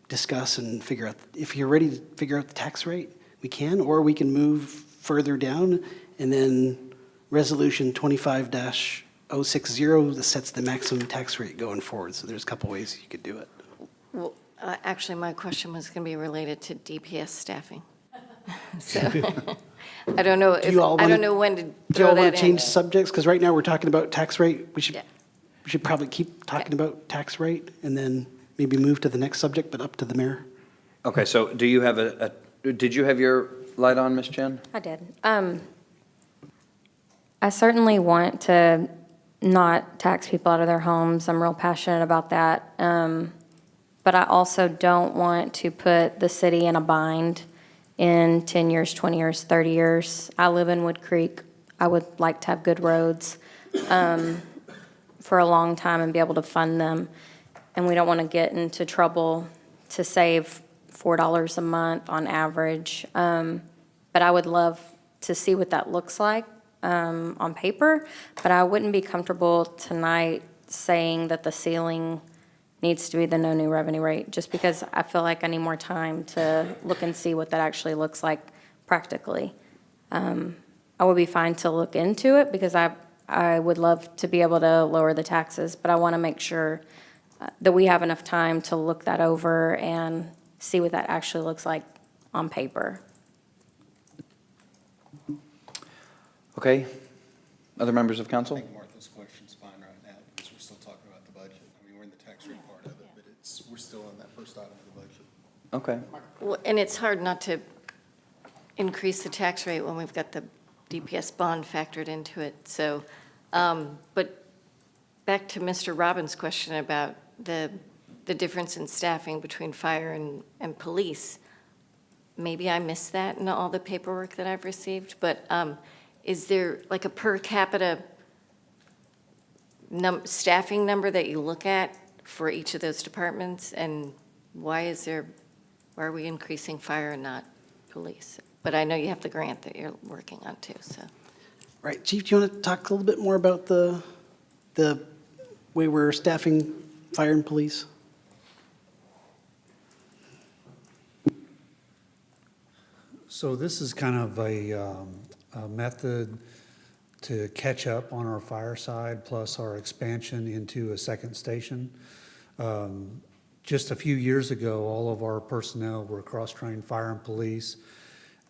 discuss and figure out, if you're ready to figure out the tax rate, we can, or we can move further down, and then resolution 25-060 that sets the maximum tax rate going forward. So there's a couple ways you could do it. Well, actually, my question was going to be related to DPS staffing. So I don't know I don't know when to Do you throw all that want in. to change subjects? Because right now we're talking about tax rate. We should probably keep talking about tax rate and then maybe move to the next subject, but up to the mayor. Okay, so do you have did you have your light on, Ms. Chen? I did. I certainly want to not tax people out of their homes. I'm real passionate about that. But I also don't want to put the city in a bind in 10 years, 20 years, 30 years. I live in Wood Creek. I would like to have good roads for a long time and be able to fund them. And we don't want to get into trouble to save $4 a month on average. But I would love to see what that looks like on paper. But I wouldn't be comfortable tonight saying that the ceiling needs to be the no new revenue rate, just because I feel like I need more time to look and see what that actually looks like practically. I would be fine to look into it because I would love to be able to lower the taxes, but I want to make sure that we have enough time to look that over and see what that actually looks like on paper. Okay. Other members of council? I think Martha's question's fine right now because we're still talking about the budget. I mean, we're in the tax rate part of it, but we're still on that first item of the budget. Okay. Well, and it's hard not to increase the tax rate when we've got the DPS bond factored into it. So, but back to Mr. Robbins' question about the difference in staffing between fire and police. Maybe I missed that in all the paperwork that I've received, but is there like a per capita staffing number that you look at for each of those departments? And why are we increasing fire and not police? But I know you have the grant that you're working on too, so. Right, Chief, do you want to talk a little bit more about the way we're staffing fire and police? So this is kind of a method to catch up on our fire side, plus our expansion into a second station. Just a few years ago, all of our personnel were cross-trained fire and police.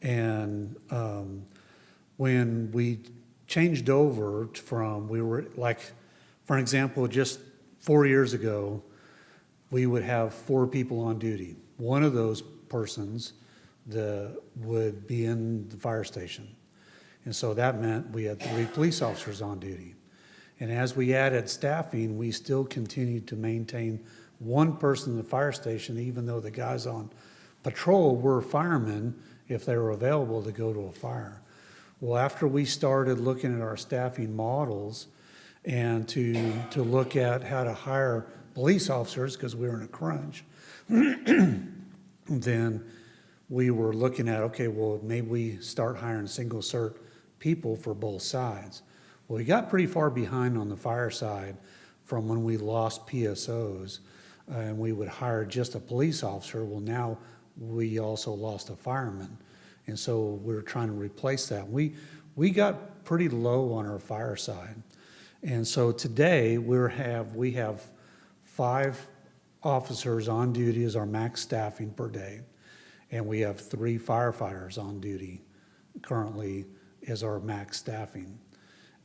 And when we changed over from, we were like, for example, just 4 years ago, we would have 4 people on duty. One of those persons would be in the fire station. And so that meant we had 3 police officers on duty. And as we added staffing, we still continued to maintain 1 person in the fire station, even though the guys on patrol were firemen if they were available to go to a fire. Well, after we started looking at our staffing models and to look at how to hire police officers, because we were in a crunch, then we were looking at, okay, well, maybe we start hiring single cert people for both sides. Well, we got pretty far behind on the fire side from when we lost PSOs, and we would hire just a police officer. Well, now we also lost a fireman, and so we're trying to replace that. We got pretty low on our fire side, and so today we have 5 officers on duty as our max staffing per day, and we have 3 firefighters on duty currently as our max staffing.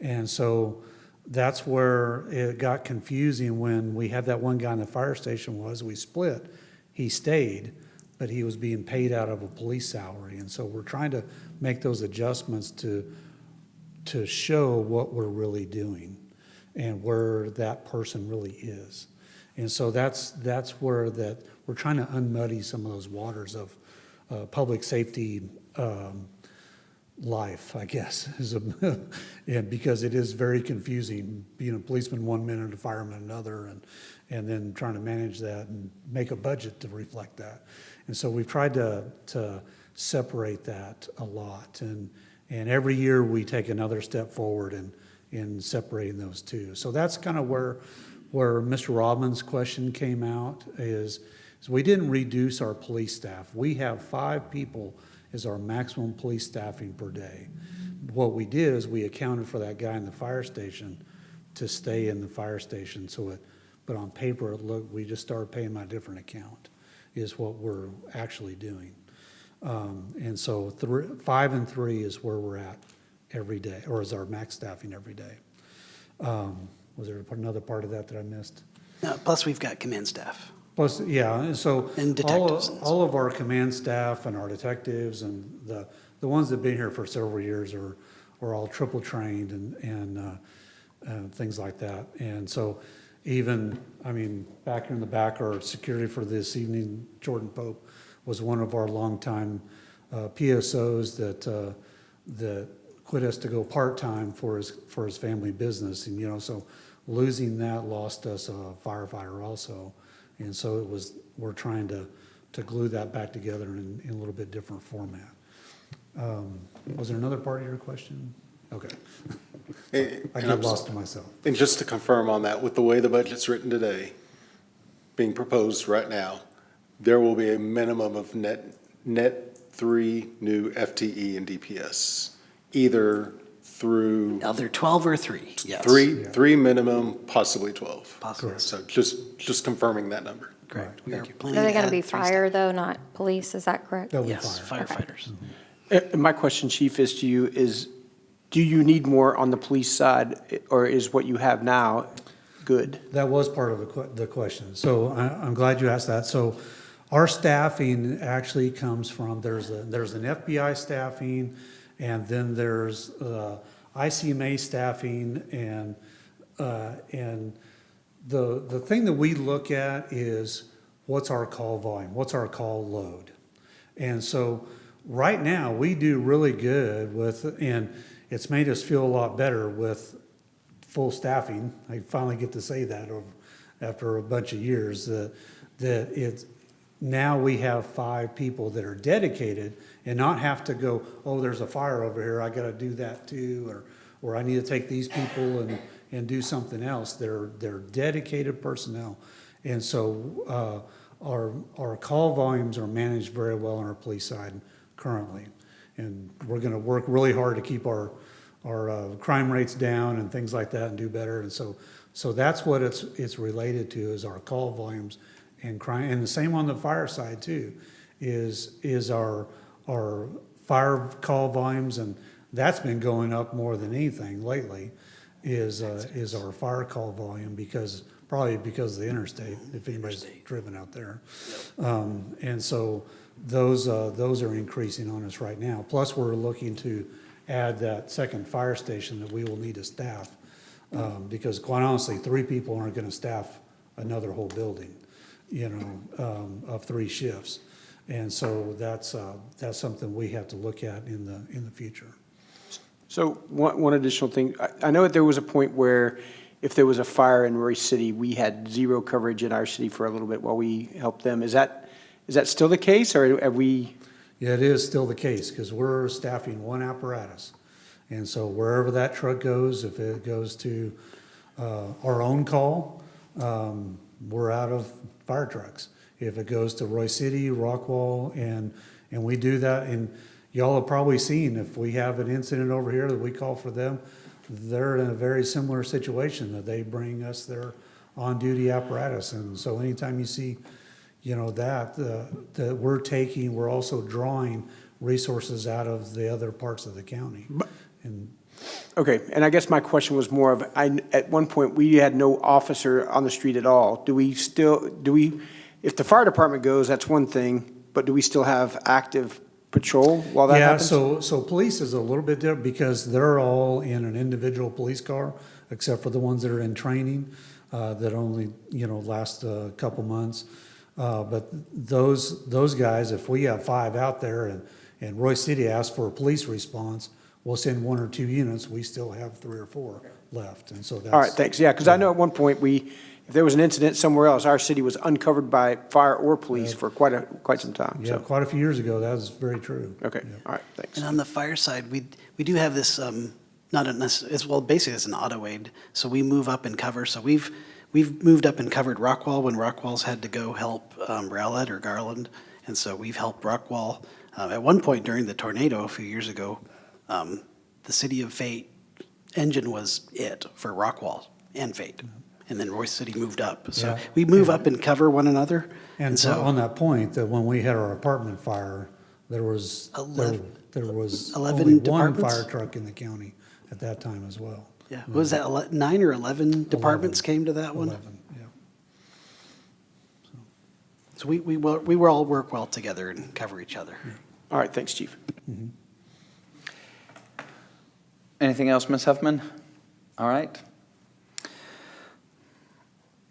And so that's where it got confusing when we had that one guy in the fire station. We split. He stayed, but he was being paid out of a police salary. And so we're trying to make those adjustments to show what we're really doing and where that person really is. And so that's where we're trying to unmuddy some of those waters of public safety life, I guess, and because it is very confusing being a policeman one minute, a fireman another, and then trying to manage that and make a budget to reflect that. And so we've tried to separate that a lot, and every year we take another step forward in separating those two. So that's kind of where Mr. Robbins' question came out, is we didn't reduce our police staff. We have 5 people as our maximum police staffing per day. What we did is we accounted for that guy in the fire station to stay in the fire station. But on paper, we just started paying him a different account, is what we're actually doing. And so 5 and 3 is where we're at every day, or is our max staffing every day. Was there another part of that I missed? Plus, we've got command staff. Plus, yeah, and so And detectives. all of our command staff and our detectives and the ones that have been here for several years are all triple trained and things like that. And so even, back in the back, our security for this evening, Jordan Pope, was one of our longtime PSOs that quit us to go part-time for his family business. And, so losing that lost us a firefighter also. And so we're trying to glue that back together in a little bit different format. Was there another part of your question? Okay. I get lost in myself. And just to confirm on that, with the way the budget's written today, being proposed right now, there will be a minimum of net 3 new FTE and DPS, either through. Either 12 or 3, yes. 3 minimum, possibly 12. Possibly. So just confirming that number. Correct. We are Are planning they to going to add be 3 fire, though, not police? Is that correct? They'll be Yes, fire. firefighters. My question, Chief, is to you is, do you need more on the police side, or is what you have now good? That was part of the question. So I'm glad you asked that. So our staffing actually comes from, there's an FBI staffing, and then there's ICMA staffing, and the thing that we look at is what's our call volume, what's our call load. And so right now we do really good and it's made us feel a lot better with full staffing. I finally get to say that after a bunch of years, that it's, now we have 5 people that are dedicated and not have to go, oh, there's a fire over here, I gotta do that too, or I need to take these people and do something else. They're dedicated personnel. And so our call volumes are managed very well on our police side currently. And we're gonna work really hard to keep our crime rates down and things like that and do better. And so that's what it's related to, is our call volumes and crime. And the same on the fire side too, is our fire call volumes, and That's been going up more than anything lately, is our fire call volume, probably because of the interstate, if anybody's driven out there. And so those are increasing on us right now. Plus, we're looking to add that second fire station that we will need to staff. Because quite honestly, 3 people aren't gonna staff another whole building, of 3 shifts. And so that's something we have to look at in the future. So one additional thing, I know that there was a point where if there was a fire in Royce City, we had 0 coverage in our city for a little bit while we helped them. Is that still the case, or have we? Yeah, it is still the case, because we're staffing 1 apparatus. And so wherever that truck goes, if it goes to our own call, we're out of fire trucks. If it goes to Royce City, Rockwall, and we do that, and y'all have probably seen, if we have an incident over here that we call for them, they're in a very similar situation, that they bring us their on-duty apparatus. And so anytime you see, that we're also drawing resources out of the other parts of the county. Okay, and I guess my question was more of, at one point, we had no officer on the street at all. If the fire department goes, that's one thing, but do we still have active patrol while that happens? Yeah, so police is a little bit different, because they're all in an individual police car, except for the ones that are in training, that only, last a couple months. But those guys, if we have 5 out there and Royce City asks for a police response, we'll send 1 or 2 units. We still have 3 or 4 left, and so that's. All right, thanks. Yeah, because I know at one point if there was an incident somewhere else, our city was uncovered by fire or police for quite some time. Yeah, quite a few years ago, that was very true. Okay, all right, thanks. And on the fire side, we do have this, basically it's an auto aid. So we move up and cover. So we've moved up and covered Rockwall when Rockwall's had to go help Rowlett or Garland. And so we've helped Rockwall. At one point during the tornado a few years ago, the City of Fate engine was it for Rockwall and Fate. And then Royce City moved up. So Yeah. we move up and cover one another. And so on that point, that when we had our apartment fire, there was 11 only 1 departments? fire truck in the county at that time as well. Yeah, what was that, 9 or 11 departments came to that one? 11, yeah. So we all work well together and cover each other. All right, thanks, Chief. Anything else, Ms. Huffman? All right.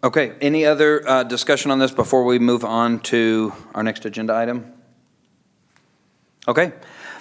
Okay, any other discussion on this before we move on to our next agenda item? Okay.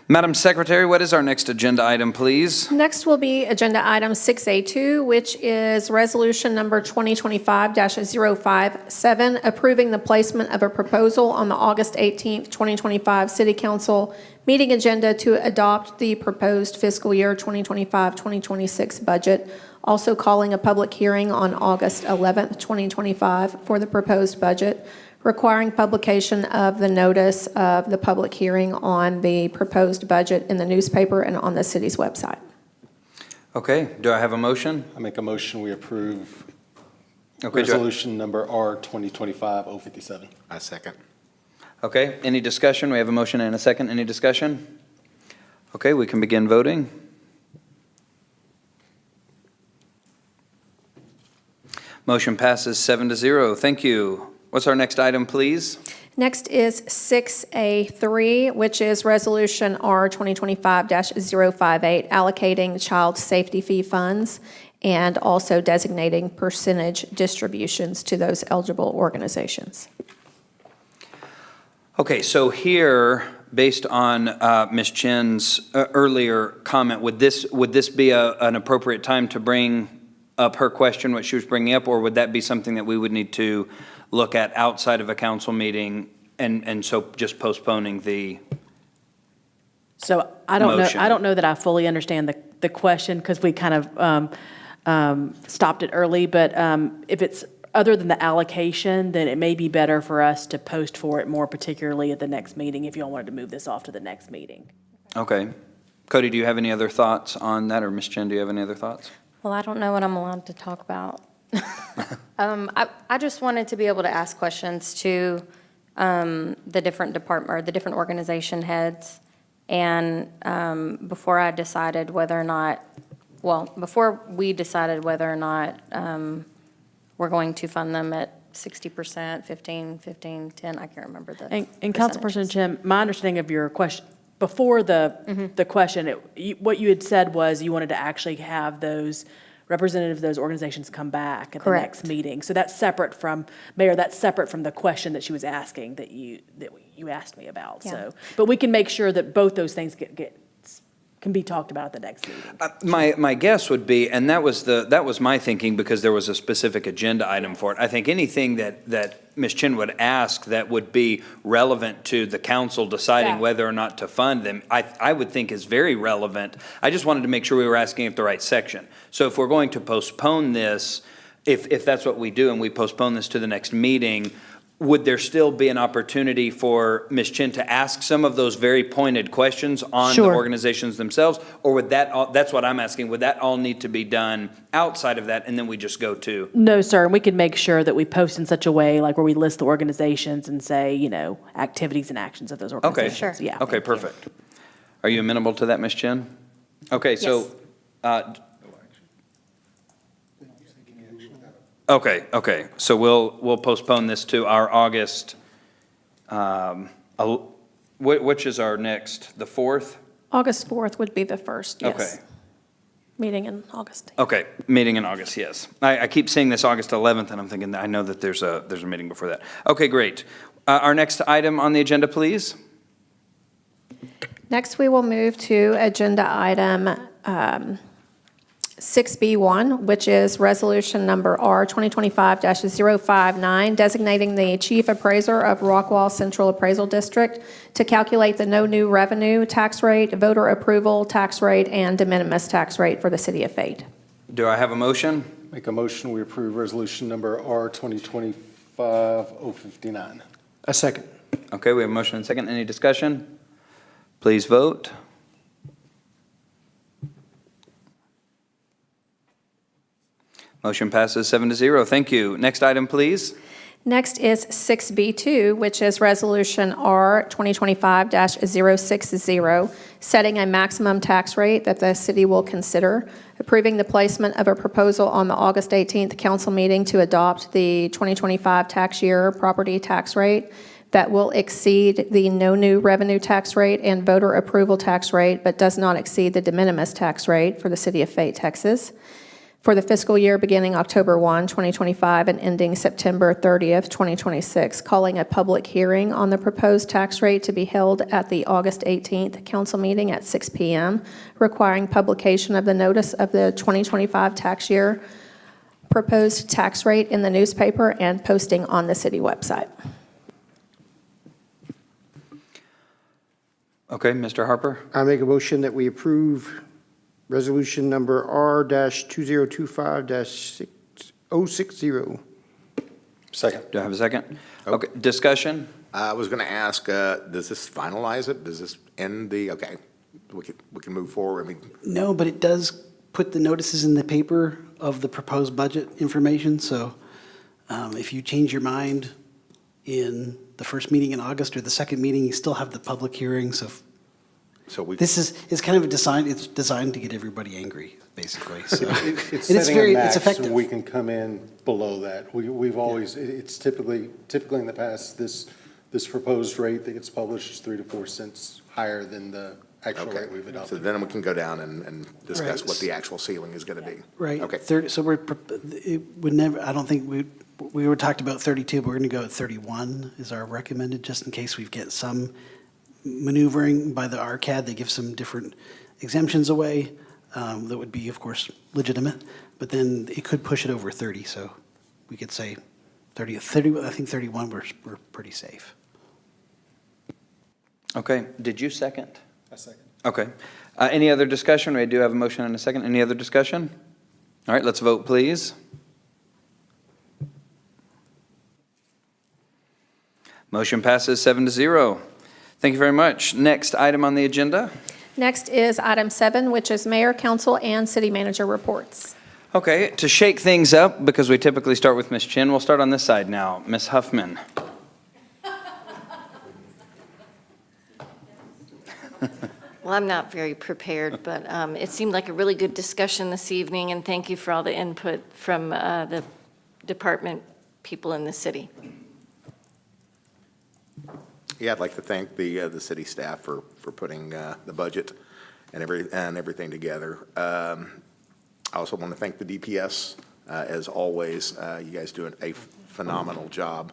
Madam Secretary, what is our next agenda item, please? Next will be Agenda Item 6A2, which is Resolution Number 2025-057, approving the placement of a proposal on the August 18th, 2025 City Council meeting agenda to adopt the proposed fiscal year 2025-2026 budget, also calling a public hearing on August 11th, 2025 for the proposed budget, requiring publication of the notice of the public hearing on the proposed budget in the newspaper and on the city's website. Okay, do I have a motion? I make a motion, we approve Okay, resolution number R 2025-057. I second. Okay, any discussion? We have a motion and a second. Any discussion? Okay, we can begin voting. Motion passes 7-0. Thank you. What's our next item, please? Next is 6A3, which is Resolution R 2025-058, allocating child safety fee funds and also designating percentage distributions to those eligible organizations. Okay, so here, based on Ms. Chen's earlier comment, would this be an appropriate time to bring up her question, what she was bringing up, or would that be something that we would need to look at outside of a council meeting, and so just postponing the So I don't know, motion? I don't know that I fully understand the question, because we kind of stopped it early, but if it's other than the allocation, then it may be better for us to post for it more particularly at the next meeting, if y'all wanted to move this off to the next meeting. Okay. Cody, do you have any other thoughts on that, or Ms. Chen, do you have any other thoughts? Well, I don't know what I'm allowed to talk about. I just wanted to be able to ask questions to the different department, or the different organization heads, And before I decided whether or not, before we decided whether or not we're going to fund them at 60%, 15, 15, 10, I can't remember the And percentages. Councilperson Chim, my understanding of your question, before the question, what you had said was you wanted to actually have those representatives of those organizations come back at the Correct. next meeting. So that's separate from, Mayor, that's separate from the question that she was asking that you asked me about. Yeah. So, but we can make sure that both those things can be talked about at the next meeting. My guess would be, and that was my thinking because there was a specific agenda item for it. I think anything that Ms. Chin would ask that would be relevant to the council deciding Yeah. whether or not to fund them, I would think is very relevant. I just wanted to make sure we were asking at the right section. So if we're going to postpone this, if that's what we do and we postpone this to the next meeting, would there still be an opportunity for Ms. Chin to ask some of those very pointed questions on the Sure. organizations themselves? Or would that, that's what I'm asking, would that all need to be done outside of that and then we just go to? No, sir, and we can make sure that we post in such a way, like where we list the organizations and say, activities and actions of those Okay. organizations. Yeah. Okay, perfect. Are you amenable to that, Ms. Chin? Okay, so, okay, so we'll postpone this to our August, which is our next, the 4th? August 4th would be the first, yes. Okay. Meeting in August. Okay, meeting in August, yes. I keep seeing this August 11th, and I'm thinking, I know that there's a meeting before that. Okay, great. Our next item on the agenda, please. Next, we will move to agenda item 6B1, which is resolution number R 2025-059, designating the chief appraiser of Rockwall Central Appraisal District to calculate the no new revenue tax rate, voter approval tax rate, and de minimis tax rate for the city of Fate. Do I have a motion? Make a motion, we approve resolution number R 2025-059. A second. Okay, we have a motion and a second. Any discussion? Please vote. Motion passes 7-0. Thank you. Next item, please. Next is 6B2, which is Resolution R 2025-060, setting a maximum tax rate that the city will consider, approving the placement of a proposal on the August 18th council meeting to adopt the 2025 tax year property tax rate that will exceed the no new revenue tax rate and voter approval tax rate, but does not exceed the de minimis tax rate for the city of Fate, Texas, for the fiscal year beginning October 1, 2025, and ending September 30th, 2026, calling a public hearing on the proposed tax rate to be held at the August 18th council meeting at 6 p.m., requiring publication of the notice of the 2025 tax year proposed tax rate in the newspaper and posting on the city website. Okay, Mr. Harper. I make a motion that we approve resolution number R-2025-060. Second. Do I have a second? Okay, discussion? I was going to ask, does this finalize it? Does this end okay, we can move forward? I mean, No, but it does put the notices in the paper of the proposed budget information, so if you change your mind in the first meeting in August or the second meeting, you still have the public hearing, so it's kind of it's designed to get everybody angry, basically, so. It's And setting a max, effective. so we can come in below that. We've always, it's typically in the past, this proposed rate that gets published is 3 to 4 cents higher than the actual rate we've so adopted. then we can go down and discuss Right. what the actual ceiling is going to be. Right. Okay. So it would never, I don't think we were talked about 32, but we're going to go at 31 is our recommended, just in case we get some maneuvering by the RCAD. They give some different exemptions away that would be, of course, legitimate, but then it could push it over 30, so we could say 30, I think 31, we're pretty safe. Okay, did you second? A second. Okay. Any other discussion? We do have a motion and a second. Any other discussion? All right, let's vote, please. Motion passes 7-0. Thank you very much. Next item on the agenda. Next is item 7, which is mayor, council, and city manager reports. Okay, to shake things up, because we typically start with Ms. Chin, we'll start on this side now. Ms. Huffman. Well, I'm not very prepared, but it seemed like a really good discussion this evening, and thank you for all the input from the department people in the city. Yeah, I'd like to thank the city staff for putting the budget and everything together. I also want to thank the DPS, as always. You guys do a phenomenal job.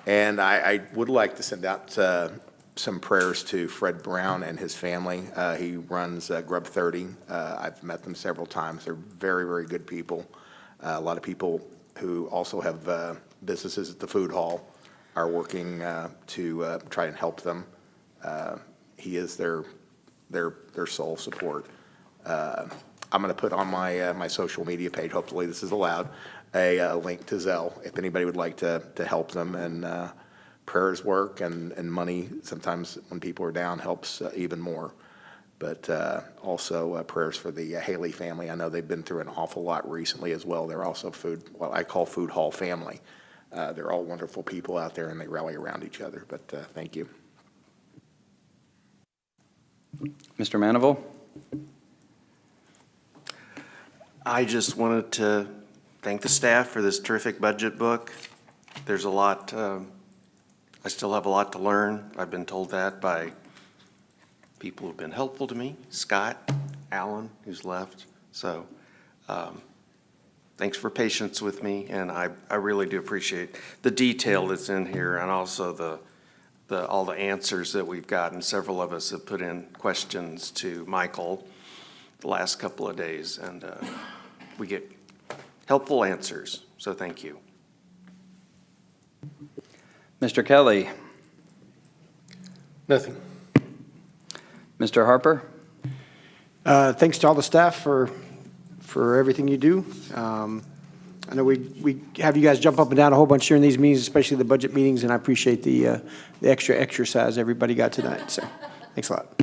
And I would like to send out some prayers to Fred Brown and his family. He runs Grub 30. I've met them several times. They're very, very good people. A lot of people who also have businesses at the food hall are working to try and help them. He is their sole support. I'm going to put on my social media page, hopefully this is allowed, a link to Zelle if anybody would like to help them. And prayers work, and money sometimes when people are down helps even more. But also prayers for the Haley family. I know they've been through an awful lot recently as well. They're also what I call food hall family. They're all wonderful people out there, and they rally around each other. But thank you. Mr. Manival? I just wanted to thank the staff for this terrific budget book. There's a lot, I still have a lot to learn. I've been told that by people who've been helpful to me, Scott, Alan, who's left. So thanks for patience with me, and I really do appreciate the detail that's in here, and also all the answers that we've gotten. Several of us have put in questions to Michael the last couple of days, and we get helpful answers, so thank you. Mr. Kelly? Nothing. Mr. Harper? Thanks to all the staff for everything you do. I know we have you guys jump up and down a whole bunch during these meetings, especially the budget meetings, and I appreciate the extra exercise everybody got tonight. So thanks a lot.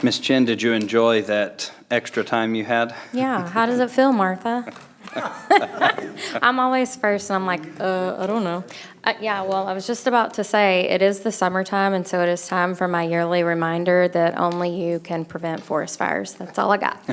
Ms. Chin, did you enjoy that extra time you had? Yeah, how does it feel, Martha? I'm always first, and I'm like, I don't know. Yeah, well, I was just about to say, it is the summertime, and so it is time for my yearly reminder that only you can prevent forest fires. That's all I got.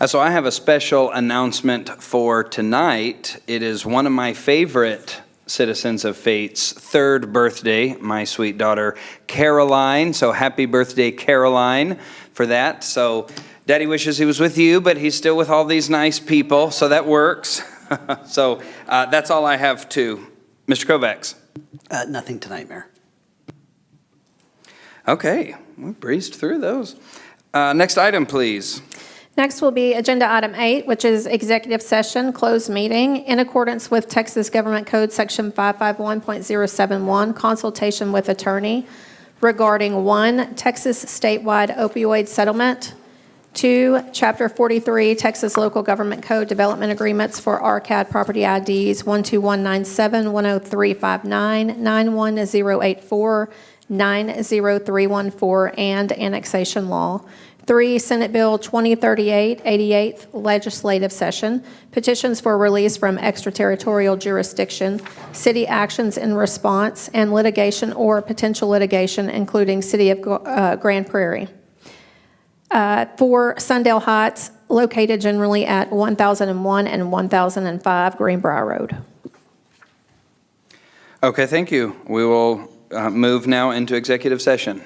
So I have a special announcement for tonight. It is one of my favorite Citizens of Fate's third birthday, my sweet daughter Caroline. So happy birthday, Caroline, for that. So Daddy wishes he was with you, but he's still with all these nice people, so that works. So that's all I have too. Mr. Kovacs? Nothing tonight, Mayor. Okay, we breezed through those. Next item, please. Next will be Agenda Item 8, which is executive session, closed meeting. In accordance with Texas Government Code Section 551.071, consultation with attorney regarding 1, Texas statewide opioid settlement, 2, Chapter 43, Texas Local Government Code Development Agreements for RCAD property IDs 12197, 10359, 91084, 90314, and annexation law. 3, Senate Bill 2038, 88th Legislative Session, petitions for release from extraterritorial jurisdiction, city actions in response, and litigation or potential litigation, including City of Grand Prairie. 4, Sundale Heights, located generally at 1001 and 1005 Greenbrier Road. Okay, thank you. We will move now into executive session.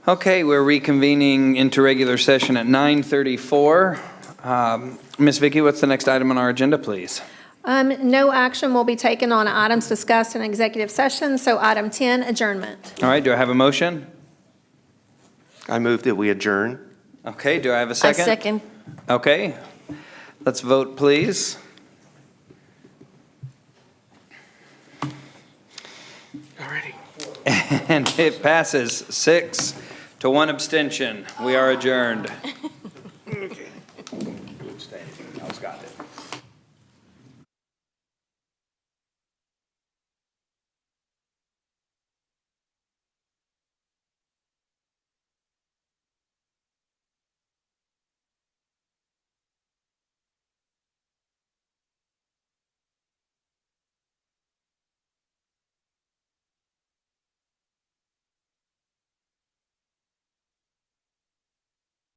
Okay, we're reconvening into regular session at 9:34. Ms. Vicky, what's the next item on our agenda, please? No action will be taken on items discussed in executive session, so item 10, adjournment. All right, do I have a motion? I move that we adjourn. Okay, do I have a I second? second. Okay, let's vote, please. Alrighty. And it passes 6 to 1 abstention. We are adjourned.